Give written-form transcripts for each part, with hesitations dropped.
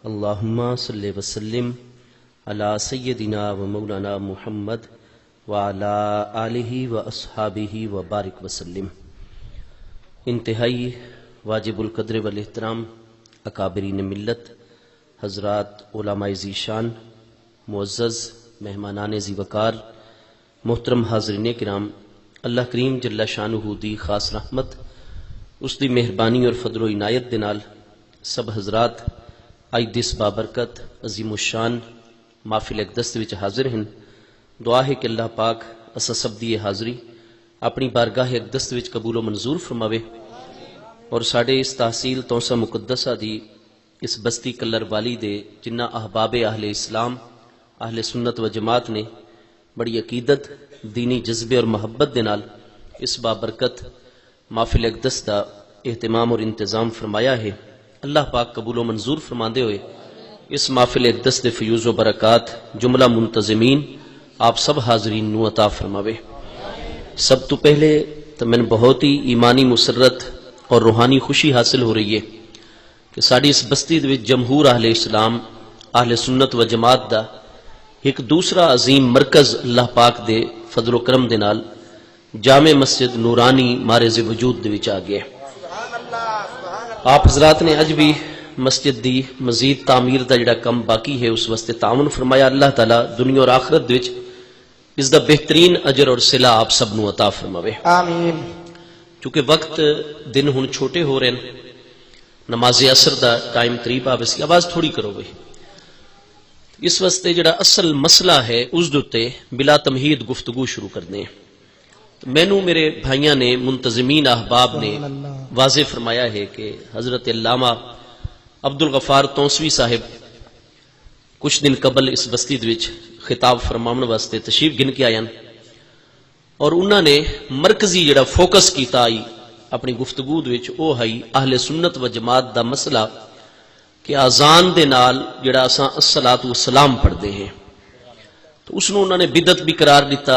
اللہم صلی وسلم علی سیدنا و مولانا محمد وعلی آلہ و اصحابہ و بارک وسلم۔ انتہائی واجب القدر والاحترام اکابرین ملت حضرات علماء ذیشان، معزز مہمانان ذی وقار، محترم حاضرین کرام، اللہ کریم جل شانہ دی خاص رحمت، اس دی مہربانی اور فضل و عنایت دے نال سب حضرات آج دس بابرکت عظیم الشان محفل اقدس وچ حاضر ہیں۔ دعا ہے کہ اللہ پاک اسا سب دی حاضری اپنی بارگاہ اقدس وچ قبول و منظور فرماوے اور ساڈے اس تحصیل توسا مقدسہ دی اس بستی کلر والی دے جنہ احباب اہل اسلام اہل سنت و جماعت نے بڑی عقیدت، دینی جذبے اور محبت دے نال اس بابرکت محفل اقدس دا اہتمام اور انتظام فرمایا ہے۔ اللہ پاک قبول و منظور فرماندے ہوئے اس محفل اقدس دے فیوز و برکات جملہ منتظمین آپ سب حاضرین نو عطا فرماوے۔ سب تو پہلے تو میں بہت ہی ایمانی مسرت اور روحانی خوشی حاصل ہو رہی ہے کہ ساڑی اس بستی دے وچ جمہور اہل اسلام اہل سنت و جماعت دا ایک دوسرا عظیم مرکز اللہ پاک دے فضل و کرم دے نال جامع مسجد نورانی مارز وجود دے وچ آ گیا۔ آپ حضرات نے اج بھی مسجد دی مزید تعمیر دا جڑا کم باقی ہے اس واسطے تعاون فرمایا۔ اللہ تعالی دنیا اور آخرت دے وچ اس دا بہترین اجر اور صلہ آپ سب نو عطا فرماوے، آمین۔ چونکہ وقت دن ہن چھوٹے ہو رہے ہیں، نماز عصر دا ٹائم قریب آ ویسی آواز تھوڑی کرو بھائی۔ اس واسطے جڑا اصل مسئلہ ہے اس دے بلا تمہید گفتگو شروع کرنے ہیں۔ مینوں میرے بھائیاں نے منتظمین احباب نے واضح فرمایا ہے کہ حضرت علامہ عبدالغفار تونسوی صاحب کچھ دن قبل اس بستی وچ خطاب فرماون واسطے تشریف گن کے آئے اور انہوں نے مرکزی جڑا فوکس کیتا آئی اپنی گفتگو وچ او ہے اہل سنت و جماعت دا مسئلہ کہ اذان دے نال جڑا اساں الصلاۃ والسلام پڑھدے ہیں تو اس نوں انہوں نے بدعت بھی قرار دیتا،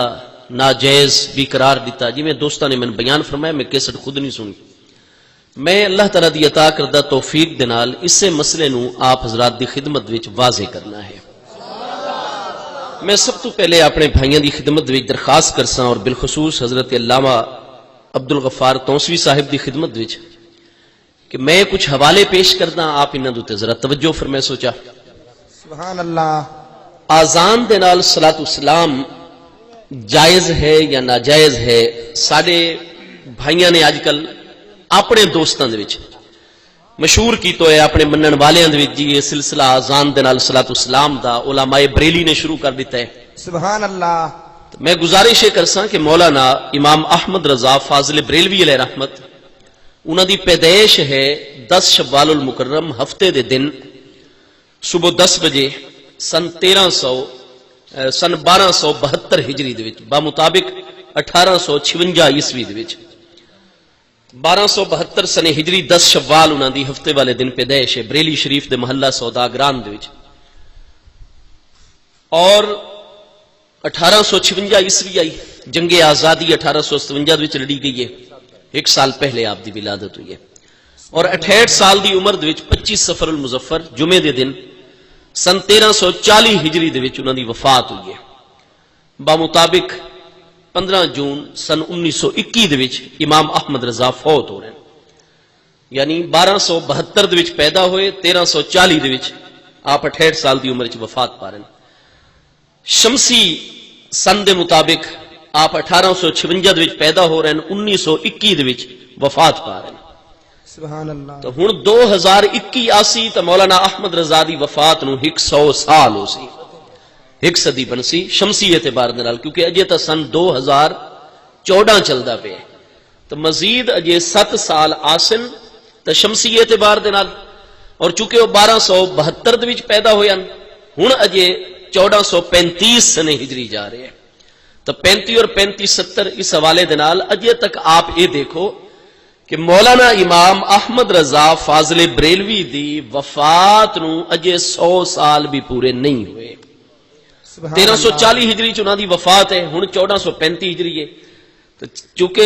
ناجائز بھی قرار دیتا۔ جی میں دوستاں نے میں بیان فرمایا، میں کیسٹ خود نہیں سنی۔ میں اللہ تعالیٰ دی عطا کردہ توفیق دے نال اس مسئلے نو آپ حضرات دی خدمت وچ واضح کرنا ہے۔ میں سب تو پہلے اپنے بھائیاں دی خدمت وچ درخواست کرساں اور بالخصوص حضرت علامہ عبدالغفار تونسوی صاحب دی خدمت وچ کہ میں کچھ حوالے پیش کردا، آپ انہاں دے ذرا توجہ فرمائے۔ سوچا سبحان اللہ، آزان دے نال صلاۃ والسلام جائز ہے یا ناجائز ہے؟ سارے بھائیاں نے آج کل اپنے دوستاں دے وچ مشہور کی تو ہے، اپنے منن والیاں دے وچ جی یہ سلسلہ آزان دے نال صلاۃ والسلام دا علماء بریلی نے شروع کر دیتا ہے۔ سبحان اللہ۔ میں گزارش یہ کرساں کہ مولانا امام احمد رضا فاضل بریلوی علیہ رحمت انہاں دی پیدائش ہے 10 شوال المکرم ہفتے دے دن صبح 10 بجے سن 1272 ہجری دے وچ بمطابق 1856 عیسوی دے وچ 1272 سن ہجری 10 شوال انہاں دی ہفتے والے دن پیدائش ہے بریلی شریف دے محلہ سوداگران دے وچ، اور 1856 عیسوی آئی جنگ آزادی 1857 وچ لڑی گئی ہے، 1 سال پہلے آپ دی ولادت ہوئی ہے، اور 68 سال دی عمر دے وچ 25 صفر المظفر جمعے دے دن سن 1340 ہجری دے وچ انہاں دی وفات ہوئی ہے۔ بمطابق 15 جون سن 1921 دے وچ امام احمد رضا فوت ہو رہے ہیں، یعنی 1272 دے وچ پیدا ہوئے، 1340 دے وچ آپ 68 سال دی عمر وچ وفات پا رہے ہیں۔ شمسی سن دے مطابق آپ 1856 دے وچ پیدا ہو رہے ہیں، 1921 دے وچ وفات پا رہے ہیں۔ سبحان اللہ۔ تو ہن 2021 آسی تو مولانا احمد رضا دی وفات نو 100 سال ہو سی، 1 صدی بنسی شمسی اعتبار دے نال، کیونکہ اجے تا سن 2014 چلدا پیا تو مزید اجے 7 سال آسن تو شمسی اعتبار دے نال، اور چونکہ وہ 1272 دے وچ پیدا ہوئے ہیں ہن اجے 1435 سن ہجری جا رہے ہیں، تو 35 اور 35 70 اس حوالے دے نال اجے تک آپ یہ دیکھو کہ مولانا امام احمد رضا فاضل بریلوی دی وفات نو اجے 100 سال بھی پورے نہیں ہوئے۔ 1340 ہجری چ انہاں دی وفات ہے، ہن 1435 ہجری ہے، تو چونکہ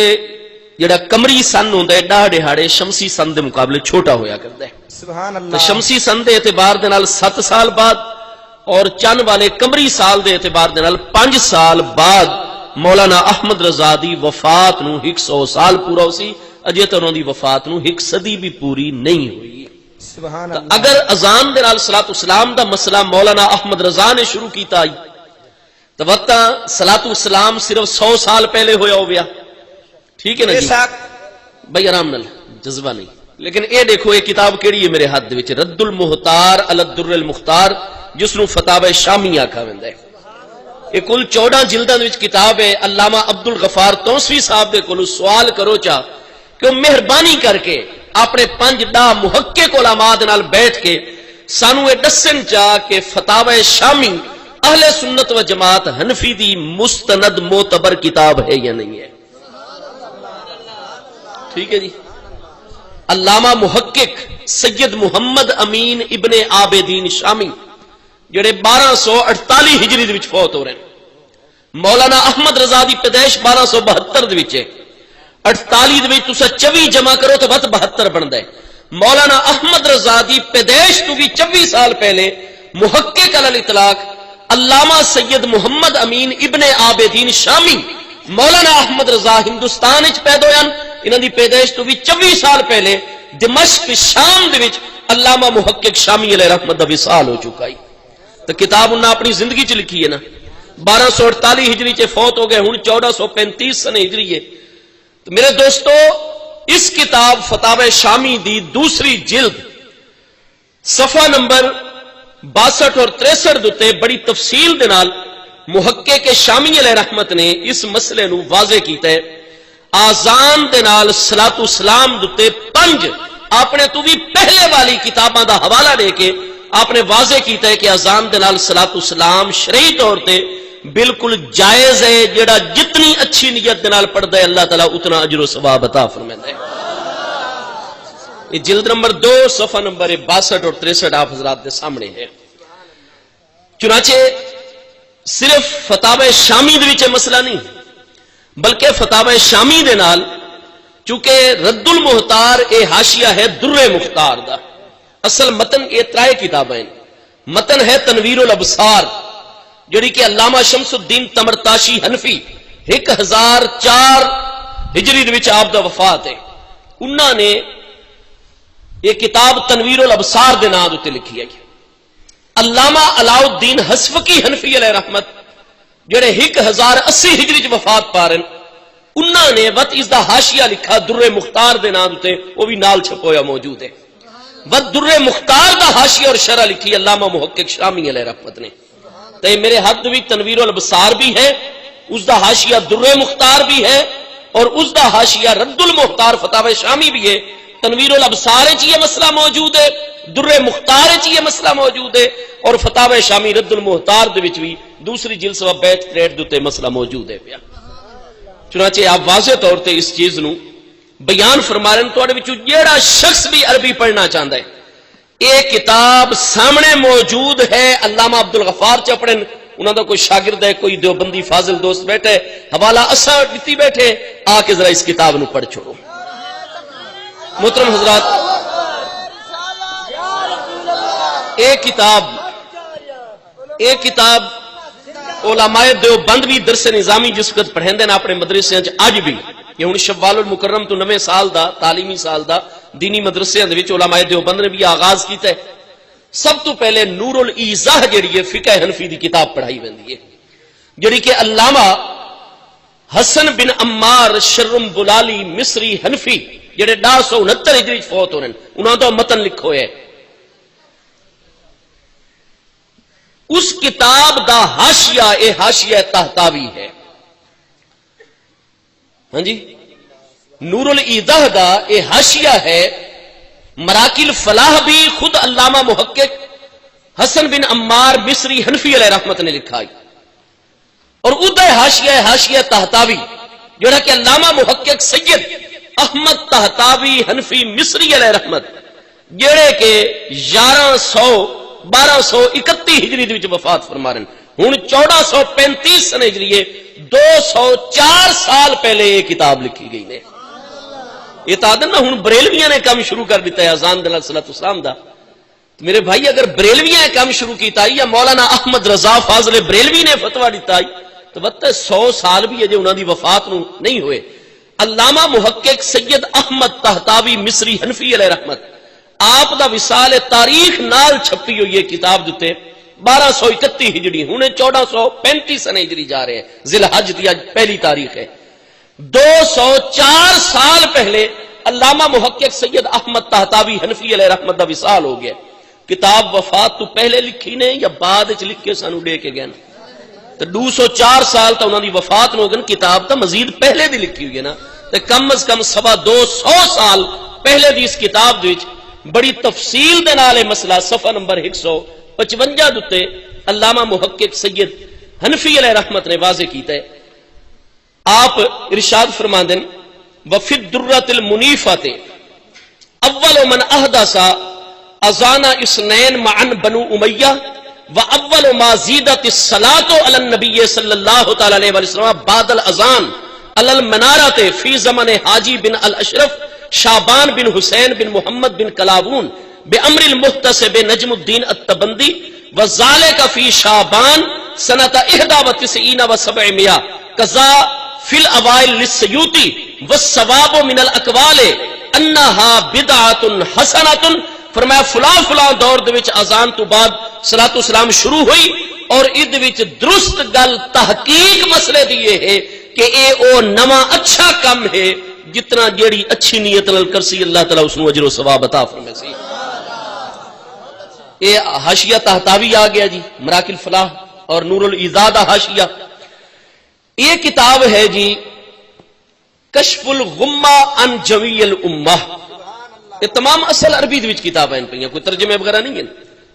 جڑا قمری سن ہوندا ہے ڈاہ دہاڑے شمسی سن دے مقابلے چھوٹا ہویا کردا ہے. سبحان تو اللہ. شمسی سن دے اعتبار دے نال 7 سال بعد اور چند والے قمری سال دے اعتبار دے نال 5 سال بعد مولانا احمد رضا دی وفات نو 100 سال پورا ہو سی. اجے تے انہاں دی وفات نو 1 صدی بھی پوری نہیں ہوئی. سبحان تو اللہ. اگر اذان دے نال صلاۃ والسلام دا مسئلہ مولانا احمد رضا نے شروع کیتا تو وقت صلاۃ والسلام صرف 100 سال پہلے ہویا ہو گیا. ٹھیک ہے نا بے جی شک. بھائی آرام نال جذبہ نہیں. لیکن اے دیکھو یہ کتاب کیڑی ہے میرے ہاتھ وچ رد المحتار علی الدر المختار جس نو فتاوی شامی آکھا ویندا ہے. یہ کل 14 جلداں وچ کتاب ہے. علامہ عبد الغفار توسوی صاحب دے کولوں سوال کرو چا کہ وہ مہربانی کر کے اپنے 5 ڈا محقق علماء دے نال بیٹھ کے سانو یہ دسن چا کہ فتاوی شامی اہل سنت و جماعت حنفی دی مستند معتبر کتاب ہے یا نہیں ہے. ٹھیک ہے جی. علامہ محقق سید محمد امین ابن عابدین شامی جڑے 1248 ہجری دے وچ فوت ہو رہے ہیں. مولانا احمد رضا دی پیدائش 1272 دے وچ ہے. 48 دے وچ تساں 24 جمع کرو تو بس 72 بندا ہے. مولانا احمد رضا دی پیدائش تو بھی 24 سال پہلے محقق علی الاطلاق علامہ سید محمد امین ابن عابدین شامی مولانا احمد رضا ہندوستان وچ پیدا ہوئے. انہاں دی پیدائش تو بھی 24 سال پہلے دمشق شام دے وچ علامہ محقق شامی علیہ رحمت دا وصال ہو چکا ہے. تو کتاب انہاں اپنی زندگی چ لکھی ہے نا. 1248 ہجری چ فوت ہو گئے, ہن 1435 سن ہجری ہے. تو میرے دوستو اس کتاب فتاوی شامی دی دوسری جلد صفحہ نمبر 62 اور 63 دتے بڑی تفصیل دے نال محقق شامی علیہ رحمت نے اس مسئلے نو واضح کیتا ہے. آزان دے نال صلاۃ والسلام دتے 5 اپنے تو بھی پہلے والی کتاباں دا حوالہ دے کے آپ نے واضح کیتا ہے کہ آزان دے نال صلاۃ والسلام شرعی طور تے بالکل جائز ہے. جڑا جتنی اچھی نیت دے نال پڑھدا ہے اللہ تعالیٰ اتنا اجر و ثواب عطا فرمائندا ہے. یہ جلد نمبر 2 صفحہ نمبر 62 اور 63 آپ حضرات دے سامنے ہے. چنانچہ صرف فتاوی شامی دے وچ مسئلہ نہیں بلکہ فتاوی شامی دے نال چونکہ رد المحتار اے حاشیہ ہے در مختار دا. اصل متن یہ 3 کتابیں ہیں. متن ہے تنویر الابصار جڑی کہ علامہ شمس الدین تمرتاشی حنفی 1004 ہجری دے وچ آپ دا وفات ہے. انہاں نے یہ کتاب تنویر الابصار دے نام تے لکھی ہے. علامہ علاء الدین حصفقی حنفی علیہ رحمت جڑے 1080 ہجری چ وفات پا رہے ہیں, انہاں نے وت اس دا حاشیہ لکھا در مختار دے نام تے, وہ بھی نال چھپویا موجود ہے. وت در مختار دا حاشیہ اور شرح لکھی علامہ محقق شامی علیہ رحمت نے. تے میرے ہاتھ بھی تنویر الابصار بھی ہے, اس دا حاشیہ در مختار بھی ہے, اور اس دا حاشیہ رد المحتار فتاوی شامی بھی ہے. تنویر الابصار چ یہ مسئلہ موجود ہے, در مختار چ یہ مسئلہ موجود ہے, اور فتاوی شامی رد المحتار دے وچ بھی دوسری جلد صفحہ 63 دے تے مسئلہ موجود ہے پیا. چنانچہ آپ واضح طور تے اس چیز نو بیان فرما رہے ہیں. تواڈے وچوں جیڑا شخص بھی عربی پڑھنا چاہندا ہے یہ کتاب سامنے موجود ہے. علامہ عبد الغفار چپڑن انہاں دا کوئی شاگرد ہے, کوئی دیوبندی فاضل دوست بیٹھے, حوالہ اساں دتی بیٹھے, آ کے ذرا اس کتاب نو پڑھ چھوڑو. محترم حضرات, ایک کتاب علماء دیوبند بھی درس نظامی جس وقت پڑھیندے نے اپنے مدرسے اج بھی, یہ ہن شوال المکرم تو 9 سال دا تعلیمی سال دا دینی مدرسے دے وچ علماء دیوبند نے بھی آغاز کیتا ہے. سب تو پہلے نور الایضاح جڑی ہے فقہ حنفی دی کتاب پڑھائی ویندی ہے, جڑی کہ علامہ حسن بن عمار شرم بلالی مصری حنفی جڑے 1969 ہجری فوت ہو رہے ہیں, انہاں دا متن لکھو ہے. اس کتاب دا حاشیہ اے حاشیہ طہطاوی ہے. ہاں جی, نور الایضاح دا اے حاشیہ ہے. مراکل فلاح بھی خود علامہ محقق حسن بن عمار مصری حنفی علیہ رحمت نے لکھا ہے, اور ادھر حاشیہ طہطاوی جو کہ علامہ محقق سید احمد طہطاوی حنفی مصری علیہ رحمت جڑے کہ 1231 ہجری دے وچ وفات فرما رہے ہیں. ہن 1435 سن ہجری ہے, 204 سال پہلے یہ کتاب لکھی گئی ہے. یہ تو آدھے نا ہوں بریلویاں نے کام شروع کر دیتا ہے اذان دے نال صلاۃ والسلام دا. میرے بھائی اگر بریلویاں کام شروع کیتا یا مولانا احمد رضا فاضل بریلوی نے فتوا دیتا تو بتا 100 سال بھی اجے انہاں دی وفات نو نہیں ہوئے. علامہ محقق سید احمد طہطاوی مصری حنفی علیہ رحمت آپ دا وصال تاریخ نال چھپی ہوئی ہے کتاب دتے 1231 ہجری ہن 1435 سن ہجری جا رہے ہیں ذی الحج دی پہلی تاریخ ہے. 204 سال پہلے علامہ محقق سید احمد طہطاوی حنفی علیہ رحمت دا وصال ہو گیا. کتاب وفات تو پہلے لکھی نے یا بعد وچ لکھ کے سانو دے کے گئے تو 204 سال تو انہاں دی وفات نو گن کتاب تو مزید پہلے دی لکھی ہوئی ہے نا تے کم از کم 250 سال پہلے دی اس کتاب وچ بڑی تفصیل دے نال مسئلہ صفحہ نمبر 155 دتے علامہ محقق سید حنفی علیہ رحمت نے واضح کیتا ہے. آپ ارشاد فرماندے وفی الدرۃ المنیفۃ اول من احدث اذان اثنین معا بنو امیہ واول ما زیدت الصلاۃ علی النبی صلی اللہ تعالی علیہ وسلم بعد الاذان علی المنارۃ فی زمن حاجی بن الاشرف شعبان بن حسین بن محمد بن کلاون بامر المحتسب نجم الدین التبندی وذالک فی شعبان سنۃ 91 و700 قضا فی الاوائل للسیوطی والثواب من الاقوال انها بدعۃ حسنۃ. فرمایا فلاں فلاں دور دے وچ اذان تو بعد صلاۃ والسلام شروع ہوئی اور اد وچ درست گل تحقیق مسئلے دی یہ ہے کہ اے او نواں اچھا کم ہے جتنا جیڑی اچھی نیت نال کرسی اللہ تعالی اس نو اجر و ثواب عطا فرمائے سی. اے حاشیہ طہطاوی آ گیا جی مراکل فلاح اور نور الایزاد حاشیہ. یہ کتاب ہے جی کشف الغمہ عن جوی الامہ. یہ تمام اصل عربی دے وچ کتاب ہیں پئیاں کوئی ترجمے وغیرہ نہیں ہیں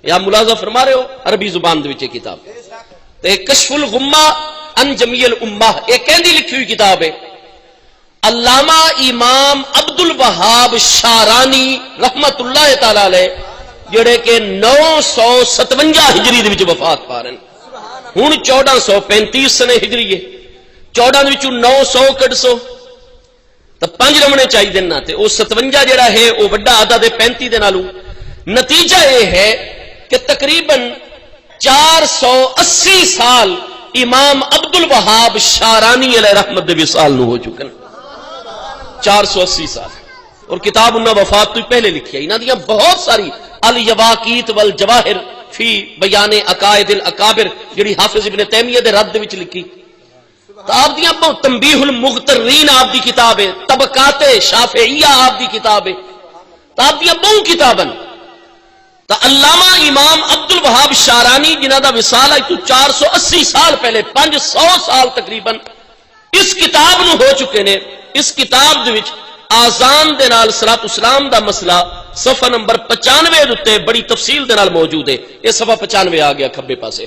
یا ملاحظہ فرما رہے ہو عربی زبان دے وچ یہ کتاب تے کشف الغمہ عن جمی الامہ یہ کہندی لکھی ہوئی کتاب ہے. علامہ امام عبد الوہاب شارانی رحمت اللہ تعالی علیہ جڑے کہ 957 ہجری دے وچ وفات پا رہے ہیں ہن 1435 سن ہجری ہے 14 وچوں 900 کڈ 100 تو 5 رمنے چاہیے دینا تے وہ 57 جڑا ہے وہ بڑا آدھا دے 35 دے نالوں. نتیجہ یہ ہے کہ تقریباً 480 سال امام عبد الوہاب شارانی علیہ رحمت دے وصال نو ہو چکے 480 سال اور کتاب انہاں وفات تو پہلے لکھی ہے. انہاں دیاں بہت ساری الیواقیت والجواہر فی بیان عقائد الاکابر جڑی حافظ ابن تیمیہ دے رد وچ لکھی. آپ دیاں بہت تنبیہ المغترین آپ دی کتاب ہے طبقات شافعیہ آپ دی کتاب ہے آپ دیاں بہت کتاباں. تو علامہ امام عبد الوہاب شارانی جنہ دا وصال ہے تو 480 سال پہلے 500 سال تقریباً اس کتاب نو ہو چکے نے. اس کتاب دے وچ آزان دے نال صلاۃ والسلام دا مسئلہ صفحہ نمبر 95 دے بڑی تفصیل دے نال موجود ہے. یہ صفحہ 95 آ گیا کھبے پاسے.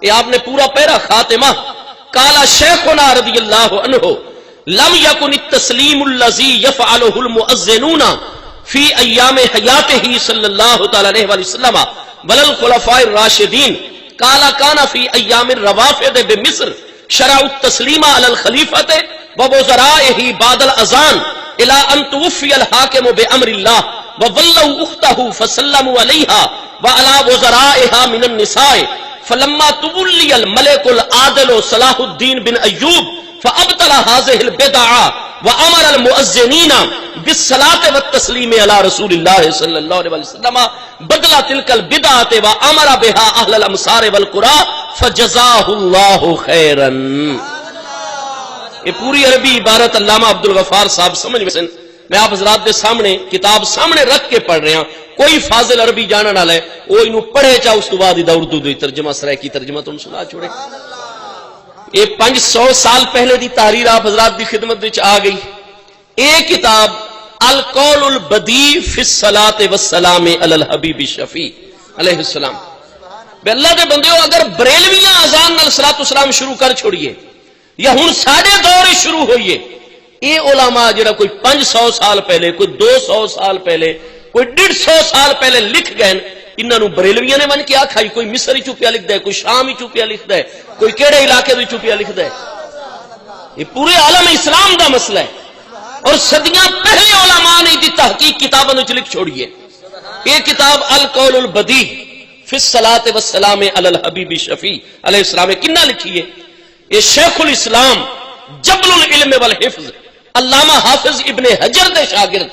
یہ آپ نے پورا پیرا خاتمہ قال شیخنا رضی اللہ عنہ لم یکن التسلیم الذی یفعلہ المؤذنون فی ایام حیاتہ صلی اللہ تعالی علیہ وسلم بل الخلفاء الراشدین قال کان فی ایام الروافد بمصر شرع التسلیم علی الخلیفۃ ووزرائہ بعد الاذان الى ان توفی الحاکم بامر اللہ وولوا اختہ فسلموا علیہا وعلی وزرائہا من النساء فلما تولي الملك العادل صلاح الدين بن ايوب فابطل هذه البدعه وامر المؤذنين بالصلاه والتسليم على رسول الله صلى الله عليه وسلم بدل تلك البدعه وامر بها اهل الامصار والقرى فجزاه الله خيرا. یہ پوری عربی عبارت علامہ عبد الغفار صاحب سمجھ میں آپ حضرات دے سامنے کتاب سامنے رکھ کے پڑھ رہے ہیں. کوئی فاضل عربی جاننے والا ہے وہ انہوں پڑھے چاہ اس تو بعد اردو دی ترجمہ سرائکی ترجمہ تم سنا چھوڑے. یہ 500 سال پہلے دی تحریر آپ حضرات دی خدمت وچ آ گئی. ایک کتاب القول البدیع فی الصلاۃ والسلام علی الحبیب الشفیع علیہ السلام. بے اللہ دے بندیو اگر بریلویاں اذان نال صلاۃ والسلام شروع کر چھوڑیے یا ہن ساڈے دور ہی شروع ہوئیے یہ علماء جڑا کوئی 500 سال پہلے کوئی 200 سال پہلے کوئی 150 سال پہلے لکھ گئے انہاں نو بریلویاں نے من کے آکھائی کوئی مصر ہی چوپیا لکھدا ہے کوئی شام ہی چوپیا لکھدا ہے کوئی کیڑے علاقے دے چوپیا لکھدا ہے. یہ پورے عالم اسلام دا مسئلہ ہے. اور صدیاں پہلے علماء نے دی تحقیق کتابوں میں لکھ چھوڑیے. یہ کتاب القول البدیع فی الصلاۃ والسلام علی الحبیب شفیع علیہ السلام کنا لکھی ہے؟ یہ شیخ الاسلام جبل العلم والحفظ علامہ حافظ ابن حجر دے شاگرد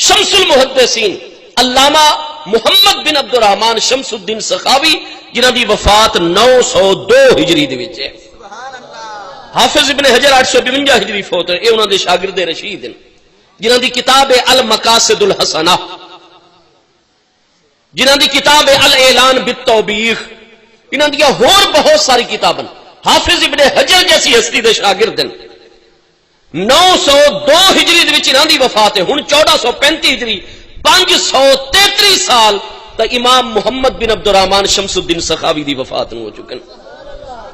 شمس المحدثین علامہ محمد بن عبد الرحمن شمس الدین سخاوی جنہاں دی وفات 902 ہجری دے وچ ہے. حافظ ابن حجر 852 ہجری فوت ہے. یہ انہاں دے شاگرد رشید ہیں جنہاں دی کتاب ہے المقاصد الحسنہ، جنہاں دی کتاب ہے الاعلان بالتوبیخ، انہاں دی اور بہت ساری کتابیں. حافظ ابن حجر جیسی ہستی دے شاگرد ہیں. 902 ہجری دے وچ انہاں دی وفات ہے. ہن 1435 ہجری 533 سال تا امام محمد بن عبد الرحمن شمس الدین سخاوی دی وفات ہو چکے.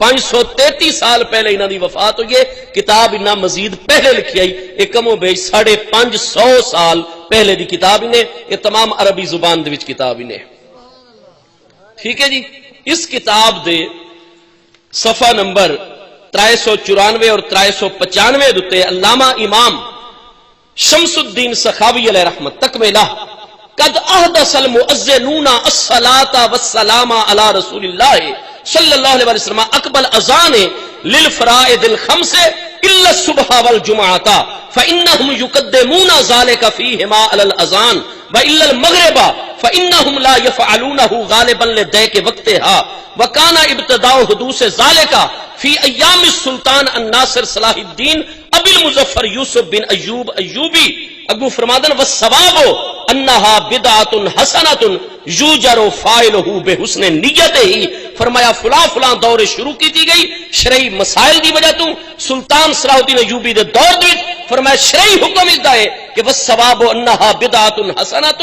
533 سال پہلے انہاں دی وفات ہوئی ہے. کتاب انہاں مزید پہلے لکھی آئی، ایک کم و بیش 550 سال پہلے دی کتاب انہیں. یہ تمام عربی زبان دے وچ کتاب انہیں. ٹھیک ہے جی. اس کتاب دے صفحہ نمبر 394 اور 395 دتے علامہ امام شمس الدین سخاوی علیہ رحمت تکملہ قد احدث المؤذنون الصلاۃ والسلام علی رسول اللہ صلی اللہ علیہ وسلم اقبل اذان للفرائض الخمس الا الصبح والجمعۃ فانهم يقدمون ذلك فيهما على الاذان والا المغرب فانهم لا يفعلونه غالبا لضيق وقتها وكان ابتداء حدوث ذلك في ايام السلطان الناصر صلاح الدین ابی المظفر یوسف بن ایوب ایوبی. اگو فرمادن والثواب انہا بدعۃ حسنۃ یوجر فاعلہ بحسن نیت ہی. فرمایا فلاں فلاں دور شروع کی تھی گئی شرعی مسائل دی وجہ تو سلطان صلاح الدین ایوبی دے دور وچ. فرمایا شرعی حکم اس دا ہے کہ والثواب انہا بدعۃ حسنۃ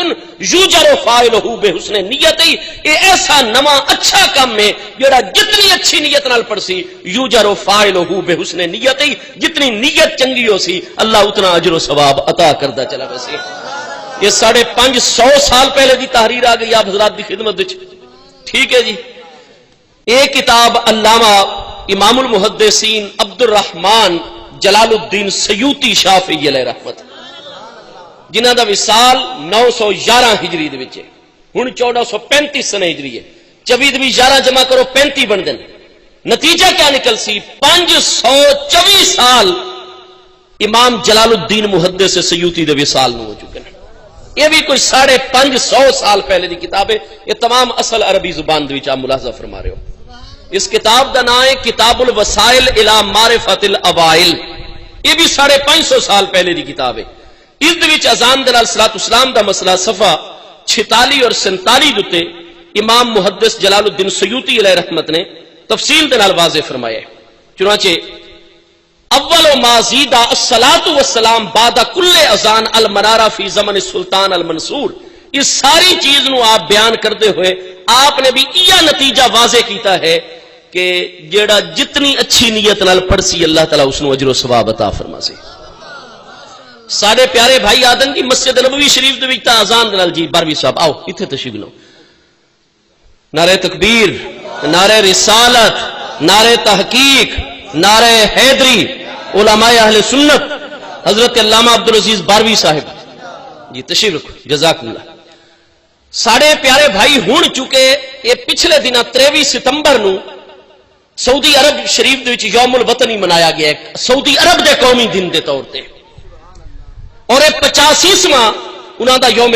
یوجر فاعلہ بحسن نیت ہی. یہ ایسا نواں اچھا کام ہے جڑا جتنی اچھی نیت نال پڑسی یوجر فاعلہ بحسن نیت ہی، جتنی نیت چنگی ہو سی اللہ اتنا اجر و ثواب عطا کردا چلا ویسے. یہ 550 سال پہلے دی تحریر آ گئی آپ حضرات دی خدمت وچ. ٹھیک ہے جی. ایک کتاب علامہ امام المحدثین عبد الرحمن جلال الدین سیوطی شافعی علیہ رحمت جنہاں دا وصال 911 ہجری دے وچ ہے. ہن 1435 سن ہجری ہے. 24 11 جمع کرو 35 بن دین. نتیجہ کیا نکل سی؟ 524 سال امام جلال الدین محدث سیوطی دے وصال نو ہو چکے ہیں. یہ بھی کوئی 550 سال پہلے دی کتاب ہے. یہ تمام اصل عربی زبان دے وچ آپ ملاحظہ فرما رہے ہو. اس کتاب دا نام ہے کتاب الوسائل الی معرفت الاوائل. یہ بھی 550 سال پہلے دی کتاب ہے. اس دے وچ اذان دے نال صلاۃ السلام دا مسئلہ صفحہ 46 اور 47 دتے امام محدث جلال الدین سیوطی علیہ رحمت نے تفصیل دے نال واضح فرمایا ہے. چنانچہ اول ما زید الصلاۃ والسلام بعد کل اذان المنارہ فی زمن السلطان المنصور. اس ساری چیز نو آپ بیان کرتے ہوئے آپ نے بھی یہ نتیجہ واضح کیتا ہے کہ جیڑا جتنی اچھی نیت نال پڑسی اللہ تعالیٰ اس نو اجر و ثواب عطا فرما سے. سارے پیارے بھائی آدم کی مسجد نبوی شریف دے وچ اذان دے نال جی باروی صاحب آؤ ایتھے تشریف لو. نعرہ تکبیر، نعرہ رسالت، نعرہ تحقیق، نعرہ حیدری، علماء اہل سنت حضرت علامہ عبدالعزیز باروی صاحب جی تشریف رکھو جزاک اللہ. ساڑھے پیارے بھائی ہون چکے یہ پچھلے دن 23 ستمبر نو سعودی عرب شریف دے وچ یوم الوطنی منایا گیا ہے سعودی عرب دے قومی دن دے طور تے، اور 85واں انہاں دا یوم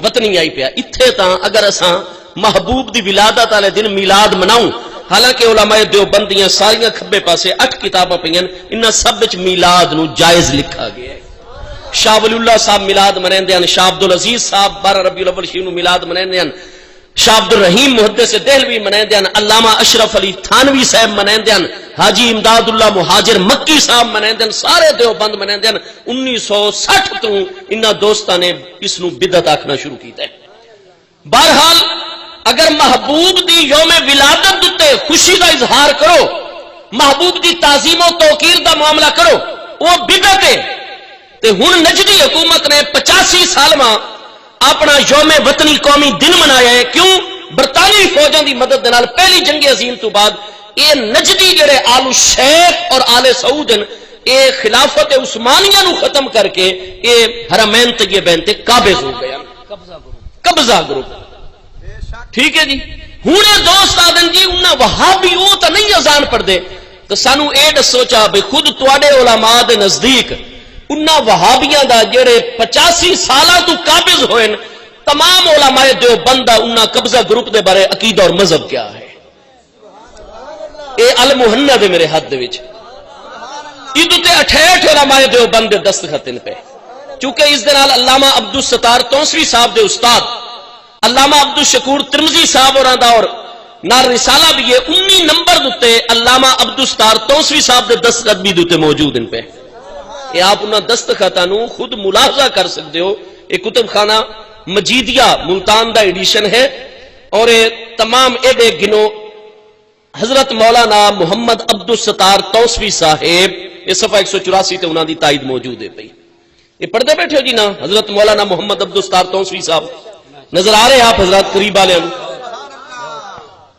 وطنی آئی پیا. اتھے تاں اگر اساں محبوب دی ولادت والے دن میلاد مناؤں، حالانکہ علماء دیوبندیاں ساریاں کھبے پاسے 8 کتاباں پئیاں انہاں سب وچ میلاد نو جائز لکھا گیا ہے. شاہ ولی اللہ صاحب میلاد منیندے ہیں، شاہ عبدالعزیز صاحب 12 ربیع الاول شریف نو میلاد منیندے ہیں، شاہ عبد الرحیم محدث دہلوی منیندے ہیں، علامہ اشرف علی تھانوی صاحب منیندے ہیں، حاجی امداد اللہ مہاجر مکی صاحب منیندے ہیں، سارے دیوبند منیندے ہیں. 1960 تو انہاں دوستاں نے اس نو بدعت آکھنا شروع کیتا ہے. بہرحال اگر محبوب دی یوم ولادت دتے خوشی کا اظہار کرو، محبوب دی تعظیم و توقیر دا معاملہ کرو، وہ بدعت ہے. تے ہن نجدی حکومت نے 85 سال ماں اپنا یوم وطنی قومی دن منایا ہے. کیوں؟ برطانوی فوجوں دی مدد نال پہلی جنگ عظیم تو بعد یہ نجدی جڑے آل شیخ اور آل سعود ہیں اے خلافت عثمانیہ نو ختم کر کے اے حرمین طیبین تے قابض ہو گیا قبضہ گروپ. ٹھیک ہے جی. ہوں دوست آدن جی انہاں وہابی وہ تو نہیں اذان پڑھ دے تو سانو اے دسو چا بے خود تواڈے علماء دے نزدیک انہاں وہابیاں دا جڑے 85 سالاں تو قابض ہوئے تمام علماء دیوبند دا انہاں قبضہ گروپ دے بارے عقیدہ اور مذہب کیا ہے؟ اے المحند ہے میرے ہاتھ دے وچ. ادو تے 68 علماء دیوبند دے دستخط ان پہ. چونکہ اس دے نال علامہ عبدالستار تونسوی صاحب دے استاد علامہ عبدالشکور ترمذی صاحب اور دا اور نال رسالہ بھی ہے 19 نمبر دتے علامہ عبدالستار تونسوی صاحب دے دستخط بھی دتے موجود ان پہ. یہ آپ انہاں دستخطاں نو خود ملاحظہ کر سکتے ہو. ایک کتب خانہ مجیدیہ ملتان دا ایڈیشن ہے اور تمام اے دے گنو حضرت مولانا محمد عبدالستار توسوی صاحب یہ صفحہ 184 تے انہاں دی تائید موجود ہے پئی. یہ پڑھتے بیٹھے ہو جی نا حضرت مولانا محمد عبدالستار توسوی صاحب نظر آ رہے ہیں آپ حضرات قریب والے ہیں.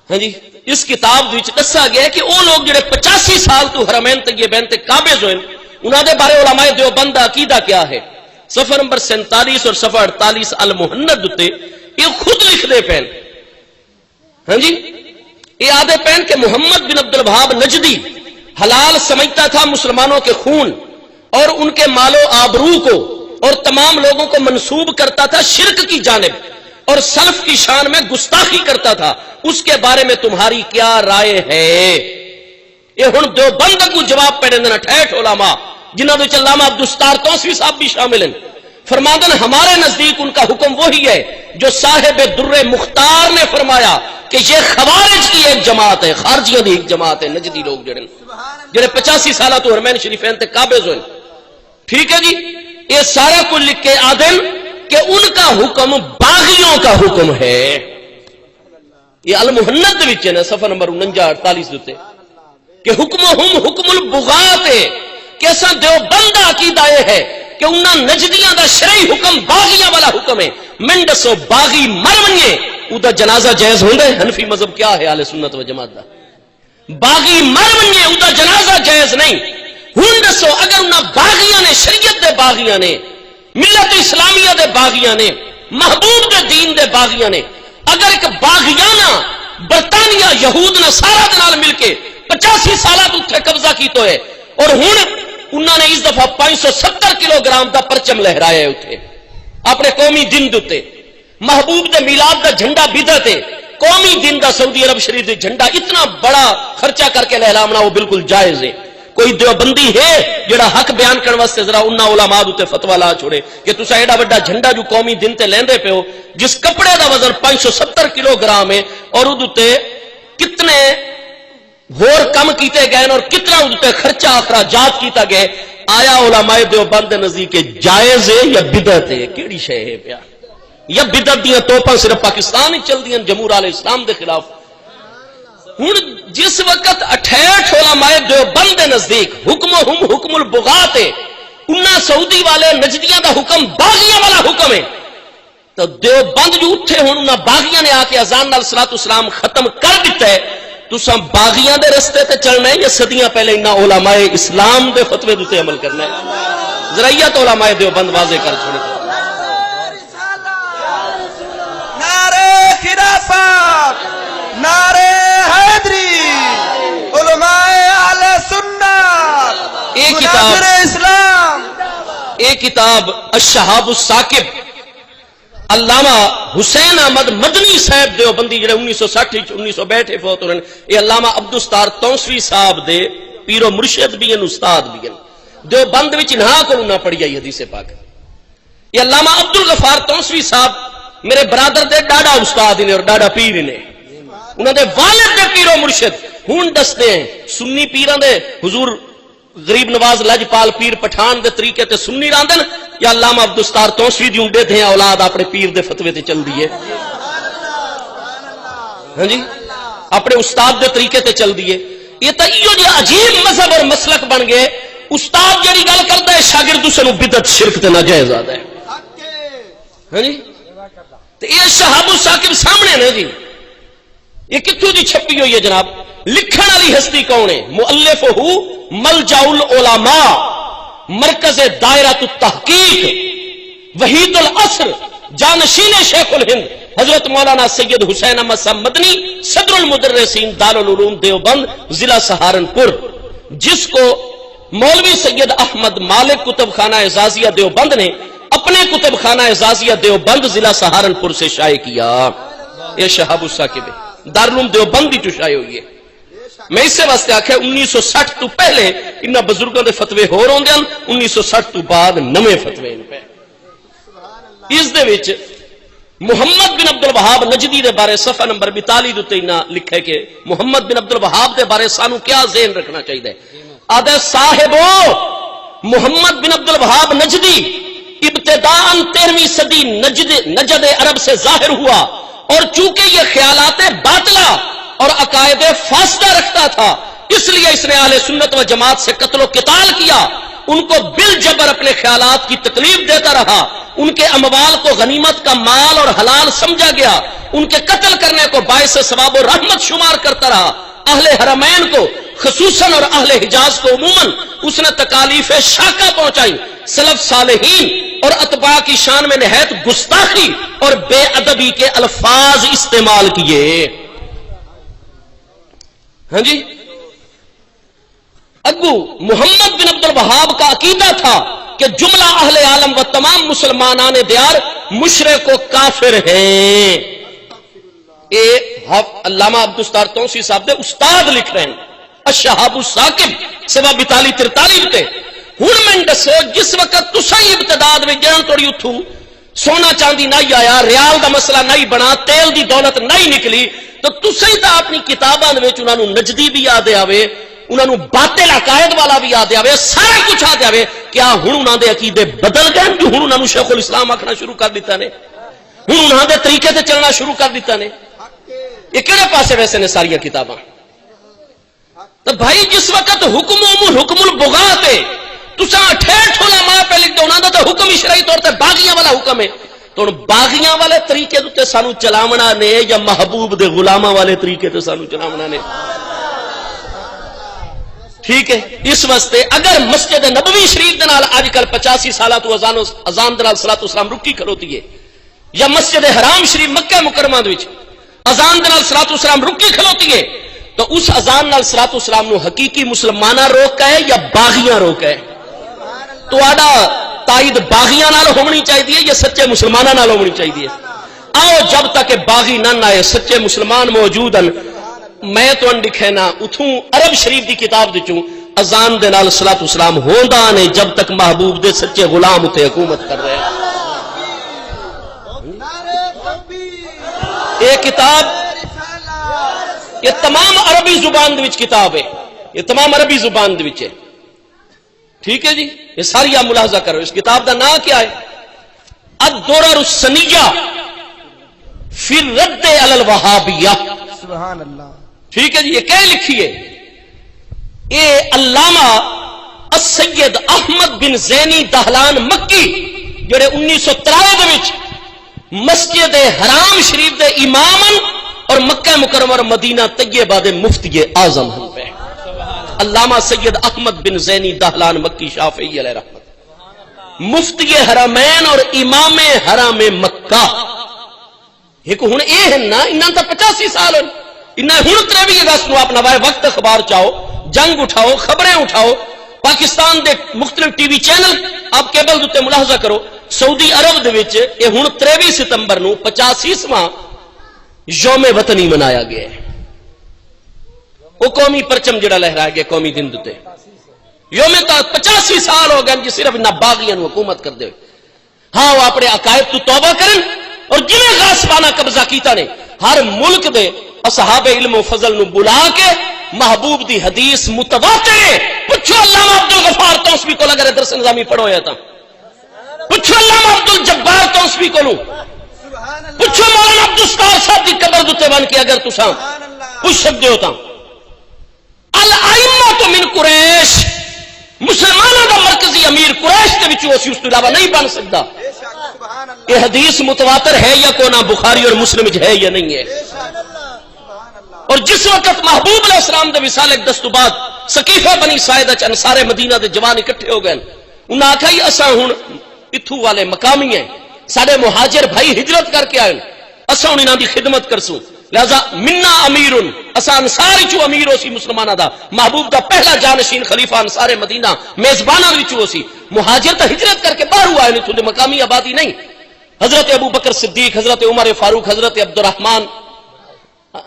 ہاں جی. اس کتاب وچ دسا گیا ہے کہ وہ لوگ جڑے 85 سال تو حرمین طیبین تے قابض ہوئے انہاں دے بارے علماء دیوبند دا عقیدہ کیا ہے. صفحہ نمبر 47 اور صفحہ 48 المحند تے یہ خود لکھ دے پین. ہاں جی. یہ آدھے پین کہ محمد بن عبد الوہاب نجدی حلال سمجھتا تھا مسلمانوں کے خون اور ان کے مال و آبرو کو اور تمام لوگوں کو منسوب کرتا تھا شرک کی جانب اور سلف کی شان میں گستاخی کرتا تھا. اس کے بارے میں تمہاری کیا رائے ہے؟ یہ ہن دیوبند کو جواب پہ دینا 68 علماء جنہاں وچ علامہ عبدالستار توسوی صاحب بھی شامل ہیں. فرماندن ہمارے نزدیک ان کا حکم وہی ہے جو صاحب در مختار نے فرمایا کہ یہ خوارج کی ایک جماعت ہے, خارجیوں کی ایک جماعت ہے. نجدی لوگ جڑے 85 سالہ تو حرمین شریفین تے قابض ہوئے. ٹھیک ہے جی. یہ سارا کچھ لکھ کے آدن کہ ان کا حکم باغیوں کا حکم ہے. یہ المحند وچ ہے صفحہ نمبر 49 48 دتے کہ حکمہم حکم البغات ہے. کیسا دیوبند عقیدہ یہ ہے کہ انہاں نجدیاں دا شرعی حکم باغیاں والا حکم ہے. من دسو باغی مر ونجے او دا جنازہ جائز ہوندا ہے؟ حنفی مذہب کیا ہے اہل سنت و جماعت دا؟ باغی مر ونجے او دا جنازہ جائز نہیں. ہن دسو اگر انہاں باغیاں نے شریعت دے باغیاں نے ملت اسلامیہ دے باغیاں نے محبوب دے دین دے باغیاں نے اگر ایک باغیانہ برطانیہ یہود نصارہ دے نال مل کے 85 سالہ تو اتھے قبضہ کیتا ہے اور ہن انہوں نے اس دفعہ 570 کلو گرام دا پرچم لہرایا ہے اتھے اپنے قومی دن دے. محبوب دے میلاد دا جھنڈا بدعت ہے. قومی دن دا سعودی عرب شریف دے جھنڈا اتنا بڑا خرچہ کر کے لہرانا وہ بالکل جائز ہے. کوئی دیوبندی ہے جڑا حق بیان کرنے واسطے ذرا انہاں علماء تے فتوی لا چھوڑے کہ تساں ایڈا بڑا جھنڈا جو قومی دن تے لیندے پے ہو جس کپڑے دا وزن 570 کلو گرام ہے اور تے کتنے ہور کم کیتے گئے اور کتنا تے خرچہ اخراجات کیتا گئے. آیا علماء دیوبند نزدیک جائز ہے یا بدعت ہے؟ کیڑی شے ہے پیا؟ یا بدعت دیاں توپاں صرف پاکستان ہی چل دیاں جمہور علیہ السلام دے خلاف؟ ہن جس وقت 68 علماء دیوبند دے نزدیک حکمہم حکم البغات ہے انہاں سعودی والے نجدیاں دا حکم باغیاں والا حکم ہے تو دیوبند جو اٹھے ہن انہاں باغیاں نے آ کے اذان نال صلاۃ والسلام ختم کر دیتا ہے. تساں باغیاں دے رستے تے چلنا ہے یا صدیاں پہلے انہاں علماء اسلام دے فتوے دے عمل کرنا ہے؟ ذرائع تو علماء دیوبند واضح کر چھوڑے. نعرہ خلافت نعرہ حیدری علماء اہل سنت مناظر اسلام. ایک کتاب الشہاب الثاقب علامہ حسین احمد مدنی صاحب دیوبندی جڑے 1960 1962 فوت ہوئے یہ علامہ عبدالستار توسوی صاحب دے پیر و مرشد بھی ہیں استاد بھی ہیں. دیوبند وچ انہاں کو نہ پڑھی آئی حدیث پاک. یہ علامہ عبدالغفار توسوی صاحب میرے برادر دے ڈاڈا استاد نے اور ڈاڈا پیر نے انہاں دے والد دے پیر و مرشد ہن دستے ہیں سنی پیراں دے حضور غریب نواز لجپال پیر پٹھان دے طریقے تے سنی راندن یا علامہ عبدالستار توسوی دی اونڈے تھے اولاد اپنے پیر دے فتوے تے چل دی ہے. ہاں جی اپنے استاد دے طریقے تے چل دی ہے. یہ تا ایو جی عجیب مذہب اور مسلک بن گئے. استاد جڑی گل کردا ہے شاگرد اس نوں بدعت شرک تے ناجائز آدا ہے. ہاں جی تے یہ شہاب الثاقب سامنے نے جی یہ کتھوں دی چھپی ہوئی ہے جناب. لکھن والی ہستی کون ہے؟ مؤلف ہو ملجا العلماء، مرکز دائرۃ التحقیق، وحید العصر، جانشین شیخ الہند حضرت مولانا سید حسین احمد صاحب مدنی، صدر المدرسین دارالعلوم دیوبند ضلع سہارنپور، جس کو مولوی سید احمد مالک کتب خانہ اعزازیہ دیوبند نے اپنے کتب خانہ اعزازیہ دیوبند ضلع سہارنپور سے شائع کیا. یہ شہاب الثاقب دارالعلوم دیوبند بھی جو شائع ہوئی ہے. میں اس سے واسطے آخیا 1960 تو پہلے انہاں بزرگوں دے فتوے ہور ہوندے ہیں، 1960 تو بعد نویں فتوے ان پہ. اس دے وچ محمد بن عبد الوہاب نجدی دے بارے صفحہ نمبر 42 تے انہاں لکھے کہ محمد بن عبد الوہاب دے بارے سانو کیا ذہن رکھنا چاہیے. آدھے صاحبو محمد بن عبد الوہاب نجدی ابتداءً 13ویں صدی نجد عرب سے ظاہر ہوا، اور چونکہ یہ خیالات باطلہ اور عقائد فاسدہ رکھتا تھا اس لیے اس نے اہل سنت و جماعت سے قتل و قتال کیا، ان کو بالجبر اپنے خیالات کی تکلیف دیتا رہا، ان کے اموال کو غنیمت کا مال اور حلال سمجھا گیا، ان کے قتل کرنے کو باعث ثواب و رحمت شمار کرتا رہا. اہل حرمین کو خصوصاً اور اہل حجاز کو عموماً اس نے تکالیف شاقہ پہنچائی. سلف صالحین اور اتباع کی شان میں نہایت گستاخی اور بے ادبی کے الفاظ استعمال کیے. ہاں جی، اگو محمد بن عبد الوہاب کا عقیدہ تھا کہ جملہ اہل عالم و تمام مسلمانان دیار مشرک و کافر ہیں. اے علامہ عبدالستار توسی صاحب دے استاد لکھ رہے ہیں الشہاب الثاقب سوا 42-43 تے. ہن میں دسو جس وقت تساں ابتداد میں جان توڑی اتھو سونا چاندی نہیں آیا، ریال دا مسئلہ نہیں بنا، تیل دی دولت نہیں نکلی، تو تساں تا اپنی کتاباں وچ انہاں نوں نجدی بھی یاد آوے، انہاں نوں باطل عقائد والا بھی یاد آوے، سارا کچھ یاد آوے. کیا ہن انہاں دے عقیدے بدل گئے جو ہن انہاں نوں شیخ الاسلام آکھنا شروع کر دیتا نے، ہن انہاں دے طریقے تے چلنا شروع کر دیتا نے؟ یہ کہڑے پاسے ویسے نے ساری کتاباں؟ تو بھائی جس وقت حکم البغاۃ ہے تساں ٹھیٹھ علماء پہ لکھ دو، انہاں دا تو حکم ہی شرعی طور تے باغیاں والا حکم ہے. تو باغیاں والے طریقے تے سانو چلاونا نے یا محبوب دے غلاماں والے طریقے تے سانو چلاونا نے؟ ٹھیک ہے. اس واسطے اگر مسجد نبوی شریف دے نال اج کل 85 سالہ تو اذان دے نال صلاۃ والسلام رکی کھلوتی ہے، یا مسجد حرام شریف مکہ مکرمہ دے وچ اذان دے نال صلاۃ والسلام رکی کھلوتی ہے، تو اس اذان نال صلاۃ والسلام نو حقیقی مسلماناں روکا ہے یا باغیاں روکا ہے؟ تہاڈا تائید باغیاں نال ہونی چاہیے یا سچے مسلماناں نال ہونی چاہیے؟ آؤ جب تک باغی نہ آئے سچے مسلمان موجود ہیں. میں تو لکھے نا اتھوں عرب شریف دی کتاب دچوں اذان دے نال صلاۃ والسلام ہوندا نہیں جب تک محبوب دے سچے غلام تے حکومت کر رہے ہیں. یہ کتاب یہ تمام عربی زبان وچ کتاب ہے، یہ تمام عربی زبان وچ ہے. ٹھیک ہے جی، یہ ساری آپ ملاحظہ کرو. اس کتاب کا نام کیا ہے؟ الدرر السنیہ فی الرد علی الوہابیہ. سبحان اللہ. ٹھیک ہے جی، یہ کیا لکھی ہے؟ یہ علامہ السید احمد بن زینی دہلان مکی جڑے 1963 وچ مسجد حرام شریف دے امامن اور مکہ مکرمہ اور مدینہ طیبہ دے مفتی اعظم ہیں پہ. علامہ سید احمد بن زینی دہلان مکی شافعی علیہ رحمت، مفتی حرمین اور امام حرام مکہ. ایک ہن اے ہے نا انہاں تا 85 سال ہیں، انہاں ہن 23 اگست نو اپنا وقت اخبار چاہو، جنگ اٹھاؤ، خبریں اٹھاؤ، پاکستان دے مختلف ٹی وی چینل آپ کیبل دے ملاحظہ کرو. سعودی عرب دے وچ اے ہن 23 ستمبر نو 85واں یوم وطنی منایا گیا ہے. وہ قومی پرچم جڑا لہرایا گیا قومی دن تے یوم تا 85 سال ہو گئے جی صرف نہ باغیاں نو حکومت کر دے. ہاں وہ اپنے عقائد تو توبہ کرن اور جنہیں غاصبانہ قبضہ کیتا نے ہر ملک دے اصحاب علم و فضل نو بلا کے محبوب دی حدیث متواتر ہے. پوچھو علامہ عبدالغفار توسوی کو اگر درس نظامی پڑھو یا تا پوچھو علامہ عبدالجبار توسوی کو لوں، پوچھو مولانا عبدالستار صاحب دی قبر دتے بن کے اگر تساں پوچھ سکتے ہو تا. الائمہ من قریش مسلمانوں کا مرکزی امیر قریش کے وچوں اسی اس کے علاوہ نہیں بن سکتا. یہ حدیث متواتر ہے یا کونا بخاری اور مسلم ہے یا نہیں ہے؟ اور جس وقت محبوب علیہ السلام دے وصال ایک دس تو بعد سقیفہ بنی ساعدہ چ انصار مدینہ دے جوان اکٹھے ہو گئے. انہاں آکھا جی اساں ہن اتھو والے مقامی ہیں, ساڈے مہاجر بھائی ہجرت کر کے آئے, اساں ہن انہاں دی خدمت کرسوں, لہذا منا امیر اساں انصار چو امیر ہو سی مسلماناں دا, محبوب دا پہلا جانشین خلیفہ انصار مدینہ میزباناں وچوں ہو سی. مہاجر تے ہجرت کر کے باہر آئے نے, تو مقامی آبادی نہیں. حضرت ابو بکر صدیق, حضرت عمر فاروق, حضرت عبد الرحمن,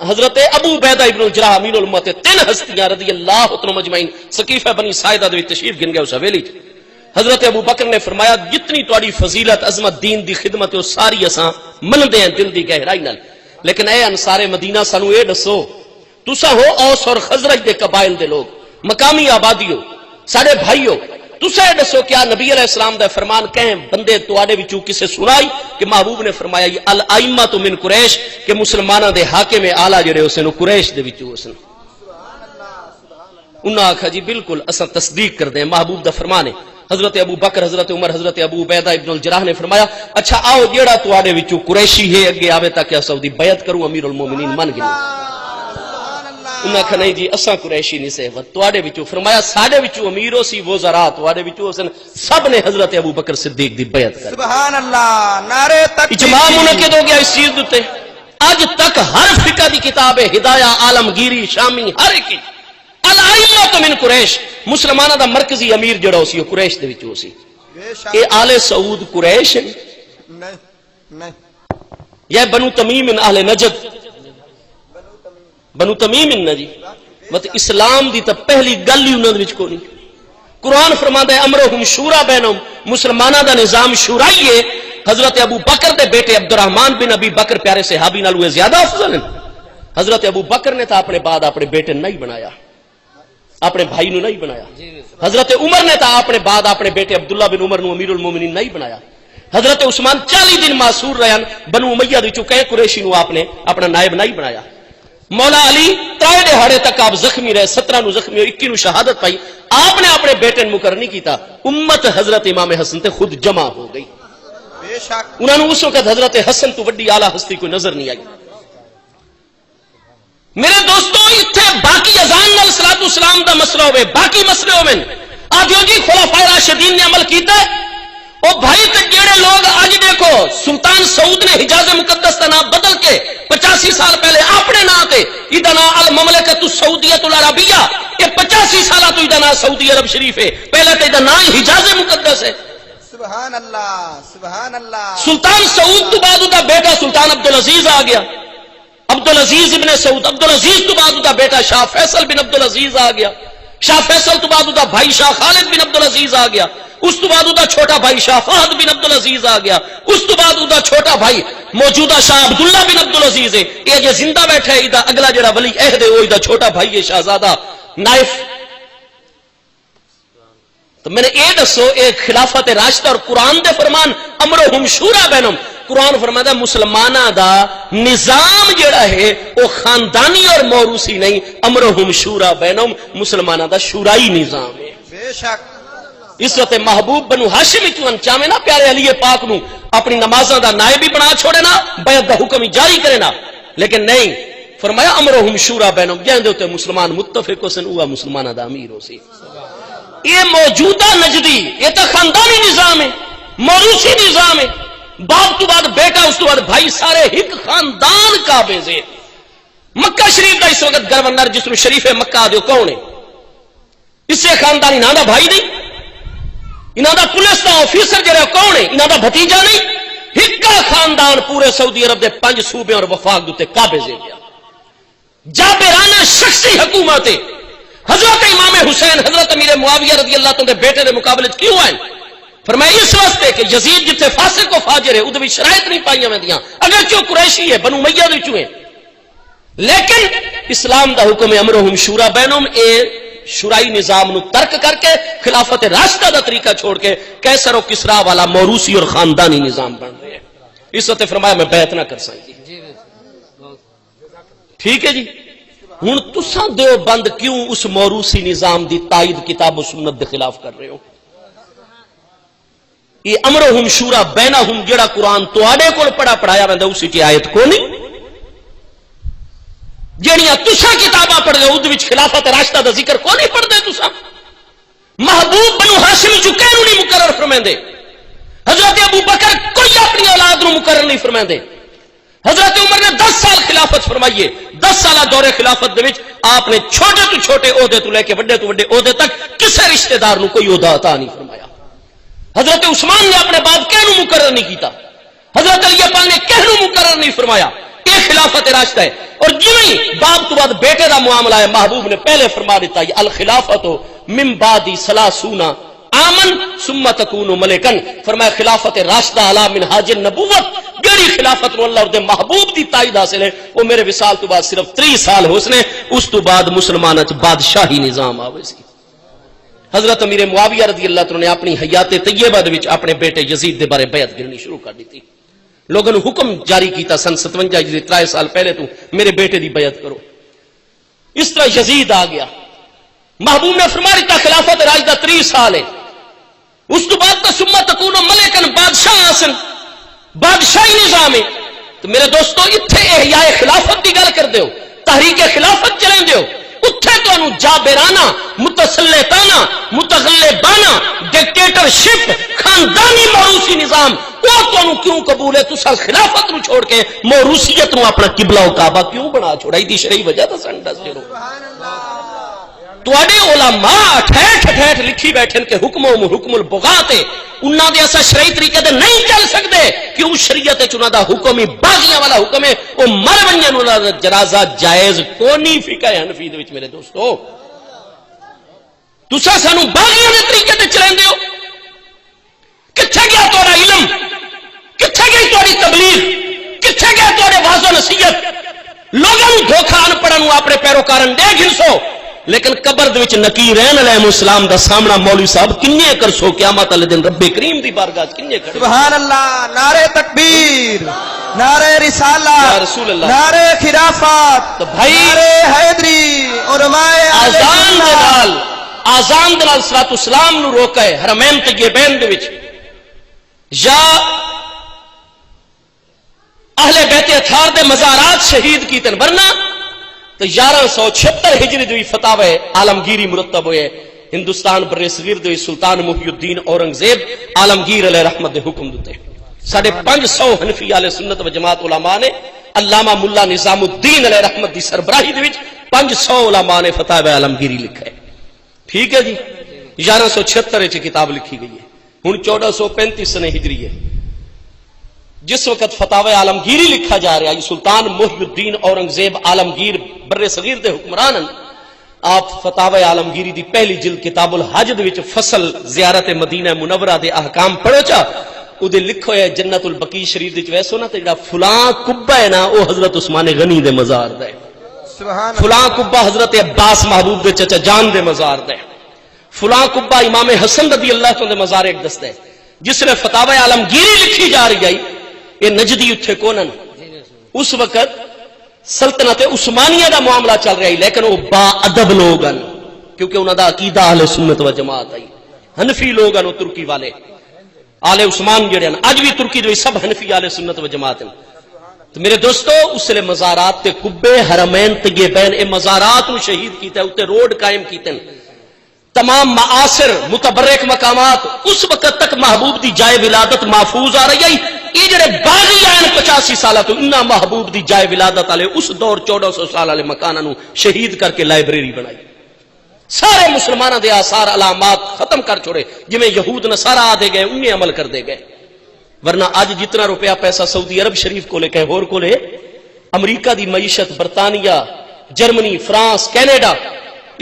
حضرت ابو عبیدہ ابن الجراح امین الامت, تین ہستیاں رضی اللہ عنہم مجمعین سقیفہ بنی ساعدہ دے تشریف گن گئے اس حویلی. حضرت ابو بکر نے فرمایا جتنی تہاڈی فضیلت عظمت دین دی خدمت ہے ساری اساں مندے ہیں دل دی گہرائی نال, لیکن اے انصار مدینہ سانو اے دسو تساں ہو اوس اور خزرج دے قبائل دے لوگ, مقامی آبادی ہو, سارے بھائی ہو, تساں دسو کیا نبی علیہ السلام دا فرمان کہیں بندے تواڈے وچوں کسے سنائی کہ محبوب نے فرمایا یہ الائمۃ من قریش کہ مسلماناں دے حاکم اعلی جڑے حسین قریش دے وچوں حسین. انہاں آکھا جی بالکل اساں تصدیق کردے ہیں, محبوب دا فرمان ہے. حضرت ابو بکر, حضرت عمر, حضرت ابو عبیدہ ابن الجراح نے فرمایا اچھا آؤ جیڑا تواڈے وچوں قریشی ہے اگے آوے تاکہ اساں دی بیعت کروں امیر المومنین من گئے. انہاں کہا نہیں جی اساں قریشی نہیں سے تواڈے وچوں. فرمایا ساڈے وچوں امیر ہو سی وزراء تواڈے وچوں حسن, سب نے حضرت ابو بکر صدیق دی بیعت کر. سبحان اللہ, نعرے تکبیر. اجماع منعقد ہو گیا اس چیز تے. اج تک ہر فقہ دی کتاب ہے ہدایہ, عالمگیری, شامی, ہر ایک الائمۃ من قریش, مسلماناں دا مرکزی امیر جڑا سی قریش دے وچوں سی. اے آل سعود قریش نہیں نہیں, یا بنو تمیم من اہل نجد, بنو تمیم ان جی مت اسلام دی تے پہلی گل ہی انہاں دے وچ کوئی نہیں. قرآن فرماندا ہے امرہم شورا بینہم, مسلماناں دا نظام شورائی ہے. حضرت ابو بکر دے بیٹے عبد الرحمن بن ابی بکر پیارے صحابی نال ہوئے زیادہ افضل ہیں. حضرت ابو بکر نے تا اپنے بعد اپنے بیٹے نہیں بنایا, اپنے بھائی نو نہیں بنایا. حضرت عمر نے تا اپنے بعد اپنے بیٹے عبداللہ بن عمر نو امیر المومنین نہیں بنایا. حضرت عثمان 40 دن معصور رہن, بنو امیہ دے چکے قریشی نو آپ نے اپنا نائب نہیں بنایا. مولا علی 3 دہاڑے تک آپ زخمی رہے, 17 نو زخمی ہوئے, 21 نو شہادت پائی. آپ نے اپنے بیٹے مقرر نہیں کیتا, امت حضرت امام حسن تے خود جمع ہو گئی. بے شک انہوں نے اس وقت حضرت حسن تو وڈی اعلی ہستی کوئی نظر نہیں آئی. میرے دوستو اتنے باقی اذان نال صلاۃ والسلام دا مسئلہ ہوئے, باقی مسئلے ہوئے آدھیو جی خلفائے راشدین نے عمل کیتا ہے. او بھائی تے جڑے لوگ اج دیکھو سلطان سعود نے حجاز مقدس کا نام بدل کے 85 سال پہلے اپنے نام تے ایدا نام المملکۃ السعودیہ العربیہ, یہ 85 سالہ تو ایدا نام سعودی عرب شریف ہے, پہلے تے ایدا نام حجاز مقدس ہے. سبحان اللہ, سبحان اللہ. سلطان سعود تو بعد دا بیٹا سلطان عبدالعزیز آ گیا, عبدالعزیز ابن سعود. عبدالعزیز تو بعد دا بیٹا شاہ فیصل بن عبدالعزیز آ گیا. شاہ فیصل تو بعد دا بھائی شاہ خالد بن عبدالعزیز آ گیا. اس تو بعد دا چھوٹا بھائی شاہ فہد بن عبدالعزیز آ گیا. اس تو بعد دا چھوٹا بھائی موجودہ شاہ عبداللہ بن عبدالعزیز ہے. یہ جو زندہ بیٹھا ہے ایدہ اگلا جڑا ولی عہد ہے وہ ایدہ چھوٹا بھائی ہے شہزادہ نائف. تو میں نے یہ دسو اے خلافت راشدہ اور قرآن دے فرمان امرہم شورا بینہم. قرآن فرماتا مسلمانہ دا نظام جڑا ہے وہ خاندانی اور موروثی نہیں, امرہم شورا بینہم مسلمانہ دا شورائی نظام ہے. بے شک عزت محبوب بنو ہاشم چون چاہے نا پیارے علی پاک نو اپنی نمازاں دا نائب بھی بنا چھوڑے نا, بیعت دا حکم ہی جاری کرے نا, لیکن نہیں فرمایا امرہم شورا بینہم, جہاں دے ہوتے مسلمان متفق ہو سن ہوا مسلمانہ دا امیر ہو سی. یہ موجودہ نجدی یہ تو خاندانی نظام ہے, موروثی نظام ہے. باپ تو بعد بیٹا, اس تو بعد بھائی, سارے ایک خاندان قابض ہے. مکہ شریف کا اس وقت گورنر جس میں شریف مکہ دے کون ہے؟ اس سے خاندانی انہاں دا بھائی نہیں, انہاں دا پولیس دا آفیسر جڑا کون ہے؟ انہاں دا بھتیجا نہیں. ایک خاندان پورے سعودی عرب دے 5 صوبے اور وفاق دے قابض ہے. جابرانہ شخصی حکومت ہے. حضرت امام حسین حضرت امیر معاویہ رضی اللہ عنہ دے بیٹے دے مقابلے کیوں آئے؟ فرمایا اس واسطے کہ یزید جتنے فاسق و فاجر ہے ادھر بھی شرائط نہیں پائیاں ویندیاں, اگر کیوں قریشی ہے بنو امیہ دے وچوں ہے, لیکن اسلام دا حکم ہے امرہم شورا بینہم. اے شورائی نظام نو ترک کر کے خلافت راشدہ دا طریقہ چھوڑ کے کیسر و کسرا والا موروثی اور خاندانی نظام بن رہے ہیں. اس وقت فرمایا میں بیعت نہ کر سکتی. ٹھیک ہے جی. ہوں تساں دیوبند کیوں اس موروثی نظام دی تائید کتاب و سنت دے خلاف کر رہے ہو؟ یہ امرہم شورا بینہم جڑا قرآن تواڈے کول پڑھایا ویندا اسی کی آیت کو نہیں. جہاں تسا کتاباں پڑھ دے اس خلافت راشدہ دا ذکر کو نہیں پڑھ دے تسا محبوب بنو ہاشم چ کہنوں نہیں مقرر فرمائندے حضرت ابو بکر کوئی اپنی اولاد نو مقرر نہیں فرمائندے حضرت عمر نے 10 سال خلافت فرمائیے 10 سالہ دور خلافت دے وچ آپ نے چھوٹے تو چھوٹے عہدے تو لے کے بڑے تو بڑے عہدے تک کسے رشتہ دار نو کوئی عہدہ عطا نہیں فرمایا حضرت عثمان نے اپنے باپ کہنوں مقرر نہیں کیتا حضرت علی پاک نے کہنوں مقرر نہیں فرمایا یہ خلافت راشدہ ہے اور جویں باپ تو بعد بیٹے دا معاملہ ہے محبوب نے پہلے فرما دیتا ہے الخلافت من بعد 30 آمن ثم تکون ملکن فرمایا خلافت راشدہ علی منہاج النبوت جڑی خلافت نو اللہ اور دے محبوب دی تائید حاصل ہے وہ میرے وصال تو بعد صرف 30 سال ہوسنے اس تو بعد مسلماناں وچ بادشاہی نظام آوے سی حضرت امیر معاویہ رضی اللہ عنہ نے اپنی حیات طیبہ دے وچ اپنے بیٹے یزید دے بارے بیعت گرنی شروع کر دی لوگوں نے حکم جاری کیتا سن 57 ہجری 3 سال پہلے تو میرے بیٹے دی بیعت کرو اس طرح یزید آ گیا محبوب نے فرمایا تا خلافت راشدہ 30 سال ہے اس تو بعد تو ثم تکون ملکن بادشاہ آسن بادشاہی نظام ہے تو میرے دوستو اتھے احیاء خلافت دی گل کر دیو تحریک خلافت چلیں دیو اتھے تو انو جابرانہ متسلطانہ متغلبانہ ڈکٹیٹرشپ خاندانی موروثی نظام وہ تو انو کیوں قبول ہے تو سال خلافت نو چھوڑ کے موروثیت نو اپنا قبلہ و کعبہ کیوں بنا چھوڑائی دی شرعی وجہ تا سنڈس جرو تواڈے علماء ٹھہر ٹھہر لکھی بیٹھن کے حکم البغات ہے انہاں دے اسا شرعی طریقے تے نہیں چل سکدے کیوں شریعت وچ انہاں دا حکم ہی باغیاں والا حکم ہے او مر ونجن انہاں دا جنازہ جائز کونی فقہ حنفی دے وچ میرے دوستو تساں سانو باغیاں دے طریقے تے چلیندے ہو کتھے گیا تہاڈا علم کتھے گئی تہاڈی تبلیغ کتھے گیا تہاڈے واعظ و نصیحت لوگاں نوں دھوکا ان پڑھن نوں اپنے پیروکارن دے گھنسو لیکن قبر دے وچ نکیرین علیہ السلام دا سامنا مولوی صاحب کنے کر سو قیامت والے دن رب کریم دی بارگاہ کنے کر سبحان اللہ نعرہ تکبیر نعرہ رسالہ یا رسول اللہ نعرہ خلافت تو بھائی نعرہ حیدری علماء آزان دے نال صلوات والسلام نو روکا ہے حرمین طیبین دے وچ یا اہل بیت اطہار دے مزارات شہید کیتن ورنہ تو 1176 ہجری جو فتاوی عالمگیری مرتب ہوئے ہندوستان بر صغیر دے سلطان محی الدین اورنگزیب عالمگیر علیہ رحمت دے حکم دیتے 550 حنفی اہل سنت و جماعت علماء نے علامہ ملا نظام الدین علیہ رحمت دی سربراہی دے وچ 500 علماء نے فتاوی عالمگیری لکھا ہے ٹھیک ہے جی 1176 وچ کتاب لکھی گئی ہے ہن 1435 سن ہجری ہے جس وقت فتاوی عالمگیری لکھا جا رہا ہے سلطان محی الدین اورنگزیب عالمگیر بر صغیر دے حکمران آپ فتاوی عالمگیری دی پہلی جلد کتاب الحج دے وچ فصل زیارت مدینہ منورہ دے احکام پڑھو چا او دے لکھو ہے جنت البقیع شریف دے ویسو نا تے جڑا فلاں قبہ ہے نا او حضرت عثمان غنی دے مزار دا ہے سبحان فلاں قبہ حضرت عباس محبوب دے چچا جان دے مزار دا ہے فلاں قبہ امام حسن رضی اللہ عنہ دے مزار ایک دستا ہے جس نے فتاوی عالمگیری لکھی جا رہی ہے یہ نجدی اتھے کونن اس وقت سلطنت عثمانیہ دا معاملہ چل رہا ہے لیکن وہ با ادب لوگ ہیں کیونکہ انہوں دا عقیدہ اہل سنت و جماعت ہے حنفی لوگ ہیں ترکی والے آل عثمان جڑے ہیں اج بھی ترکی جو سب حنفی آل سنت و جماعت ہیں تو میرے دوستو اس لئے مزارات تے قبے حرمین طیبین اے مزارات نو شہید کیتے ہیں اتے روڈ قائم کیتے ہیں تمام معاصر متبرک مقامات اس وقت تک محبوب دی جائے ولادت محفوظ آ رہی ہے یہ جڑے باغی آئین 85 سالہ تو انہا محبوب دی جائے ولادت آلے اس دور 1400 سال آلے مکانہ شہید کر کے لائبریری بنائی سارے مسلمانہ دے آثار علامات ختم کر چھوڑے جمیں یہود نصارہ آدھے گئے انہیں عمل کر دے گئے ورنہ آج جتنا روپیہ پیسہ سعودی عرب شریف کو لے کہیں اور کو لے امریکہ دی معیشت برطانیہ جرمنی فرانس کینیڈا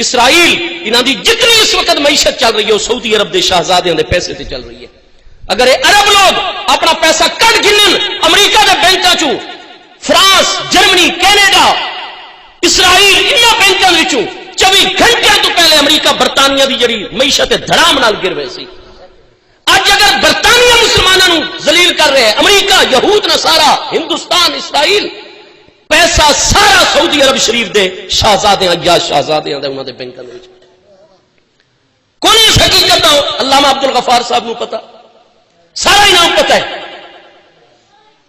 اسرائیل انہاں دی جتنی اس وقت معیشت چل رہی ہے وہ سعودی عرب دے شہزادیاں دے پیسے سے چل رہی ہے اگر یہ عرب لوگ اپنا پیسہ کٹ گنن امریکہ دے بینکاں چوں فرانس جرمنی کینیڈا اسرائیل انہاں بینکاں وچوں 24 گھنٹے تو پہلے امریکہ برطانیہ دی جڑی معیشت دھڑام نال گر وے سی اج اگر برطانیہ مسلمانوں ذلیل کر رہے ہیں امریکہ یہود نصارہ ہندوستان اسرائیل پیسہ سارا سعودی عرب شریف دے شہزادیاں یا شہزادیاں دے انہاں دے بینکاں وچ کون اس حقیقت دا علامہ عبد الغفار صاحب نو پتہ سارا انہاں پتہ ہے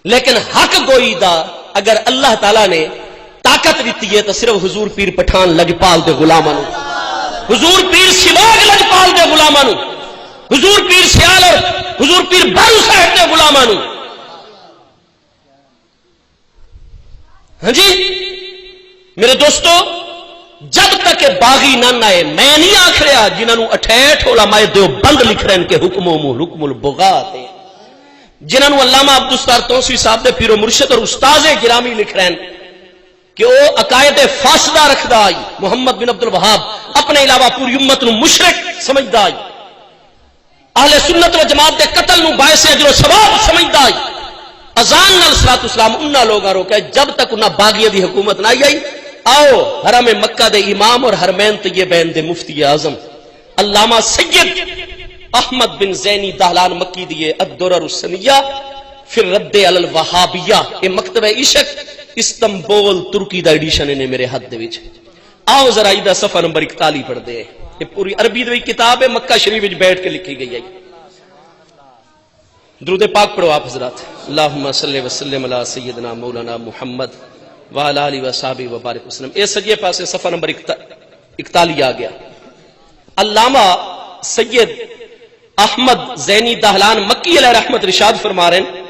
لیکن حق گوئی دا اگر اللہ تعالی نے طاقت طاقت دیتی ہے تو صرف حضور پیر پٹھان لجپال دے غلاماں نوں، حضور پیر سواگ لجپال دے غلاماں نوں، حضور پیر سیال اور حضور پیر بارو صاحب دے غلاماں نوں۔ ہاں جی میرے دوستو، جب تک کہ باغی نہ آئے، میں نہیں آکھ رہا جنہاں نوں اٹھیٹھ علماء دیوبند لکھ رہے ہیں کہ حکموں حکم البغاۃ ہے، جنہاں نوں علامہ عبدالستار توسوی صاحب دے پیر و مرشد اور استاذ گرامی لکھ رہے ہیں کہ وہ عقائد فاسدہ رکھدا آئی، محمد بن عبد الوہاب اپنے علاوہ پوری امت نوں مشرک سمجھدا آئی، اہل سنت و جماعت دے قتل نوں باعث اجر و ثواب سمجھدا آئی، اذان نال صلاۃ والسلام انہاں لوگاں روکا جب تک انہاں باغیہ دی حکومت نہ آئی۔ آؤ حرم مکہ دے امام اور حرمین طیبین دے مفتی اعظم علامہ سید احمد بن زینی دہلان مکی دیے الدرر السنیہ پھر رد علی الوہابیہ، یہ مکتب عشق استنبول ترکی دا ایڈیشن نے میرے ہاتھ دے وچ۔ آؤ ذرا ایدہ صفحہ نمبر 41 پڑھ دے، یہ پوری عربی دی کتاب ہے، مکہ شریف وچ بیٹھ کے لکھی گئی ہے۔ درود پاک پڑھو آپ حضرات، اللہم صلی وسلم علی سیدنا مولانا محمد وعلی آلہ وصحبہ وبارک وسلم۔ اے سجے پاسے صفحہ نمبر 41 آ گیا۔ علامہ سید احمد زینی دہلان مکی علیہ رحمت رشاد فرما رہے ہیں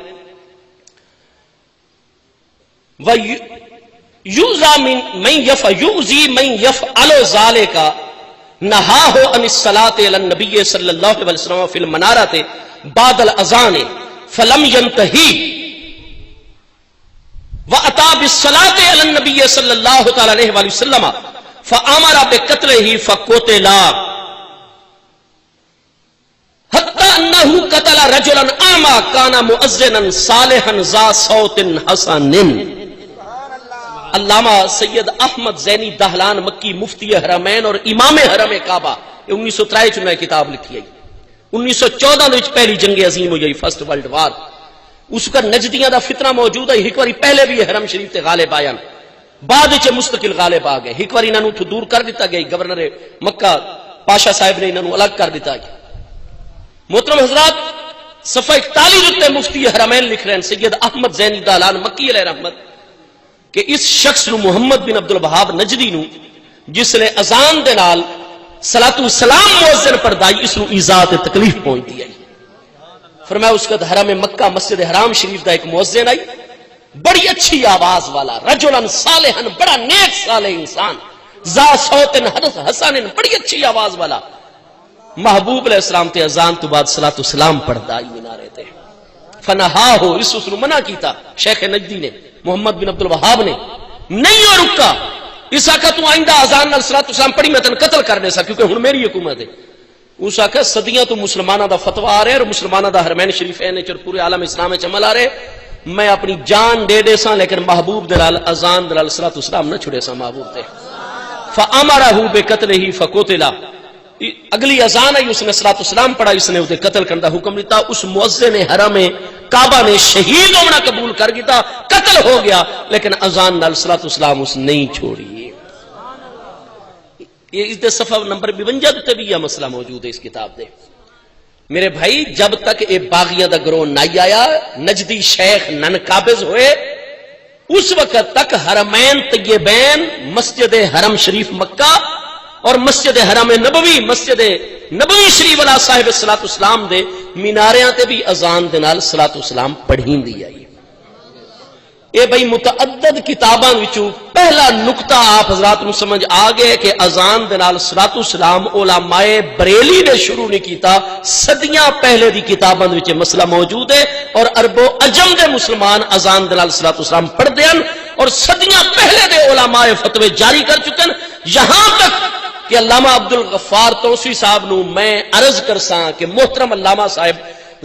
یُؤْذِي مَن يَفْعَلُ ذَلِكَ نَهَاهُ عَنِ الصَّلَاةِ عَلَى النَّبِيِّ صلی اللہ علیہ وسلم فی المنارۃ بعد الاذان فلم ينتهي وَأَتَى بِالصَّلَاةِ عَلَى النَّبِيِّ صلی اللہ تعالی علیہ وسلم فَأَمَرَ بِقَتْلِهِ فَقُتِلَ حَتَّى أَنَّهُ قَتَلَ رَجُلًا أَعْمَى كَانَ مُؤَذِّنًا صَالِحًا ذَا صَوْتٍ حَسَنٍ۔ علامہ سید احمد زینی دہلان مکی مفتی حرمین اور امام حرم کعبہ، 1903 میں کتاب لکھی ہے۔ 1914 وچ پہلی جنگ عظیم ہوئی، فرسٹ ورلڈ وار، اس کا نجدیاں دا فتنہ موجود ہے۔ ایک باری پہلے بھی حرم شریف تے غالب آیا، بعد وچ مستقل غالب آ گئے۔ ایک باری انہاں نوں دور کر دیتا گیا، گورنر مکہ پاشا صاحب نے انہاں نوں الگ کر دیتا گیا۔ محترم حضرات، صفحہ 41 تے مفتی حرمین لکھ رہے ہیں سید احمد زینی دہلان مکی علیہ رحمت کہ اس شخص نو محمد بن عبد الوہاب نجدی نو جس نے اذان دے نال صلاۃ والسلام مؤذن پڑھائی، اس نو ایذا تے تکلیف پہنچتی ہے۔ فرمایا اس کا حرم مکہ مسجد حرام شریف دا ایک مؤذن آئی، بڑی اچھی آواز والا، رجلن صالحا، بڑا نیک صالح انسان، ذا صوت حسن، بڑی اچھی آواز والا، محبوب علیہ السلام تے اذان تو بعد صلاۃ والسلام پڑھدا آئی مینارے تے۔ فنہا ہو، اس نو منع کیتا شیخ نجدی نے، محمد بن عبد الوہاب نے، نہیں ہو رکا، اس آقا تو آئندہ اذان نال صلاۃ والسلام پڑھی میں تن قتل کرنے سا، کیونکہ ہن میری حکومت ہے۔ اس آقا صدیاں تو مسلمانہ دا فتویٰ آ رہے اور مسلمانہ دا حرمین شریفین اور پورے عالم اسلام میں عمل آ رہے، میں اپنی جان دے دے سا لیکن محبوب دلال اذان دلال صلاۃ والسلام نہ چھڑے سا محبوب دے۔ فامرہ بقتلہ فقتل، اگلی اذان آئی، اس نے صلاۃ والسلام پڑھا، اس نے اسے قتل کرنے دا حکم دیتا۔ اس مؤذن حرم کعبہ نے شہید ہونا قبول کر گیا، قتل ہو گیا، لیکن اذان نال صلاۃ والسلام اس نہیں چھوڑی۔ یہ اس دے صفحہ نمبر 52 تے بھی یہ مسئلہ موجود ہے اس کتاب دے۔ میرے بھائی، جب تک یہ باغیاں دا گروہ نہیں آیا، نجدی شیخ نن قابض ہوئے، اس وقت تک حرمین طیبین، مسجد حرم شریف مکہ اور مسجد حرم نبوی، مسجد نبوی شریف والا صاحب صلاۃ والسلام دے میناریاں تے بھی اذان دے نال صلاۃ والسلام پڑھین دی آئی۔ اے بھائی متعدد کتاباں وچوں پہلا نقطہ آپ حضرات نوں سمجھ آ گئے کہ اذان دے نال صلاۃ والسلام علماء بریلی نے شروع نہیں کیتا، صدیاں پہلے دی کتاباں وچ مسئلہ موجود ہے، اور عرب و عجم دے مسلمان اذان دے نال صلاۃ والسلام پڑھدے ہیں، اور صدیاں پہلے دے علماء فتوی جاری کر چکے ہیں، یہاں تک کہ علامہ عبدالغفار توسوی صاحب نو میں عرض کرساں کہ محترم علامہ صاحب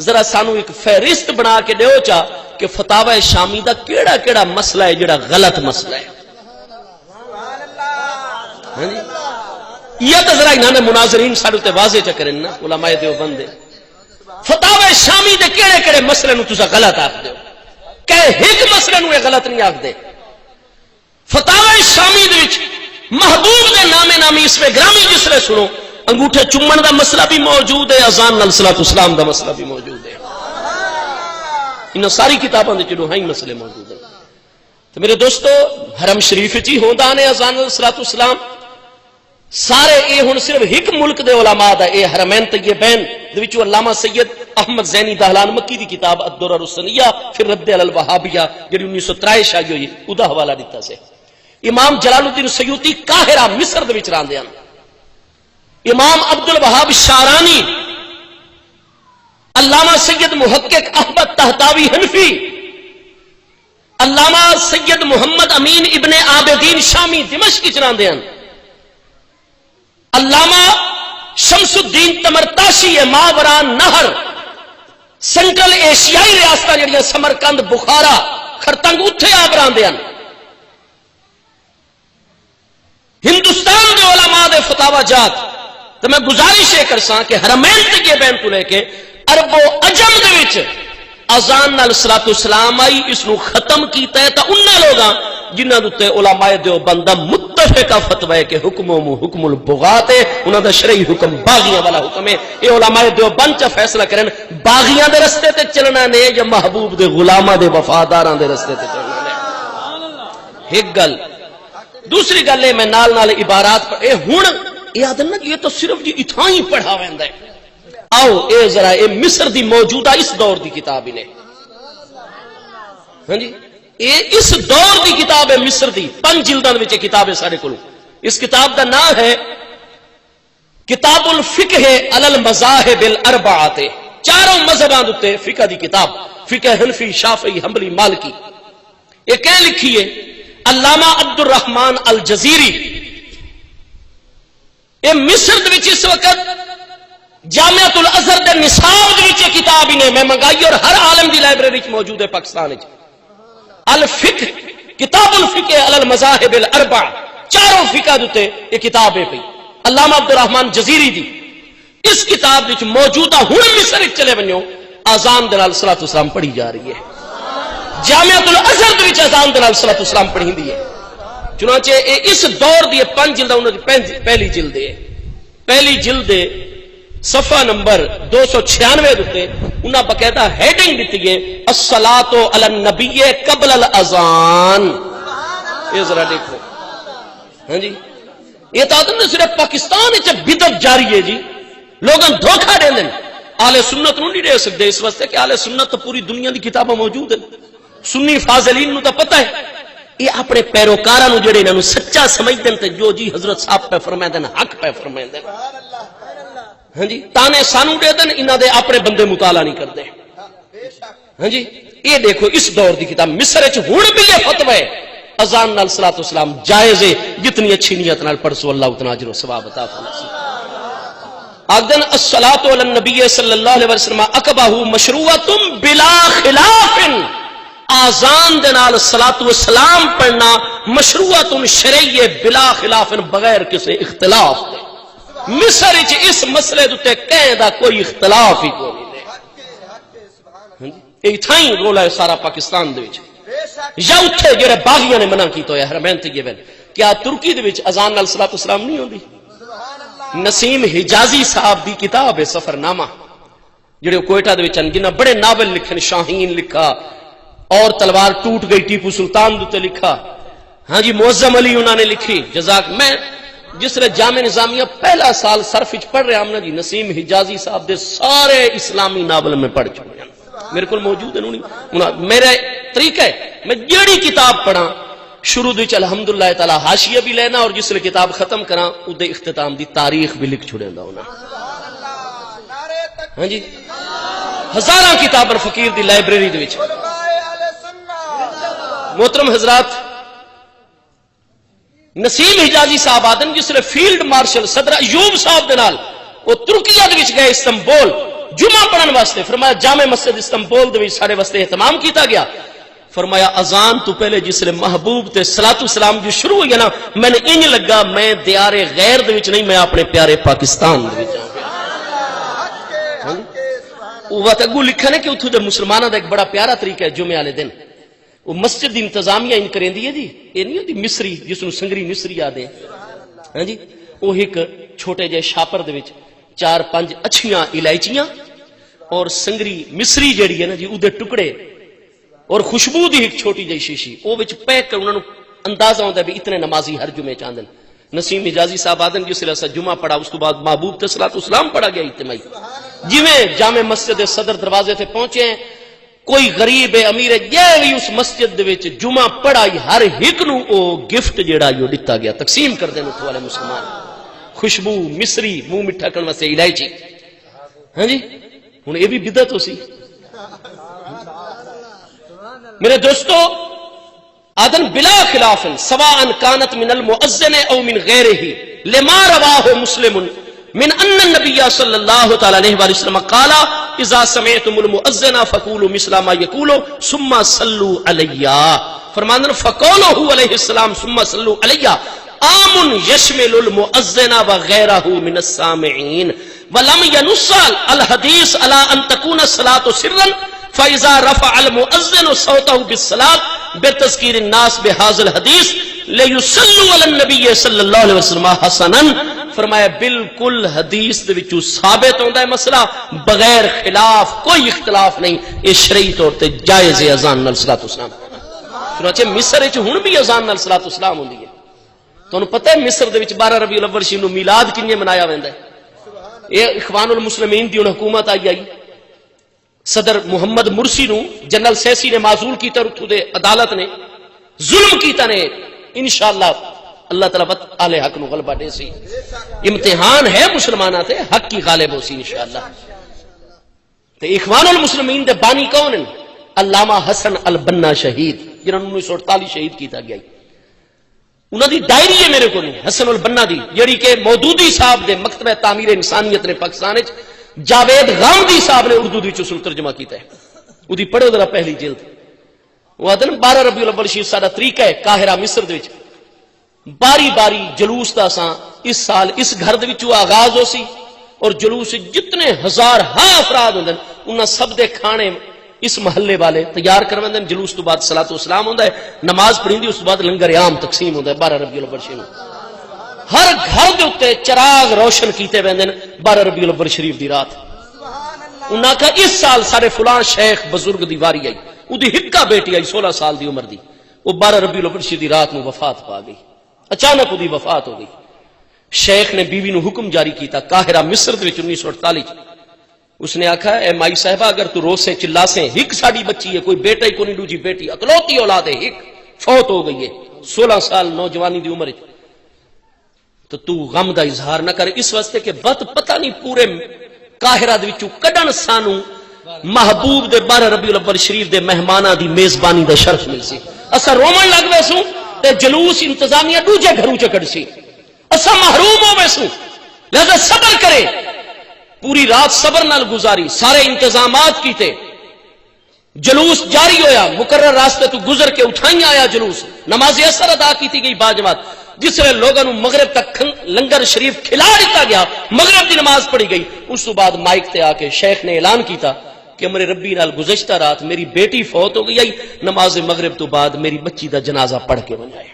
ذرا سانو ایک فہرست بنا کے دیو چا کہ فتاوی شامی دا کیڑا کیڑا مسئلہ ہے جڑا غلط مسئلہ ہے۔ یہ تو ذرا انہوں نے مناظرین ساڈے تے واضح چ کرن نا، علماء دیوبند دے فتاوی شامی دے کیڑے کیڑے مسئلے نو تساں غلط آکھ دیو، کہ ایک مسئلے نو یہ غلط نہیں آکھ دے۔ فتاوی شامی دے وچ محبوب دے نامے نامی اس میں گرامی جس نے سنو، انگوٹھے چومن دا مسئلہ بھی موجود ہے، اذان نال صلاۃ والسلام دا مسئلہ بھی موجود ہے، ان ساری کتاباں دے چلو ہاں مسئلے موجود ہیں۔ تو میرے دوستو حرم شریف چی ہوندا نے اذان الصلوۃ والسلام سارے اے ہن صرف ایک ملک دے علماء دا اے حرمین طیبین دے وچوں علامہ سید احمد زینی دہلان مکی دی کتاب الدرر السنیہ پھر رد علی الوہابیہ جڑی 1963 شائع ہوئی ادا حوالہ دتا سے امام جلال الدین سیوطی قاہرہ مصر دے وچ رہندے ہن امام عبد الوہاب شارانی علامہ سید محقق احمد طہطاوی حنفی علامہ سید محمد امین ابن عابدین شامی دمشق وچ رہندے ہن علامہ شمس الدین تمرتاشی ماوران نہر سینٹرل ایشیائی ریاستاں جڑیاں سمرقند بخارا خرتنگ اتھے آپ رہندے ہن ہندوستان دے علماء دے فتاوا جات تو میں گزارش یہ کرساں کہ حرمین طیبین تو لے کے عرب و عجم دے وچ اذان نال صلاۃ والسلام آئی اس نو ختم کیتا ہے تا انہاں لوگاں جنہاں دے علماء دیوبند متفقہ فتوی ہے کہ حکم البغات ہے انہاں دا شرعی حکم باغیاں والا حکم ہے اے علماء دیوبند چا فیصلہ کرن باغیاں دے رستے تے چلنا نے یا محبوب دے غلاماں دے وفاداراں دے رستے تے چلنا نے ایک گل دوسری گل ہے میں نال نال عبارات پر اے ہن اے آدن یہ تو صرف جی اتھاں ہی پڑھا ویندا ہے آؤ اے ذرا اے مصر دی موجودہ اس دور دی کتاب ہی نے ہاں جی اے اس دور دی کتاب ہے مصر دی 5 جلداں وچ کتاب ہے سارے کول اس کتاب دا نام ہے کتاب الفقہ علی المذاہب الاربعہ چاروں مذہباں دے فقہ دی کتاب فقہ حنفی شافعی حنبلی مالکی یہ کہ لکھی ہے علامہ عبد الرحمن الجزیری یہ مصر دے وچ اس وقت جامعۃ الازہر دے نصاب دے وچ کتاب ہی نے میں منگائی اور ہر عالم دی لائبریری وچ موجود ہے پاکستان وچ الفقہ کتاب الفقہ علی المذاہب الاربعہ چاروں فقہ دے یہ کتاب ہے پئی علامہ عبد الرحمن جزیری دی اس کتاب وچ موجودہ ہن مصر وچ چلے ونجو اذان دے نال صلاۃ والسلام پڑھی جا رہی ہے جامعۃ الازہر دے وچ اذان دے نال صلاۃ والسلام پڑھیندی ہے چنانچہ اس دور دی 5 جلد انہاں دی پہلی جلد ہے پہلی جلد صفحہ نمبر 296 دے انہاں باقاعدہ ہیڈنگ دتی ہے الصلاۃ علی النبی قبل الاذان یہ ذرا دیکھو ہاں جی یہ تو صرف پاکستان وچ بدعت جاری ہے جی لوگاں دھوکا دین دین اہل سنت نوں نہیں دے سکتے اس واسطے کہ اہل سنت تو پوری دنیا دی کتاباں موجود ہیں سنی فاضلین نوں تو پتہ ہے یہ اپنے پیروکاراں نوں جڑے انہاں نوں سچا سمجھدے تے جو جی حضرت صاحب پہ فرمائے دین حق پہ فرمائے دین ہاں جی تانے سانو دے دین انہاں دے اپنے بندے مطالعہ نہیں کرتے ہاں جی یہ دیکھو اس دور دی کتاب مصر وچ ہن بھی یہ فتوی ہے اذان نال صلاۃ والسلام جائز ہے جتنی اچھی نیت نال پڑھو اللہ اتنا اجر و ثواب عطا فرمائے اذن الصلاۃ علی النبی صلی اللہ علیہ وسلم اقبہ مشروعۃ بلا خلاف اذان دے نال صلاۃ والسلام پڑھنا مشروعۃ شرعی بلا خلاف بغیر کسی اختلاف مصر وچ اس مسئلے تے کہیں دا کوئی اختلاف ہی کوئی نہیں اے تھائی رولا ہے سارا پاکستان دے وچ یا اتھے جڑے باغیاں نے منع کیتا ہے حرمین طیبین کیا ترکی دے وچ اذان نال صلاۃ والسلام نہیں ہوندی نسیم حجازی صاحب دی کتاب ہے سفر نامہ جڑے کوئٹہ دے وچ جنہاں بڑے ناول لکھن شاہین لکھا اور تلوار ٹوٹ گئی ٹیپو سلطان دے لکھا ہاں جی معظم علی انہوں نے لکھی جزاک میں جس طرح جامع نظامیہ پہلا سال صرف پڑھ رہے ہم جی نسیم حجازی صاحب دے سارے اسلامی ناول میں پڑھ چکے ہیں میرے کو موجود ہے میرا طریقہ ہے میں جیڑی کتاب پڑھا شروع وچ الحمدللہ تعالی حاشیہ بھی لینا اور جس لئے کتاب ختم کراں اودے اختتام دی تاریخ بھی لکھ چھڑیندا ہونا ہاں جی ہزاراں کتاباں فقیر دی لائبریری دے وچ محترم حضرات نسیم حجازی صاحب آدن جس نے فیلڈ مارشل صدر ایوب صاحب دے نال وہ ترکیہ دے وچ گئے استنبول جمعہ پڑھن واسطے فرمایا جامع مسجد استنبول دے وچ سارے واسطے اہتمام کیتا گیا فرمایا اذان تو پہلے جس نے محبوب تے صلاۃ والسلام جو شروع ہوئی نا میں نے انج لگا میں دیار غیر دے وچ نہیں میں اپنے پیارے پاکستان دے وچ ہاں وہ اگوں لکھا نے کہ اتھوں دے مسلماناں دا ایک بڑا پیارا طریقہ ہے جمعے والے دن وہ مسجد دی انتظامیہ ان کریندی ہے جی یہ نہیں ہوتی مصری جس نو سنگری مصری آدے ہاں جی وہ ایک چھوٹے جے شاپر دے وچ 4-5 اچھیاں الائچیاں اور سنگری مصری جڑی ہے نا جی اودے ٹکڑے اور خوشبو دی ایک چھوٹی جی شیشی وہ پیک کر انہوں نے اندازہ ہوتا ہے بھی اتنے نمازی ہر جمعے چاندن. نسیم حجازی صاحب آدن جس لئے جمعہ پڑھا اس کے بعد محبوب تسلاۃ اسلام پڑھا گیا اجتماعی. جویں جامع مسجد صدر دروازے تے پہنچے ہیں کوئی غریب ہے امیر ہے یہ بھی اس مسجد دے وچ جمعہ پڑھائی ہر ایک نو او گفٹ جیڑا یو دتا گیا تقسیم کر دین اتھوں والے مسلمان. خوشبو مصری منہ میٹھا کرن واسطے الائچی. ہاں جی ہن یہ بھی بدعت ہو سی. میرے دوستو آدن بلا خلاف سواء كانت من المؤذن او من غيره لما رواه مسلم من ان النبي صلى الله تعالى عليه وسلم قال اذا سمعتم المؤذن فقولوا مثل ما يقول ثم صلوا علي. فرماندن فقوله عليه السلام ثم صلوا علي عام يشمل المؤذن وغيره من السامعين ولم ينص الحديث على ان تكون الصلاه سرا فاذا رفع المؤذن صوته بالصلاه بتذکیر الناس بهذا الحدیث لیصلوا علی النبی صلی اللہ علیہ وسلم حسنا. فرمایا بالکل حدیث دے وچوں ثابت ہوندا ہے مسئلہ بغیر خلاف کوئی اختلاف نہیں یہ شرعی طور تے جائز ہے اذان نال صلاۃ والسلام. چنانچہ مصر وچ ہن بھی اذان نال صلاۃ والسلام ہوندی ہے. تانوں پتہ ہے مصر دے وچ 12 ربیع الاول شریف نو میلاد کنے منایا ویندا ہے. یہ اخوان المسلمین دی حکومت آئی صدر محمد مرسی نو جنرل سیسی نے معزول کیتا اتھوں دے عدالت نے ظلم کیتا نے. انشاءاللہ اللہ تعالیٰ اہل حق نو غلبہ دے سی. امتحان ہے مسلماناں تے حق کی غالب ہو سی انشاءاللہ. تے اخوان المسلمین دے بانی کون ہیں؟ علامہ حسن البنا شہید جنہوں نے 1948 شہید کیتا گیا. انہاں دی ڈائری ہے میرے کو حسن البنا دی جڑی کہ مودودی صاحب دے مکتبہ تعمیر انسانیت نے پاکستان وچ جاوید غامدی صاحب نے اردو دی چسل ترجمہ کیتا ہے. وہ دی پڑھو ذرا پہلی جلد. وہ آدن 12 ربیع الاول شریف سارا طریقہ ہے قاہرہ مصر دے وچ باری باری جلوس دا ساں اس سال اس گھر دے وچوں آغاز ہو سی اور جلوس جتنے ہزار ہاں افراد ہوندے انہاں سب دے کھانے اس محلے والے تیار کروندے. جلوس تو بعد صلاۃ والسلام ہوندا ہے نماز پڑھیندی اس تو بعد لنگر عام تقسیم ہوندا ہے 12 ربیع الاول شریف. ہر گھر دے اوتے چراغ روشن کیتے ویندے 12 ربیع الاول شریف دی رات. انہاں کہ اس سال سارے فلاں شیخ بزرگ دی واری آئی اودی ہکا بیٹی آئی 16 سال دی عمر دی وہ 12 ربیع الاول شریف دی رات نو وفات پا گئی. اچانک اودی وفات ہو گئی. شیخ نے بیوی نو حکم جاری کیتا قاہرہ مصر دے وچ 1948 اس نے آکھا اے مائی صاحبہ اگر تو روسے چلاسیں ہک ساڈی بچی ہے کوئی بیٹا ہی کوئی دوجی بیٹی اکلوتی اولاد ہے ہک فوت ہو گئی ہے 16 سال نوجوانی دی عمر تو غم دا اظہار نہ کرے اس واسطے کہ بت پتہ نہیں پورے قاہرہ دے وچوں کڈن سانو محبوب دے 12 ربیع الاول شریف دے مہماناں دی میزبانی دا شرف مل سی. اسا رومن لگ ویسوں تے جلوس انتظامیہ دوجے گھروں چ کڈ سی اسا محروم ہو ویسوں. لہذا صبر کرے پوری رات صبر نال گزاری سارے انتظامات کیتے جلوس جاری ہویا مقرر راستے تو گزر کے اٹھائی آیا جلوس نماز اثر ادا کی گئی باجماعت جس نے لوگوں نے مغرب تک لنگر شریف کھلا دیتا گیا مغرب کی نماز پڑھی گئی. اس تو بعد مائک تے آ کے شیخ نے اعلان کیتا کہ امر ربی نال گزشتہ رات میری بیٹی فوت ہو گئی نماز مغرب تو بعد میری بچی دا جنازہ پڑھ کے بنائے.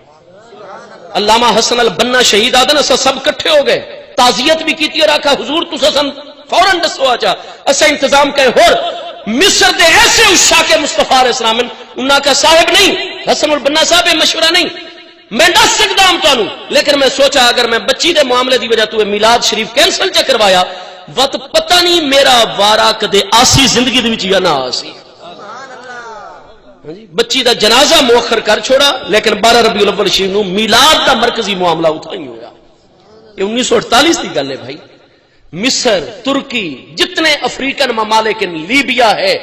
علامہ حسن البنا شہید آدن اسا سب کٹھے ہو گئے تعزیت بھی کیتی اور آکھا حضور تسا سن فوراً دسو آجا اسا انتظام کہے ہور مصر دے ایسے عشاق مصطفیٰ علیہ السلام انہاں کا صاحب نہیں حسن البنا صاحب مشورہ نہیں میں دس سکتا ہوں تانوں لیکن میں سوچا اگر میں بچی دے معاملے دی وجہ تو میلاد شریف کینسل چا کروایا وقت پتہ نہیں میرا وارا کدے آسی زندگی دے وچ یا نہ آسی. بچی دا جنازہ مؤخر کر چھوڑا لیکن 12 ربیع الاول شریف نو میلاد دا مرکزی معاملہ اٹھائی ہویا. یہ 1948 دی گل ہے بھائی. مصر ترکی جتنے افریقن ممالک لیبیا ہے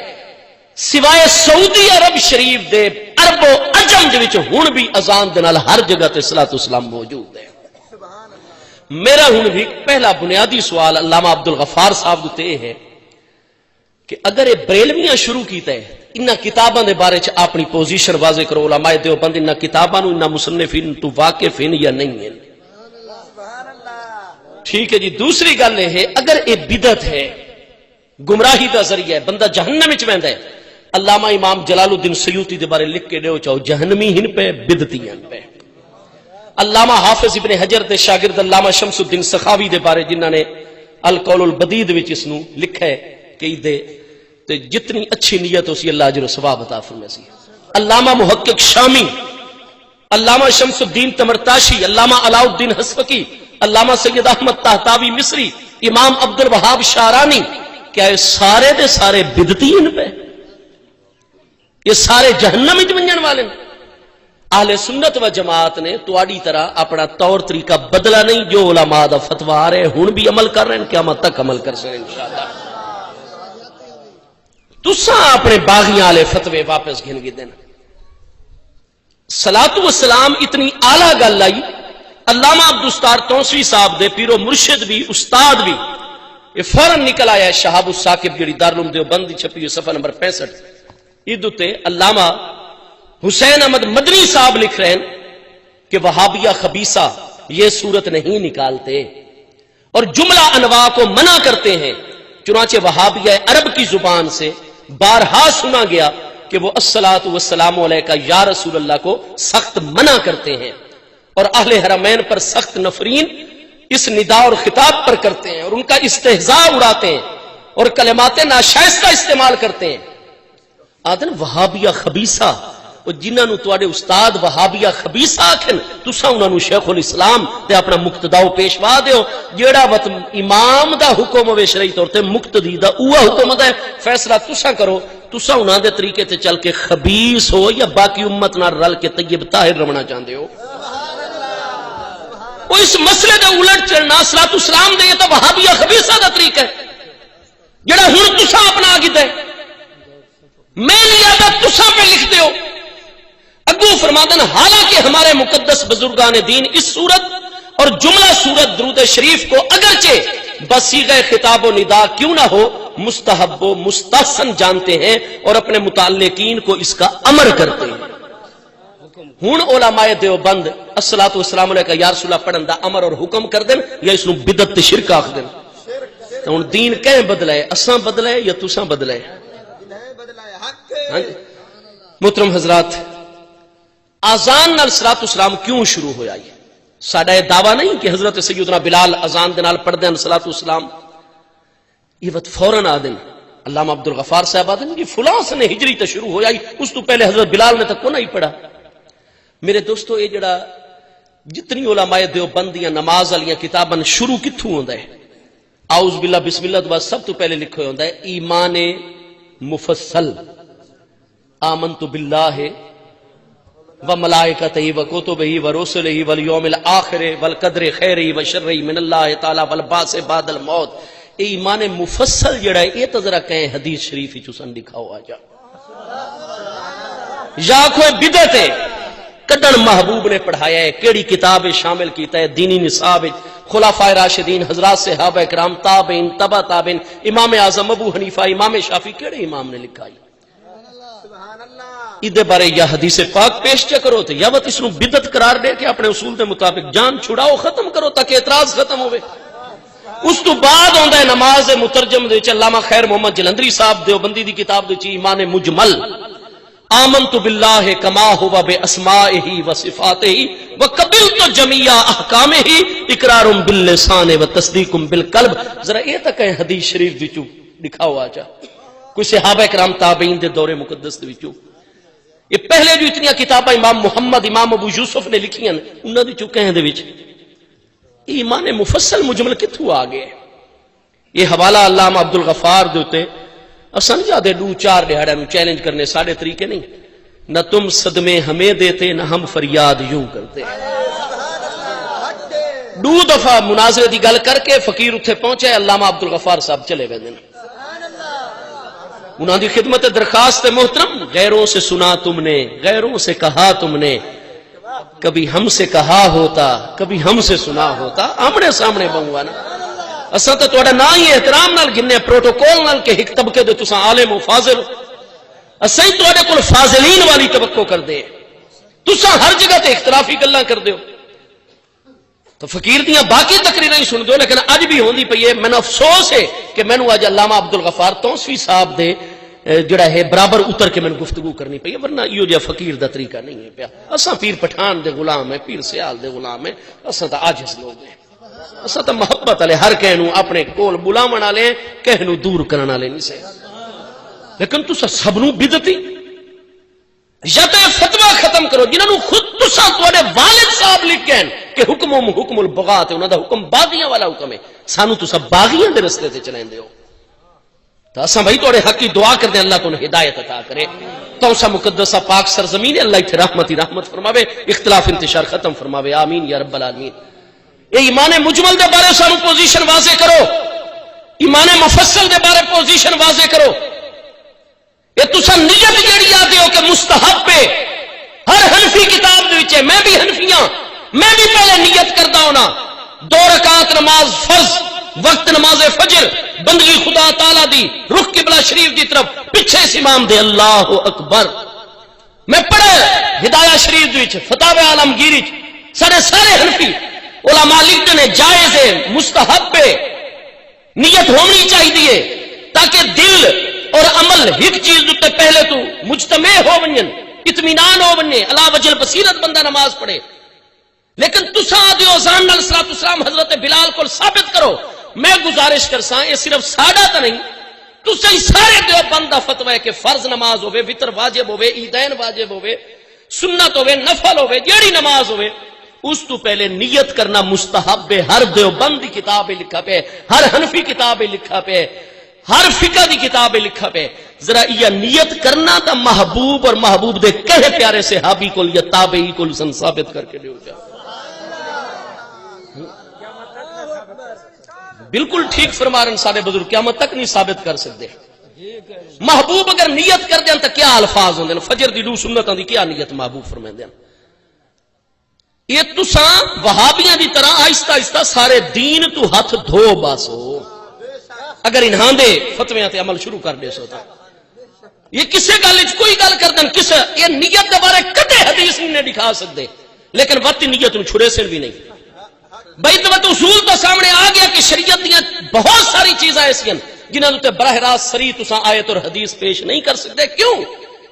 سوائے سعودی عرب شریف دے عرب و عجم دے وچ ہن بھی اذان دے نال ہر جگہ تے صلاۃ والسلام موجود ہے. میرا ہن بھی پہلا بنیادی سوال علامہ عبدالغفار صاحب تے ہے کہ اگر یہ بریلویاں شروع کیتا ہے انہاں کتاباں دے بارے چ اپنی پوزیشن واضح کرو علماء دیوبند انہاں کتاباں نو انہاں مصنفین تو واقف ہیں یا نہیں ہیں. ٹھیک ہے جی. دوسری گل یہ ہے اگر یہ بدعت ہے گمراہی کا ذریعہ ہے بندہ جہنم وچ ویندا ہے علامہ امام جلال الدین سیوطی دے بارے لکھ کے دیو چاہو جہنمی ہن پہ بدعتی ہن پہ. علامہ حافظ ابن حجر دے شاگرد علامہ شمس الدین سخاوی دے بارے جنہاں نے القول البدید وچ اس نو لکھا ہے کہ دے تے جتنی اچھی نیت ہو سی اللہ اجر و ثواب عطا فرمائے سی. علامہ محقق شامی، علامہ شمس الدین تمرتاشی، علامہ علاؤ الدین حسفکی، علامہ سید احمد طہطاوی مصری، امام عبد الوہاب شارانی، کیا یہ سارے دے سارے بدعتی ان پہ؟ یہ سارے جہنم وچ ونجن والے ہیں؟ اہل سنت و جماعت نے تواڈی طرح اپنا طور طریقہ بدلا نہیں، جو علماء دا فتویٰ آ رہے ہن بھی عمل کر رہے ہیں، قیامت تک عمل کر سکیں انشاءاللہ۔ تساں اپنے باغیاں والے فتوے واپس گھن گے دینا۔ صلاۃ والسلام اتنی اعلیٰ گل آئی، علامہ عبدالستار تونسوی صاحب دے پیرو مرشد بھی استاد بھی یہ فوراً نکل آیا ہے شہاب الثاقب جڑی دارالعلوم دیوبند دی چھپی ہوئی صفحہ نمبر 65 ادھے علامہ حسین احمد مدنی صاحب لکھ رہے ہیں کہ وہابیہ خبیثہ یہ صورت نہیں نکالتے اور جملہ انواع کو منع کرتے ہیں، چنانچہ وہابیہ عرب کی زبان سے بارہا سنا گیا کہ وہ الصلاۃ والسلام علیک یا رسول اللہ کو سخت منع کرتے ہیں اور اہل حرمین پر سخت نفرین اس ندا اور خطاب پر کرتے ہیں اور ان کا استہزاء اڑاتے ہیں اور کلمات ناشائستہ استعمال کرتے ہیں۔ آدن وہابیہ خبیثہ اور جنہاں نو تواڈے استاد وہابیہ خبیثہ آکھن تساں انہاں نو شیخ الاسلام تے اپنا مقتدا و پیشوا دیو، جیڑا وقت امام دا حکم ہوے شرعی طور تے مقتدی دا اوہ حکم ہے، فیصلہ تساں کرو، تساں انہاں دے طریقے تے چل کے خبیث ہو یا باقی امت نال رل کے طیب طاہر رہنا چاہندے ہو۔ وہ اس مسئلے دے الٹ چلنا صلاۃ والسلام دے یہ تو وہابیہ خبیثہ دا طریقہ ہے جڑا ہن تساں اپنا کیتا ہے، میں لیا تساں پہ لکھتے ہو۔ اگو فرماتے ہیں حالانکہ ہمارے مقدس بزرگان دین اس صورت اور جملہ صورت درود شریف کو اگرچہ بصیغہ خطاب و ندا کیوں نہ ہو مستحب و مستحسن جانتے ہیں اور اپنے متعلقین کو اس کا امر کرتے ہیں۔ ہن علماء دیوبند الصلاۃ والسلام علیک یا رسول اللہ پڑھن دا امر اور حکم کر دین یا اس نو بدعت تے شرک آکھ دین۔ تو ہن دین کہیں بدلا ہے، اساں بدلا ہے یا تساں بدلا ہے؟ محترم حضرات، آزان نال صلاۃ والسلام کیوں شروع ہویا ہے؟ ساڈا یہ دعویٰ نہیں کہ حضرت سیدنا بلال اذان دے نال پڑھ دین صلاۃ والسلام، یہ وقت فوراً آ دین۔ علامہ عبد الغفار صاحب آ دین کہ فلاں سنے ہجری تے شروع ہویا ہے، اس تو پہلے حضرت بلال نے تک کو نہیں پڑھا۔ میرے دوستو، یہ جڑا جتنی علماء دیوبندیاں نماز والیاں کتاباں شروع کتھوں ہوندا ہے؟ اعوذ باللہ بسم اللہ تو بعد سب تو پہلے لکھا ہوندا ہے ایمان مفصل، آمنت باللہ وملائکتہ وکتبہ ورسلہ والیوم الآخر والقدر خیرہ وشرہ من اللہ تعالی والبعث بعد الموت۔ اے ایمان مفصل جڑا ہے یہ تو ذرا کہیں حدیث شریف چسن لکھا ہوا جا یا کوئی بدعت ہے کڈن محبوب نے پڑھایا ہے، کیڑی کتاب شامل کیتا ہے؟ دینی نصاب خلفائے راشدین حضرات صحابہ کرام تابعین تبع تابعین، امام اعظم ابو حنیفہ، امام شافعی، کیڑے امام نے لکھا ہے؟ ادھے بارے یا حدیث پاک پیش چا کرو تھے یا وقت اس نو بدعت قرار دے کے اپنے اصول دے مطابق جان چھڑاؤ، ختم کرو تاکہ اعتراض ختم ہوئے۔ اس تو بعد ہوندہ ہے نماز مترجم دے علامہ خیر محمد جلندری صاحب دیوبندی دی کتاب دے ایمان مجمل، آمنت باللہ کما ہوا باسمائہ وصفاتہ وقبلت جمیع احکامہ اقرار باللسان وتصدیق بالقلب۔ ذرا یہ تک ہے حدیث شریف وچوں لکھا ہوا جا کوئی صحابہ کرام تابعین دے دور مقدس دے وچوں؟ یہ پہلے جو اتنی کتاباں امام محمد امام ابو یوسف نے لکھی ہیں انہاں دی چکے ہیں دے وچ ایمان مفصل مجمل کتھوں آ گئے؟ یہ حوالہ علامہ عبد الغفار دے تے اساں نہیں جاتے دو چار دہاڑیاں نو چیلنج کرنے، ساڈے طریقے نہیں، نہ تم صدمے ہمیں دیتے نہ ہم فریاد یوں کرتے۔ دو دفعہ مناظرے دی گل کر کے فقیر اتھے پہنچے، علامہ عبد الغفار صاحب چلے گئے دن انہاں دی خدمت درخواست محترم، غیروں سے سنا تم نے، غیروں سے کہا تم نے، کبھی ہم سے کہا ہوتا کبھی ہم سے سنا ہوتا، آمنے سامنے بہوا نا اساں تے تہاڈا نا ہی احترام نال گنے پروٹوکول نال کہ ایک طبقے دے تساں عالم و فاضل، اساں تہاڈے کول فاضلین والی توقع کردے، تساں ہر جگہ تے اختلافی گلاں کردے ہو۔ تو فقیر دیاں باقی تقریراں ہی سن دو، لیکن اج بھی ہوندی پئی ہے۔ مینوں افسوس ہے کہ مینوں اج علامہ عبد الغفار تونسوی صاحب دے جڑا ہے برابر اتر کے مینوں گفتگو کرنی پئی ہے، ورنہ ایو جہا فقیر دا طریقہ نہیں ہے پیا۔ اساں پیر پٹھان دے غلام ہیں، پیر سیال دے غلام ہیں، اساں تا عاجز لوگ ہیں، اساں تا محبت والے ہر کہے نوں اپنے کول بلاون والے کہے نوں دور کرن والے نہیں سے، لیکن تساں سب نوں بدعتی یا تو فتوا ختم کرو جنہوں نے خود تساں تواڈے والد صاحب لکھے ہیں کہ حکمہم حکم البغاۃ، انہاں دا حکم باغیاں والا حکم ہے، سانو تساں باغیاں دے رستے تے چلیندے ہو. تو اساں بھائی تواڈے حق کی دعا کردے اللہ تانوں ہدایت عطا کرے. تو سا مقدسہ پاک سرزمین اللہ ایتھے رحمت ہی رحمت فرماوے، اختلاف انتشار ختم فرماوے، آمین یا رب العالمین. اے ایمان مجمل دے بارے سانو پوزیشن واضح کرو، ایمان مفصل دے بارے پوزیشن واضح کرو. یہ تسا نیت جیڑی آتے ہو کہ مستحب پہ ہر حنفی کتاب دے وچ، میں بھی حنفیاں، میں بھی پہلے نیت کرتا ہونا 2 رکعت نماز فرض وقت نماز فجر بندگی خدا تعالی دی، رخ قبلہ شریف دی طرف، پیچھے اس امام دے اللہ اکبر. میں پڑھے ہدایہ شریف دی وچ، فتاوی عالمگیر وچ سارے حنفی علماء لکھتے ہیں جائز ہے، مستحب پہ نیت ہونی چاہیے تاکہ دل اور عمل ایک چیز تے پہلے تو مجتمع ہو ونجن، اطمینان ہو ونجے، علا وجل بصیرت بندہ نماز پڑھے. لیکن تسا دیو زان نال صلوات والسلام حضرت بلال کو ثابت کرو. میں گزارش کرساں یہ صرف ساڈا تا نہیں، تسا ہی سارے دیو بندہ فتوی ہے کہ فرض نماز ہوے، وتر واجب ہوے، عیدین واجب ہوے، سنت ہوے، نفل ہوے، جیڑی نماز ہوے اس تو پہلے نیت کرنا مستحب ہے. ہر دیوبند کی کتاب لکھا پہ، ہر حنفی کتاب لکھا پہ، ہر فقہ دی کتاب لکھا پہ. ذرا یہ نیت کرنا تا محبوب اور محبوب دے کہے پیارے صحابی کو یا تابعی کو سن ثابت کر کے دیو جا. بالکل ٹھیک فرما رہے سارے بزرگ، قیامت تک نہیں ثابت کر سکتے. محبوب اگر نیت کر دیں تو کیا الفاظ ہوندے، فجر دی 2 سنتاں دی کیا نیت محبوب فرماندے ہیں. یہ تساں وہابیاں دی طرح آہستہ آہستہ سارے دین تو ہاتھ دھو باسو. اگر انہاں دے فتویاں تے عمل شروع کر دے سو تو یہ کسے گل وچ کوئی گل کردن کسے یہ نیت دے بارے کدے حدیث نہیں دکھا سکتے، لیکن وقت نیت نوں چھڑے سن بھی نہیں. بھائی تو اصول تو سامنے آ گیا کہ شریعت دیاں بہت ساری چیزاں ایسی ہیں جنہاں تے براہ راست صریح تساں آیت اور حدیث پیش نہیں کر سکتے. کیوں؟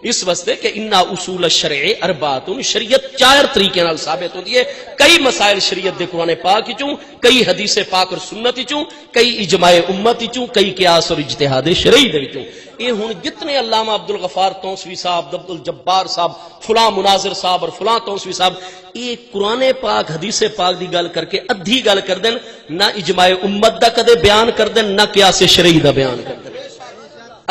اس واسطے کہ انا اصول الشرع اربعۃ، شریعت 4 طریقے نال ثابت ہوتی ہے. کئی مسائل شریعت دے قرآن پاک وچوں، کئی حدیث پاک اور سنت وچوں، کئی اجماع امت وچوں، کئی قیاس اور اجتہاد شرعی دے وچوں. یہ ہن جتنے علامہ عبد الغفار توسوی صاحب، عبد الجبار صاحب، فلاں مناظر صاحب اور فلاں توسوی صاحب یہ قرآن پاک حدیث پاک دی گل کر کے ادھی گل کر دین، نہ اجماع امت دا کدے بیان کر دین، نہ قیاس شرعی دا بیان کر دین.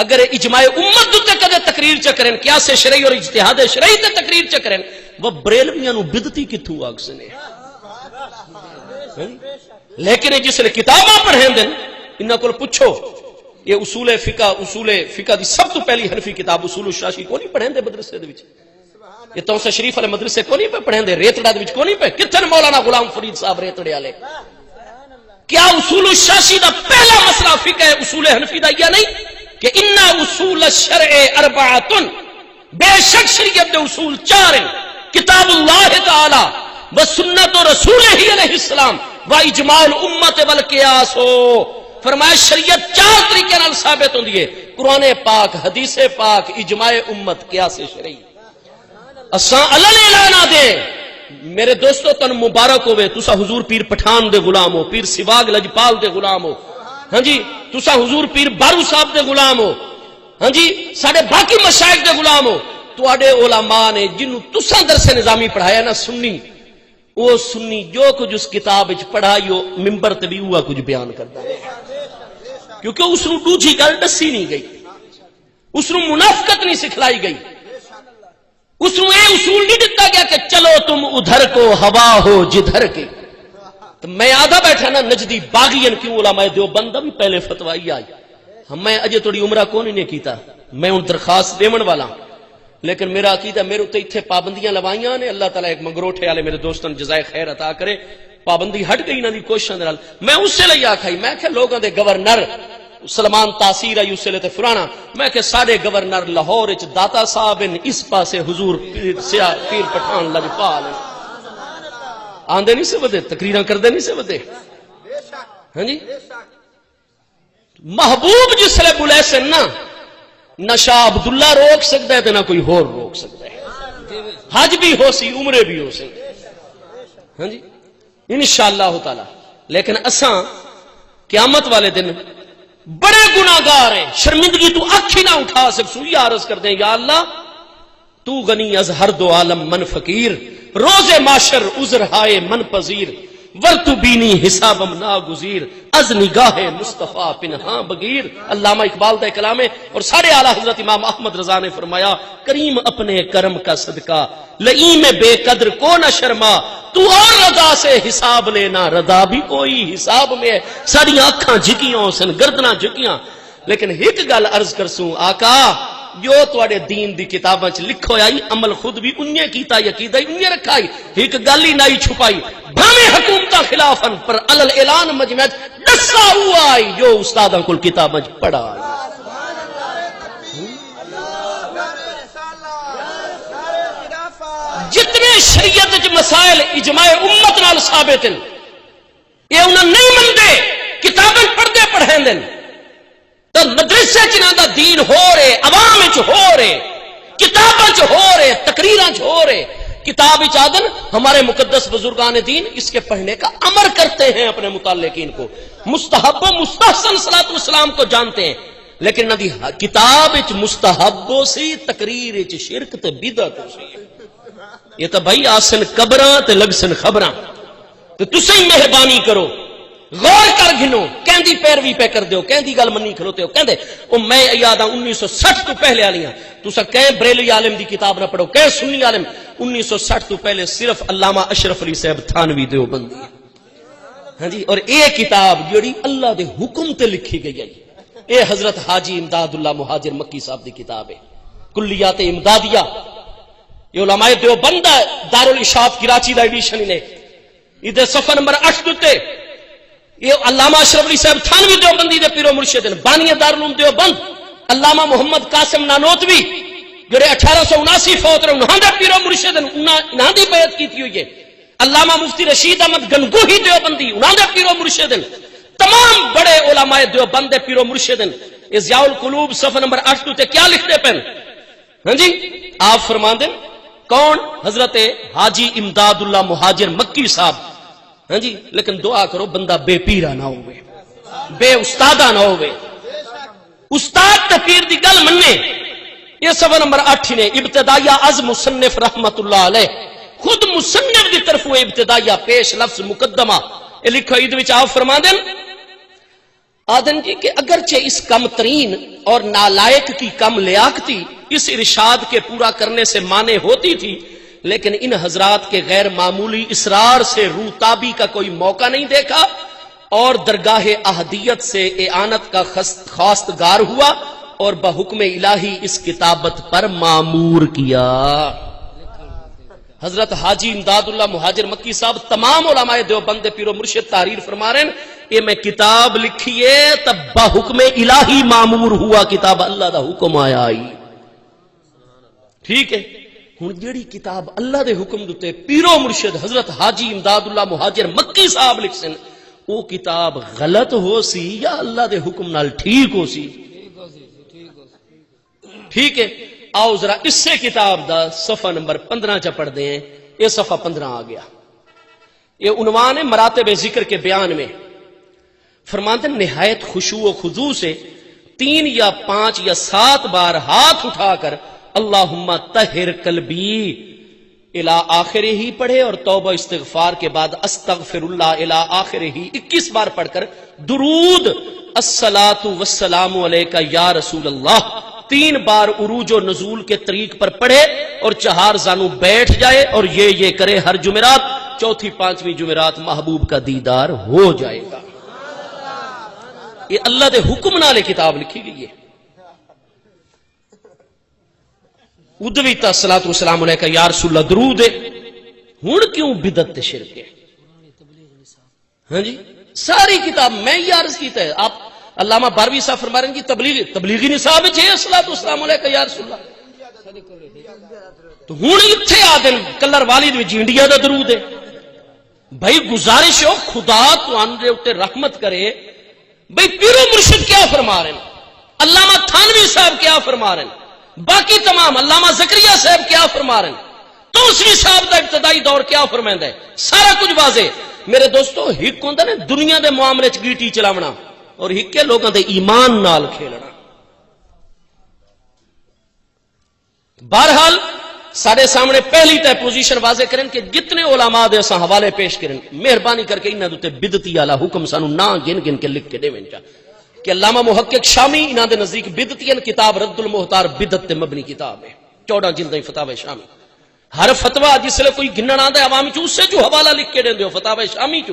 اگر اجماع امت تے کدے تقریر چ کرن، قیاس شرعی اور اجتہاد شرعی تے تقریر چ کرن، وہ بریلویاں نو بدعتی کتھوں آکھسنے. لیکن جس نے کتاباں پڑھیں دن انہاں کول پوچھو، یہ اصول فقہ دی سب تو پہلی حنفی کتاب اصول الشاشی کو نہیں پڑھیں دے مدرسے دے وچ، یہ توسہ شریف والے مدرسے کو نہیں پڑھیں دے، ریتڑا دے وچ کو نہیں پہ. کتھن مولانا غلام فرید صاحب ریتڑے والے؟ کیا اصول الشاشی دا پہلا مسئلہ فقہ ہے اصول حنفی دا یا نہیں کہ انا اصول الشرع اربعۃ، بے شک شریعت دے اصول 4 ہیں، کتاب اللہ تعالی و سنت رسولہ علیہ السلام و اجماع الامت والقیاس. فرمایا شریعت 4 طریقے نال ثابت ہوندی ہے، قرآن پاک، حدیث پاک، اجماع امت، قیاس شرعی. اساں علل اعلان دے میرے دوستو تن مبارک ہوئے، تسا حضور پیر پٹھان دے غلام ہو، پیر سواگ لجپال دے غلام ہو، ہاں جی تسا حضور پیر بارو صاحب دے غلام ہو، ہاں جی ساڈے باقی مشائخ دے غلام ہو. تواڈے علماء نے جنوں تسا درس نظامی پڑھایا نا سنی، وہ سنی جو کچھ اس کتاب وچ پڑھائی او منبر تے بھی ہوا کچھ بیان کردا ہے، کیونکہ اس نوں دوجی گل دسی نہیں گئی، اس نوں منافقت نہیں سکھلائی گئی، اس نوں یہ اصول نہیں دتا گیا کہ چلو تم ادھر کو ہوا ہو جدھر کی. تو میں آدھا بیٹھا نا نجدی باغین کیوں علماء دیوبند بھی پہلے فتوائی آئی. میں اجے تھوڑی عمرہ کون نہیں کیتا، میں ان درخواست دیون والا، لیکن میرا عقیدہ میرے تے ایتھے پابندیاں لوائیاں نے. اللہ تعالیٰ ایک منگروٹھے والے میرے دوستاں جزائے خیر عطا کرے، پابندی ہٹ گئی انہاں دی کوششاں دے نال. میں اس سے لئی آکھائی، میں کہ لوگاں دے گورنر سلمان تاثیر آئی اس لیے فلانا، میں کہ سارے گورنر لاہور وچ داتا صاحب اس پاسے حضور پیر پٹھان لجپال آندے نہیں سے ودے، تقریراں کردے نہیں سے ودے. ہاں جی محبوب جس لے بلے سے نہ شاہ عبداللہ روک سکتا ہے تو نہ کوئی ہور روک سکتا ہے. حج بھی ہو سی، عمرے بھی ہو سی، ہاں جی انشاءاللہ تعالی. لیکن اساں قیامت والے دن بڑے گناہگار ہیں، شرمندگی تو اکھ ہی نہ اٹھا سکسو. یہ عرض کر دیں یا اللہ تو تو غنی از ہر دو عالم من فقیر، روز معاشر عذر ہائے من پذیر، ور تو بینی حسابم ناگزیر، از نگاہ مصطفیٰ پنہاں بگیر۔ علامہ اقبال کا کلام ہے، اور سارے اعلیٰ حضرت امام احمد رضا نے فرمایا کریم اپنے کرم کا صدقہ، لئیم بے قدر کو نہ شرما، تو اور رضا سے حساب لینا، رضا بھی کوئی حساب میں ہے۔ ساری آنکھاں جھکیاں سن، گردناں جھکیاں، لیکن ایک گل عرض کرسوں آقا، جو تواڈے دین دی کتاباں چ لکھو آئی عمل خود بھی انہیں کیتا، عقیدہ انہیں رکھائی، ایک گل ہی نہیں چھپائی، بھاویں حکومتاں خلافن پر علل اعلان مجمع دسا ہوا آئی جو استاداں کول کتاباں چ پڑھا آئی۔ جتنے شریعت چ مسائل اجماع امت نال ثابت ہیں، یہ انہاں نہیں مندے، کتاباں پڑھدے پڑھیندے تو مدرسے چ دا دین ہو رہے، عوام چ ہو رہے، کتاباں چ ہو رہے، تقریراں چ ہو رہے۔ کتاب چادن ہمارے مقدس بزرگان دین اس کے پڑھنے کا امر کرتے ہیں اپنے متعلقین کو، مستحب و مستحسن صلاۃ والسلام کو جانتے ہیں، لیکن نہ دی کتاب وچ مستحب سی، تقریر وچ شرک تے بدعت سی۔ یہ تو بھائی آسن قبراں تے لگسن خبراں، تے تسی مہربانی کرو، غور کر گھنو، کہندی پیروی پہ کر دیو، کہندی گل منی کھلوتے ہو، کہندے او میں یاد 1960 تو پہلے والیاں، تسا کہیں بریلوی عالم دی کتاب نہ پڑھو، کہیں سنی عالم، 1960 تو پہلے صرف علامہ اشرف علی صاحب تھانوی دیوبندی ہے، ہاں جی، اور یہ کتاب جڑی اللہ دے حکم تے لکھی گئی ہے، یہ حضرت حاجی امداد اللہ مہاجر مکی صاحب دی کتاب ہے، کلیات امدادیہ، یہ علماء دیوبند دارالاشاعت کراچی دا ایڈیشن نے، ادھر صفحہ نمبر 8 دتے، یہ علامہ اشرف علی صاحب تھانوی دیوبندی دے پیرو مرشد ہیں، بانی دارالعلوم دیوبند علامہ محمد قاسم نانوتوی جڑے 1879 فوت رہے انہاں دے پیرو مرشد ہیں، انہاں دی بیعت کیتی ہوئی ہے، علامہ مفتی رشید احمد گنگوہی دیوبندی انہاں دے پیرو مرشد ہیں، تمام بڑے علماء دیوبند دے پیرو مرشد ہیں۔ یہ ضیاء القلوب صفحہ نمبر 8 تے کیا لکھتے پن، ہاں جی، آپ فرماندے کون؟ حضرت حاجی امداد اللہ مہاجر مکی صاحب، ہاں جی، لیکن دعا کرو بندہ بے پیرا نہ ہوئے، بے استادہ نہ ہوئے، استاد تے پیر دی گل مننے۔ یہ صفحہ نمبر 8 نے ابتدائیہ از مصنف رحمت اللہ علیہ، خود مصنف دی طرف ہوئے ابتدائیہ پیش لفظ مقدمہ، یہ لکھو عید وچ آپ فرما دیں آدن جی کہ اگرچہ اس کم ترین اور نالائق کی کم لیاقتی اس ارشاد کے پورا کرنے سے مانے ہوتی تھی، لیکن ان حضرات کے غیر معمولی اصرار سے روتابی کا کوئی موقع نہیں دیکھا اور درگاہ احدیت سے اعانت کا خواستگار ہوا اور بحکم الہی اس کتابت پر معمور کیا۔ حضرت حاجی امداد اللہ مہاجر مکی صاحب تمام علماء دیوبند پیرو مرشد تحریر فرما رہے ہیں، یہ میں کتاب لکھیے تب بحکم الہی معمور ہوا، کتاب اللہ دا حکم آیا آئی، ٹھیک ہے۔ ہن جیڑی کتاب اللہ دے حکم دتے پیرو مرشد حضرت حاجی امداد اللہ مہاجر مکی صاحب لکھ سن، وہ کتاب غلط ہو سی یا اللہ دے حکم نال ٹھیک ہو سی؟ ٹھیک ہے، آؤ ذرا اس سے کتاب دا صفحہ نمبر 15 چا پڑھ دیں، یہ صفحہ 15 آ گیا، یہ عنوان ہے مراتب ذکر کے بیان میں، فرماتے ہیں نہایت خشوع و خضوع سے 3 یا 5 یا 7 بار ہاتھ اٹھا کر اللہم طہر قلبی الی آخر ہی پڑھے، اور توبہ استغفار کے بعد استغفر اللہ الی آخر ہی 21 بار پڑھ کر درود الصلاۃ والسلام علیکہ یا رسول اللہ 3 بار عروج و نزول کے طریق پر پڑھے اور 4 زانو بیٹھ جائے اور یہ کرے ہر جمعرات، 4تھی 5ویں جمعرات محبوب کا دیدار ہو جائے گا۔ یہ اللہ دے حکم نالے کتاب لکھی گئی ہے۔ ادوی تا صلاۃ والسلام علیکہ یا رسول اللہ درود ہے، ہن کیوں بدعت تے شرک ہے؟ ہاں جی، ساری کتاب میں ہی عرض کیتا ہے، آپ علامہ باروی صاحب فرما رہے ہیں کہ تبلیغی نصاب ہے صلاۃ والسلام علیکہ یا رسول اللہ، تو ہن ایتھے آ دن کلر والد وچ انڈیا دا درود ہے۔ بھائی گزارش ہو خدا تواں دے اوتے رحمت کرے، بھئی پیرو مرشد کیا فرما رہے ہیں، علامہ تھانوی صاحب کیا فرما رہے ہیں، باقی تمام علامہ زکریا صاحب کیا فرما رہے ہیں، توسوی صاحب دا ابتدائی دور کیا فرمائندا ہے، سارا کچھ واضح۔ میرے دوستو ہک ہوندا نے دنیا دے معاملے چ گیٹی چلاونا اور ہک کے لوگاں دے ایمان نال کھیلنا۔ بہرحال سارے سامنے پہلی تے پوزیشن واضح کریں کہ جتنے علماء دے اساں حوالے پیش کریں مہربانی کر کے انہاں دے بدعتی والا حکم سانو نہ گن گن کے لکھ کے دیویں چا کہ علامہ محقق شامی انہاں دے نزدیک بدعتیاں کتاب رد المحتار بدعت تے مبنی کتاب ہے 14 جلدیں فتاوی شامی ہر فتوی جس لے کوئی گنن آندا ہے عوام چ اس سے جو حوالہ لکھ کے دیندے ہو فتاوی شامی چ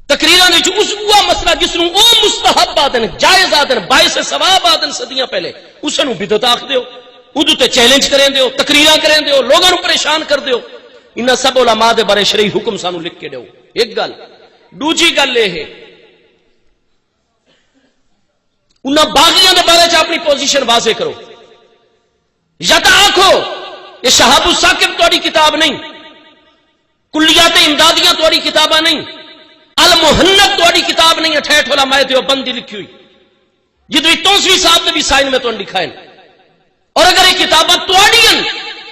تقریراں وچ اس وہ مسئلہ جس نوں او مستحب آدن جائز آدن باعث ثواب آدن صدیاں پہلے اس نوں بدعت آکھ دیو ادو تے چیلنج کریں دیو تقریراں کریں دیو لوگاں نوں پریشان کر دیو انہاں سب علماء دے بارے شرعی حکم سانو لکھ کے دیو ایک گل دوجی گل یہ ہے انہاں باغیاں دے بارے چ اپنی پوزیشن واضح کرو یا تو آکھو یہ شہاب الثاقب تہاڈی کتاب نہیں کلیات امدادیاں تہاڈی کتاباں نہیں المحنت تہاڈی کتاب نہیں 68 علماء دیوبند دی لکھی ہوئی جدوی توسوی صاحب نے بھی سائن میں تو لکھا ہے اور اگر یہ کتاباں تواڈیاں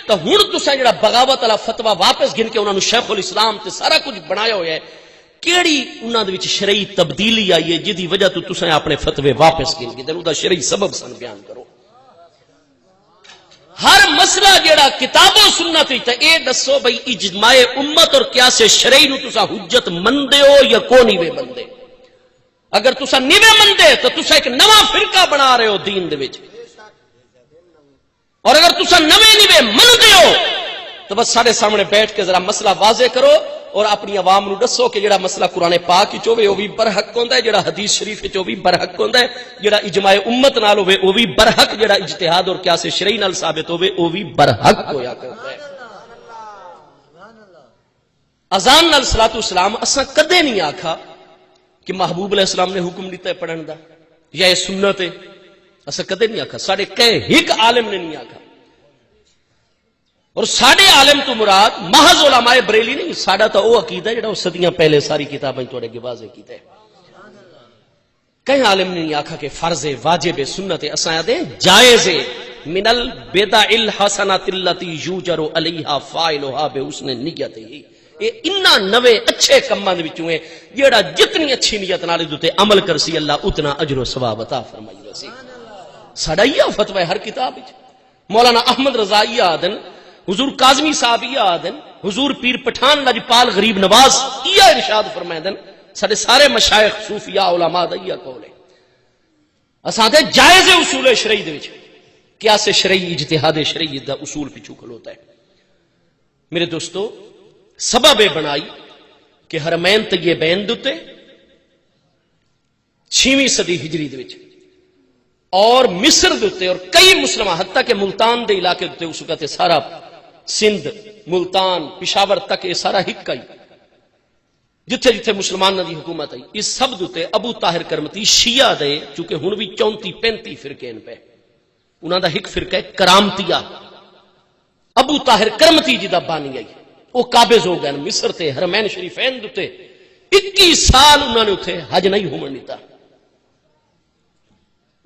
تو ہن تساں جڑا بغاوت والا فتوی واپس گن کے انہاں نوں شیخ الاسلام تے سارا کچھ بنایا ہویا ہے کیڑی انہاں دے وچ شرعی تبدیلی آئی ہے جدی وجہ تو تساں اپنے فتوی واپس گن کے تے دا شرعی سبب سن بیان کرو ہر مسئلہ جڑا کتاب و سنت تے اے دسو بھئی اجماع امت اور قیاس شرعی نو تساں حجت مندے ہو یا کو نہیں وے بندے اگر تساں نہیں وے مندے تو تساں ایک نواں فرقہ بنا رہے ہو دین دے وچ اور اگر تساں نویں نیویں مندے ہو تو بس سارے سامنے بیٹھ کے ذرا مسئلہ واضح کرو اور اپنی عوام نو دسو کہ جڑا مسئلہ قرآن پاک وچ ہوے او بھی برحق ہوندا ہے جڑا حدیث شریف وچ او بھی برحق ہوندا ہے جڑا اجماع امت نال ہوے او بھی برحق جڑا اجتہاد اور قیاس شرعی نال ثابت ہوے او بھی برحق ہویا کردا ہے اذان نال صلاۃ والسلام اساں کدے نہیں آکھا کہ محبوب علیہ السلام نے حکم دیتا ہے پڑھن دا یا یہ سنت ہے اساں کدے نہیں آکھا ساڈے کہے ایک عالم نے نہیں آکھا اور ساڈے عالم تو مراد محض علماء بریلی نہیں ساڈا تو او عقیدہ جڑا صدیاں پہلے ساری کتابیں تواڈے اگے واضح کیتا ہے کہیں عالم نے نہیں آکھا کہ فرض ہے واجب ہے سنت ہے اساں دے جائز ہے من البدع الحسنات التي يجر عليها فاعلها بحسن نیت ہے یہ انہاں نوے اچھے کماں دے وچوں ہے جیڑا جتنی اچھی نیت نال تے عمل کرسی اللہ اتنا اجر و ثواب عطا فرمائی رسی ساڈا یہ فتوی ہر کتاب وچ مولانا احمد رضائی آدن حضور کاظمی صاحب یہ آدن حضور پیر پٹھان لجپال غریب نواز یہ ارشاد فرمائدن سارے سارے مشائخ صوفیاء علماء دا یہ قول ہے اساں تے جائز اصول شرعی دے وچ قیاس شرعی اجتہاد شرعی دا اصول پیچھے کھلوتا ہے میرے دوستو سبب بنائی کہ حرمین طیبین دتے 6ویں صدی ہجری دے وچ اور مصر دتے اور کئی مسلمان حتیٰ کہ ملتان دے علاقے دتے اس وقت سارا سندھ ملتان پشاور تک یہ سارا ہک آئی جتھے جتھے مسلمان دی حکومت آئی اس سب دتے ابو طاہر کرمتی شیعہ دے چونکہ ہن بھی 34-35 فرقے پہ انہاں دا ہک فرقہ ہے کرامتیہ ابو طاہر کرمتی جی دا بانی آئی وہ قابض ہو گئے مصر تے حرمین شریفین دتے 21 سال انہوں نے اتنے حج نہیں ہومن دیتا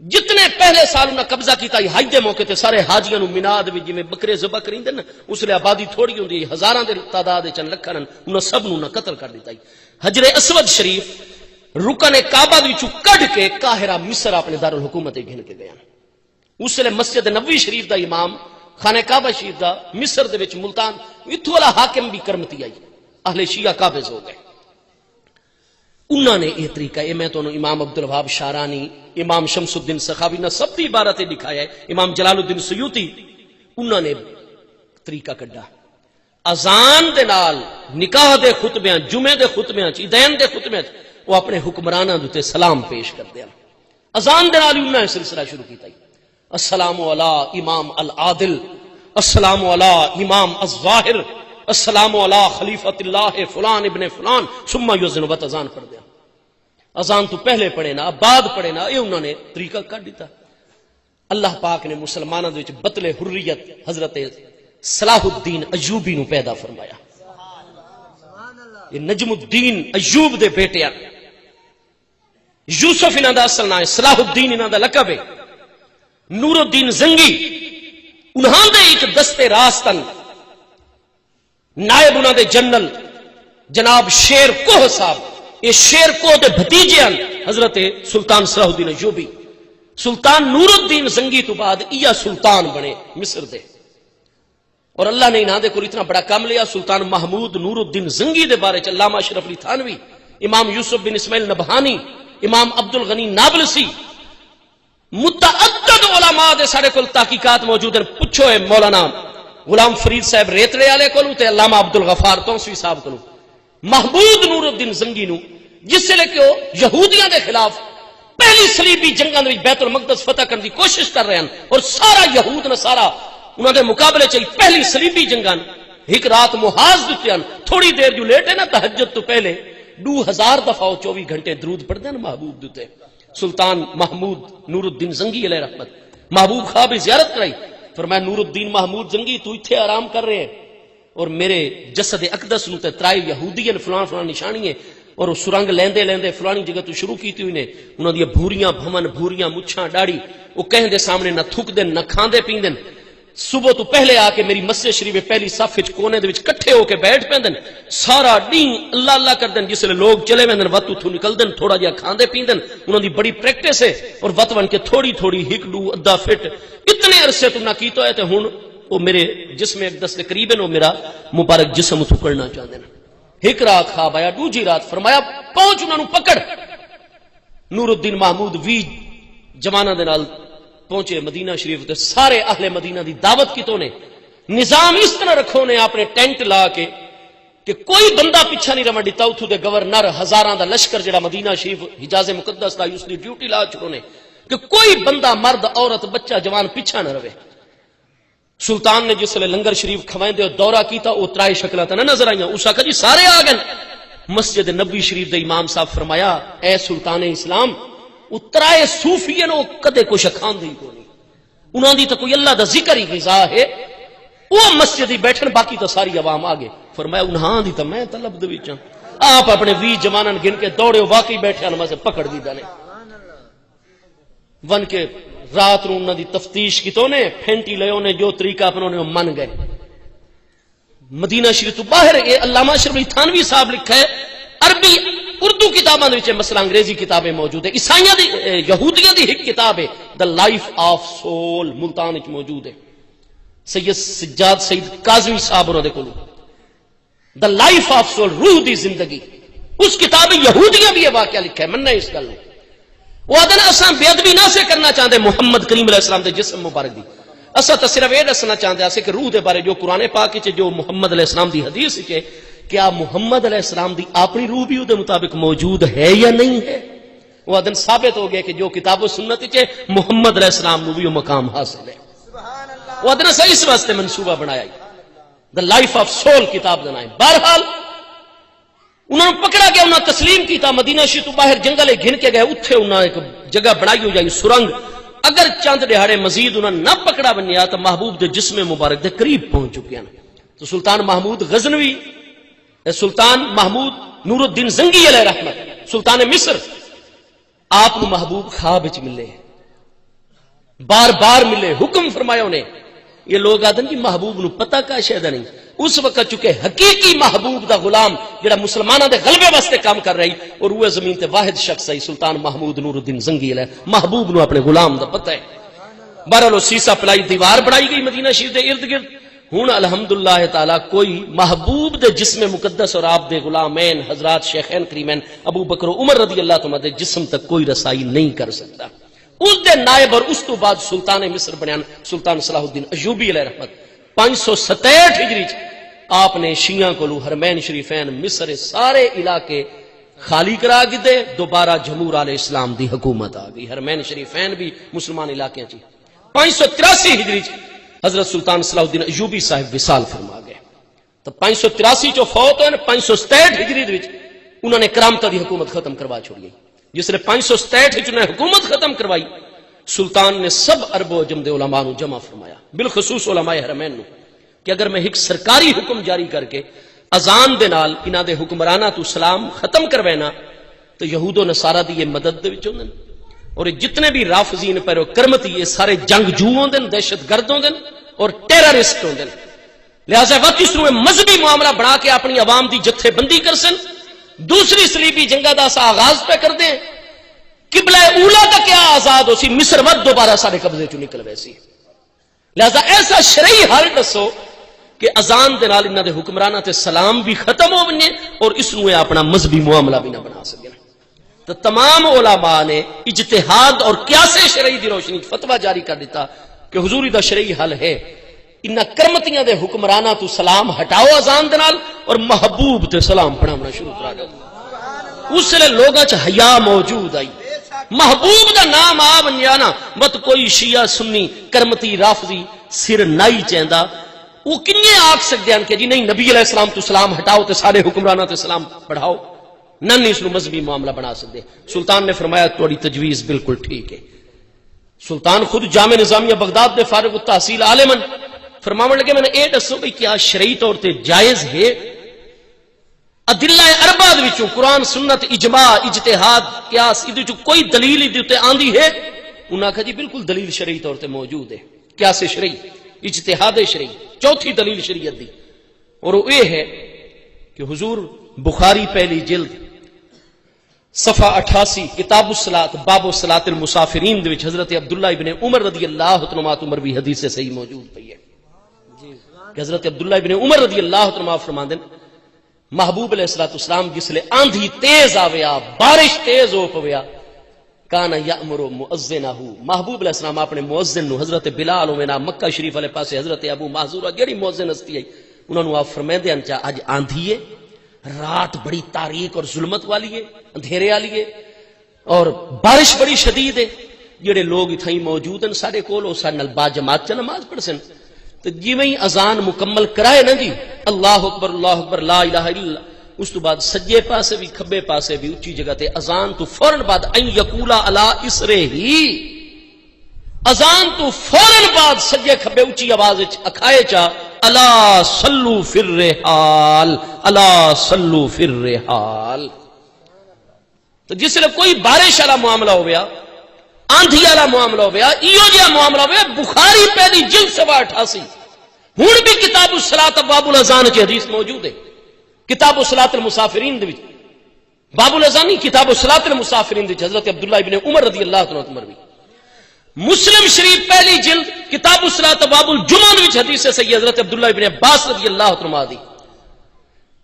جتنے پہلے سال انہوں نے قبضہ کیتا حج دے موقع تے سارے حاجیاں نو مناد وچ جویں بکرے ذبح کریندے نا اس لیے آبادی تھوڑی ہوندی ہزاراں دے تعداد چن لکھاں انہاں سب نو قتل کر دیتا حجر اسود شریف رکن کعبہ وچوں کڈ کے قاہرہ مصر اپنے دارالحکومت گھن کے گیا اس لیے مسجد نبوی شریف دا امام خانہ کعبہ شریف دا مصر دے وچ ملتان ایتھوں والا حاکم بھی کرمتی آئی اہل شیعہ قابض ہو گئے انہوں نے یہ طریقہ یہ میں تو امام عبد الوہاب شارانی امام شمس الدین سخاوی نے سب کی عبارتیں دکھایا ہے امام جلال الدین سیوطی انہوں نے طریقہ کڈا اذان دے نال نکاح دے خطبیاں جمعے دے خطبیاں عیدین دے خطبیاں وہ اپنے حکمراناں دے سلام پیش کر دیا اذان دے نال انہوں نے سلسلہ شروع کیتا ہے السلام علی امام العادل السلام علی امام الظاہر السلام علی خلیفۃ اللہ فلان ابن فلان ثم یؤذن بت اذان پڑھ دیا اذان تو پہلے پڑھے نا بعد پڑھے نا یہ انہوں نے طریقہ کر دیتا اللہ پاک نے مسلمانوں دے وچ بطل حریت حضرت صلاح الدین ایوبی نو پیدا فرمایا یہ نجم الدین ایوب دے بیٹے یوسف انہاں دا اصل نام ہے صلاح الدین انہاں دا لقب ہے نور الدین زنگی انہاں دے ایک دستے راستن نائب انہاں دے جنرل جناب شیر کوہ صاحب یہ شیر کوہ دے بھتیجے ہیں حضرت سلطان صلاح الدین ایوبی سلطان نور الدین زنگی تو بعد یہ سلطان بنے مصر دے اور اللہ نے انہاں دے کو اتنا بڑا کام لیا. سلطان محمود نور الدین زنگی دے بارے چ علامہ اشرف علی تھانوی، امام یوسف بن اسماعیل نبہانی، امام عبد الغنی نابلسی، متعدد علماء دے سارے کول تحقیقات موجود ہیں. پوچھو ہے مولانا غلام فرید صاحب ریتڑے والے کولوں تے علامہ عبد الغفار تونسوی صاحب کولوں. محمود نور الدین زنگی نو جس لے کہ وہ یہودیاں دے خلاف پہلی صلیبی جنگاں وچ بیت المقدس فتح کرنے دی کوشش کر رہے ہیں اور سارا یہود نصارا انہاں دے مقابلے چ پہلی صلیبی جنگاں ایک رات محاذ دتے ہیں. تھوڑی دیر جو لیٹ ہے نا تہجد تو پہلے 2000 دفعہ 24 گھنٹے درود پڑھتے ہیں محبوب دتے. سلطان محمود نور الدین زنگی علیہ رحمت محبوب خواب زیارت کرائی، فرمایا نور الدین محمود زنگی تو ایتھے آرام کر رہے ہیں اور میرے جسد اقدس نو تے ترائے یہودی فلان فلان نشانی ہے اور وہ سرنگ لیندے لیندے فلانی جگہ تو شروع کیتی ہوئی نے. انہاں دی بھوریاں بھمن بھوریاں مچھاں ڈاڑی وہ کہیں دے سامنے نہ تھک دین نہ کھاندے پیندن. صبح تو پہلے آ کے میری مسجد شریف پہلی صف وچ کونے دے وچ کٹھے ہو کے بیٹھ پیندن. سارا دین اللہ اللہ کردن. جس لے لوگ چلے ویندن وت اتھوں نکلدن تھوڑا جہا کھاندے پیندن. انہاں دی بڑی پریکٹس ہے اور وت ون کے تھوڑی تھوڑی ہک ڈو ادھا فٹ اتنے عرصے تو نہ کیتا ہے تے ہن وہ میرے جسم اقدس کے قریب وہ میرا مبارک جسم ٹھکڑنا چاہتے ہیں. ایک رات خواب آیا، دوجی رات فرمایا پہنچ انہوں پکڑ. نور الدین محمود وی جواناں دے نال پہنچے مدینہ شریف تے سارے اہل مدینہ دی دعوت کیتوں نے. نظام اس طرح رکھو نے اپنے ٹینٹ لا کے کہ کوئی بندہ پیچھا نہیں رہن دیتا. اتھوں دے گورنر ہزاراں دا لشکر جڑا مدینہ شریف حجاز مقدس دا اس دی ڈیوٹی لا چھڑو نے کہ کوئی بندہ مرد عورت بچہ جوان پیچھا نہ رہے. سلطان نے جس لے لنگر شریف کھوائیں دے دورہ کیتا وہ ترائے شکلہ تے نہ نظر آئیاں. اس آکھا جی سارے آ گئے. مسجد نبی شریف دے امام صاحب فرمایا اے سلطان اسلام اترائے صوفی نو کدے کچھ کھان دی کو نہیں. انہاں دی تو کوئی اللہ دا ذکر ہی غذا ہے. وہ مسجد ہی بیٹھن باقی تو ساری عوام آگے. فرمایا انہاں دی تو میں طلب دے وچ آپ اپنے 20 جواناں گن کے دوڑے واقعی بیٹھے ان سے پکڑ دی دے ون کے رات نو انہاں دی تفتیش کیتوں نے پھینٹی لیوں نے جو طریقہ اپنوں نے من گئے. مدینہ شریف تو باہر یہ علامہ اشرف علی تھانوی صاحب لکھا ہے عربی اردو کتاباں دے وچ مثلا انگریزی کتابیں موجود ہے. عیسائیاں دی یہودیاں دی ایک کتاب ہے the life of soul Multan وچ موجود ہے. سید سجاد سید کاظمی صاحب انہاں دے کول دا لائف آف سول روح دی زندگی اس کتاب یہودیاں بھی یہ واقعہ لکھا ہے. مننا اس گل نو وہ آدھے اساں بے ادبی نہ سے کرنا چاہتے محمد کریم علیہ السلام دے جسم مبارک دی. اساں تو صرف یہ دسنا چاہتے ہیں کہ روح دے بارے جو قرآن پاک وچ جو محمد علیہ السلام دی حدیث ہے کیا محمد علیہ السلام دی اپنی روح بھی دے مطابق موجود ہے یا نہیں ہے. وہ آدھے ثابت ہو گیا کہ جو کتاب و سنت وچ محمد علیہ السلام نو بھی وہ مقام حاصل ہے. وہ آدھے اس واسطے منصوبہ بنایا دا لائف آف سول کتاب بنائے. بہرحال انہوں نے پکڑا گیا، انہوں نے تسلیم کیتا. مدینہ شریف تو باہر جنگل گھن کے گئے. اتھے انہوں نے ایک جگہ بنائی ہو جائی سرنگ. اگر چند دہاڑے مزید انہوں نے نہ پکڑا بنیا تو محبوب دے جسم مبارک دے قریب پہنچ چکے ہیں. تو سلطان محمود غزنوی سلطان محمود نور الدین زنگی علیہ رحمت سلطان مصر آپ کو محبوب خواب وچ ملے، بار بار ملے، حکم فرمایا انہیں. یہ لوگ آدھن کہ محبوب نو پتہ کا شاید نہیں. اس وقت چکے حقیقی محبوب دا غلام جڑا مسلمانہ دے غلبے واسطے کام کر رہی اور وہ زمین تے واحد شخص ہے سلطان محمود نور الدین زنگی علیہ. محبوب نو اپنے غلام دا پتہ ہے. بہرحال سیسا پلائی دیوار بنائی گئی مدینہ شریف دے ارد گرد. ہن الحمدللہ تعالی کوئی محبوب دے جسم مقدس اور آپ دے غلامین حضرات شیخین کریمین ابو بکر و عمر رضی اللہ تعالی دے جسم تک کوئی رسائی نہیں کر سکتا. اس دے نائب اور اس تو بعد سلطان مصر بنیان سلطان صلاح الدین ایوبی علیہ رحمت 567 ہجری آپ نے شیعہ کو حرمین شریفین مصر سارے علاقے خالی کرا کے دے. دوبارہ جمہور علیہ اسلام دی حکومت آ گئی. حرمین شریفین بھی مسلمان علاقے چی. 583 ہجری حضرت سلطان صلاح الدین ایوبی صاحب وصال فرما گئے. تو 583 جو فوت ہوئے 567 ہجری وچ انہوں نے کرامت دی حکومت ختم کروا چھوڑی. جس نے 567 ہجری نے حکومت ختم کروائی سلطان نے سب عرب و عجم دے علماء نو جمع فرمایا، بالخصوص علماء حرمین نو، کہ اگر میں ایک سرکاری حکم جاری کر کے اذان دے نال انہاں دے حکمرانہ تو سلام ختم کروینا تو یہود و نصارہ دی یہ مدد دے وچ ہوندے اور جتنے بھی رافضین پیرو کرمتی یہ سارے جنگجو ہوندے، دہشت گرد ہوندے اور ٹیررسٹ ہوندے. لہذا وقت اس نو مذہبی معاملہ بنا کے اپنی عوام دی جتھے بندی کرسن. دوسری صلیبی جنگا دا سا آغاز پہ کر دیں. قبلہ اولا کا کیا آزاد ہو سی مصر ود دوبارہ سارے قبضے چو نکل ویسی. لہذا ایسا شرعی حل دسو کہ اذان دے نال انہاں دے حکمراناں تے سلام بھی ختم ہو ونے اور اس نو اپنا مذہبی معاملہ بھی نہ بنا سکن. تو تمام علماء نے اجتہاد اور قیاس شرعی دی روشنی فتویٰ جاری کر دیتا کہ حضوری دا شرعی حل ہے انہاں کرمتیاں دے حکمراناں تو سلام ہٹاؤ اذان دے نال اور محبوب تے سلام پڑھاونا شروع کرا دو. اس لئے لوگاں چ حیا موجود آئی. محبوب دا نام آ ونیا نا مت کوئی شیعہ سنی کرمتی رافضی سر نائی چیندا وہ کنے آکھ سکتے ہیں کہ جی نہیں نبی علیہ السلام تو سلام ہٹاؤ تے سارے حکمراناں تے سلام پڑھاؤ نہ نہیں اس کو مذہبی معاملہ بنا سکتے. سلطان نے فرمایا تھوڑی تجویز بالکل ٹھیک ہے. سلطان خود جامع نظامیہ بغداد دے فارغ التحصیل عالمن فرماون لگے میں نے اے دسو بھئی کیا شرعی طور تے جائز ہے ادلہ اربعہ وچوں قرآن سنت اجماع اجتہاد قیاس ادھے جو کوئی دلیل ادھے تے آندی ہے؟ انہاں کہا جی بالکل دلیل شرعی طور تے موجود ہے. قیاس شرعی اجتہاد شرعی چوتھی دلیل شریعت دی اور وہ یہ ہے کہ حضور بخاری پہلی جلد صفحہ 88 کتاب الصلاۃ باب صلاۃ المسافرین دے وچ حضرت عبداللہ ابن عمر رضی اللہ عنہ مروی حدیث سے صحیح موجود پئی ہے کہ حضرت عبداللہ ابن عمر رضی اللہ عنہ فرماندے محبوب علیہ الصلوۃ والسلام جس لے آندھی تیز آویا بارش تیز ہو پویا کانا یامر مؤذنہ محبوب علیہ السلام اپنے مؤذن نو حضرت بلال ہونا مکہ شریف والے پاسے حضرت ابو محذورہ جڑی مؤذن ہستی ہے انہاں نو آپ فرماندے ہیں اج آندھی ہے رات بڑی تاریک اور ظلمت والی ہے اندھیرے والی ہے اور بارش بڑی شدید ہے جڑے لوگ اتھائی موجود ہیں سارے کول او سارے نال با جماعت چ نماز پڑھ سن تو جویں اذان مکمل کرائے نا جی اللہ اکبر لا الہ الا اللہ اس تو بعد سجے پاسے بھی کھبے پاسے بھی اونچی جگہ تے اذان تو فوراً بعد ان یقولا الا اسرے ہی اذان تو فوراً بعد سجے کھبے اونچی آواز وچ اکھائے چا الا صلو فی الرحال الا صلو فی الرحال. تو جس لئے کوئی بارش والا معاملہ ہو گیا آندھی والا معاملہ ہو گیا ایو جہا معاملہ ہو گیا بخاری پہلی جلد سے 88 ہن بھی کتاب الصلاۃ باب الاذان کی حدیث موجود ہے کتاب الصلاۃ المسافرین دے وچ باب الاذان کتاب الصلاۃ المسافرین دے حضرت عبداللہ ابن عمر رضی اللہ عنہ مروی. مسلم شریف پہلی جلد کتاب الصلاۃ باب الجمعہ وچ حدیث سے حضرت عبداللہ ابن عباس رضی اللہ عنہ دی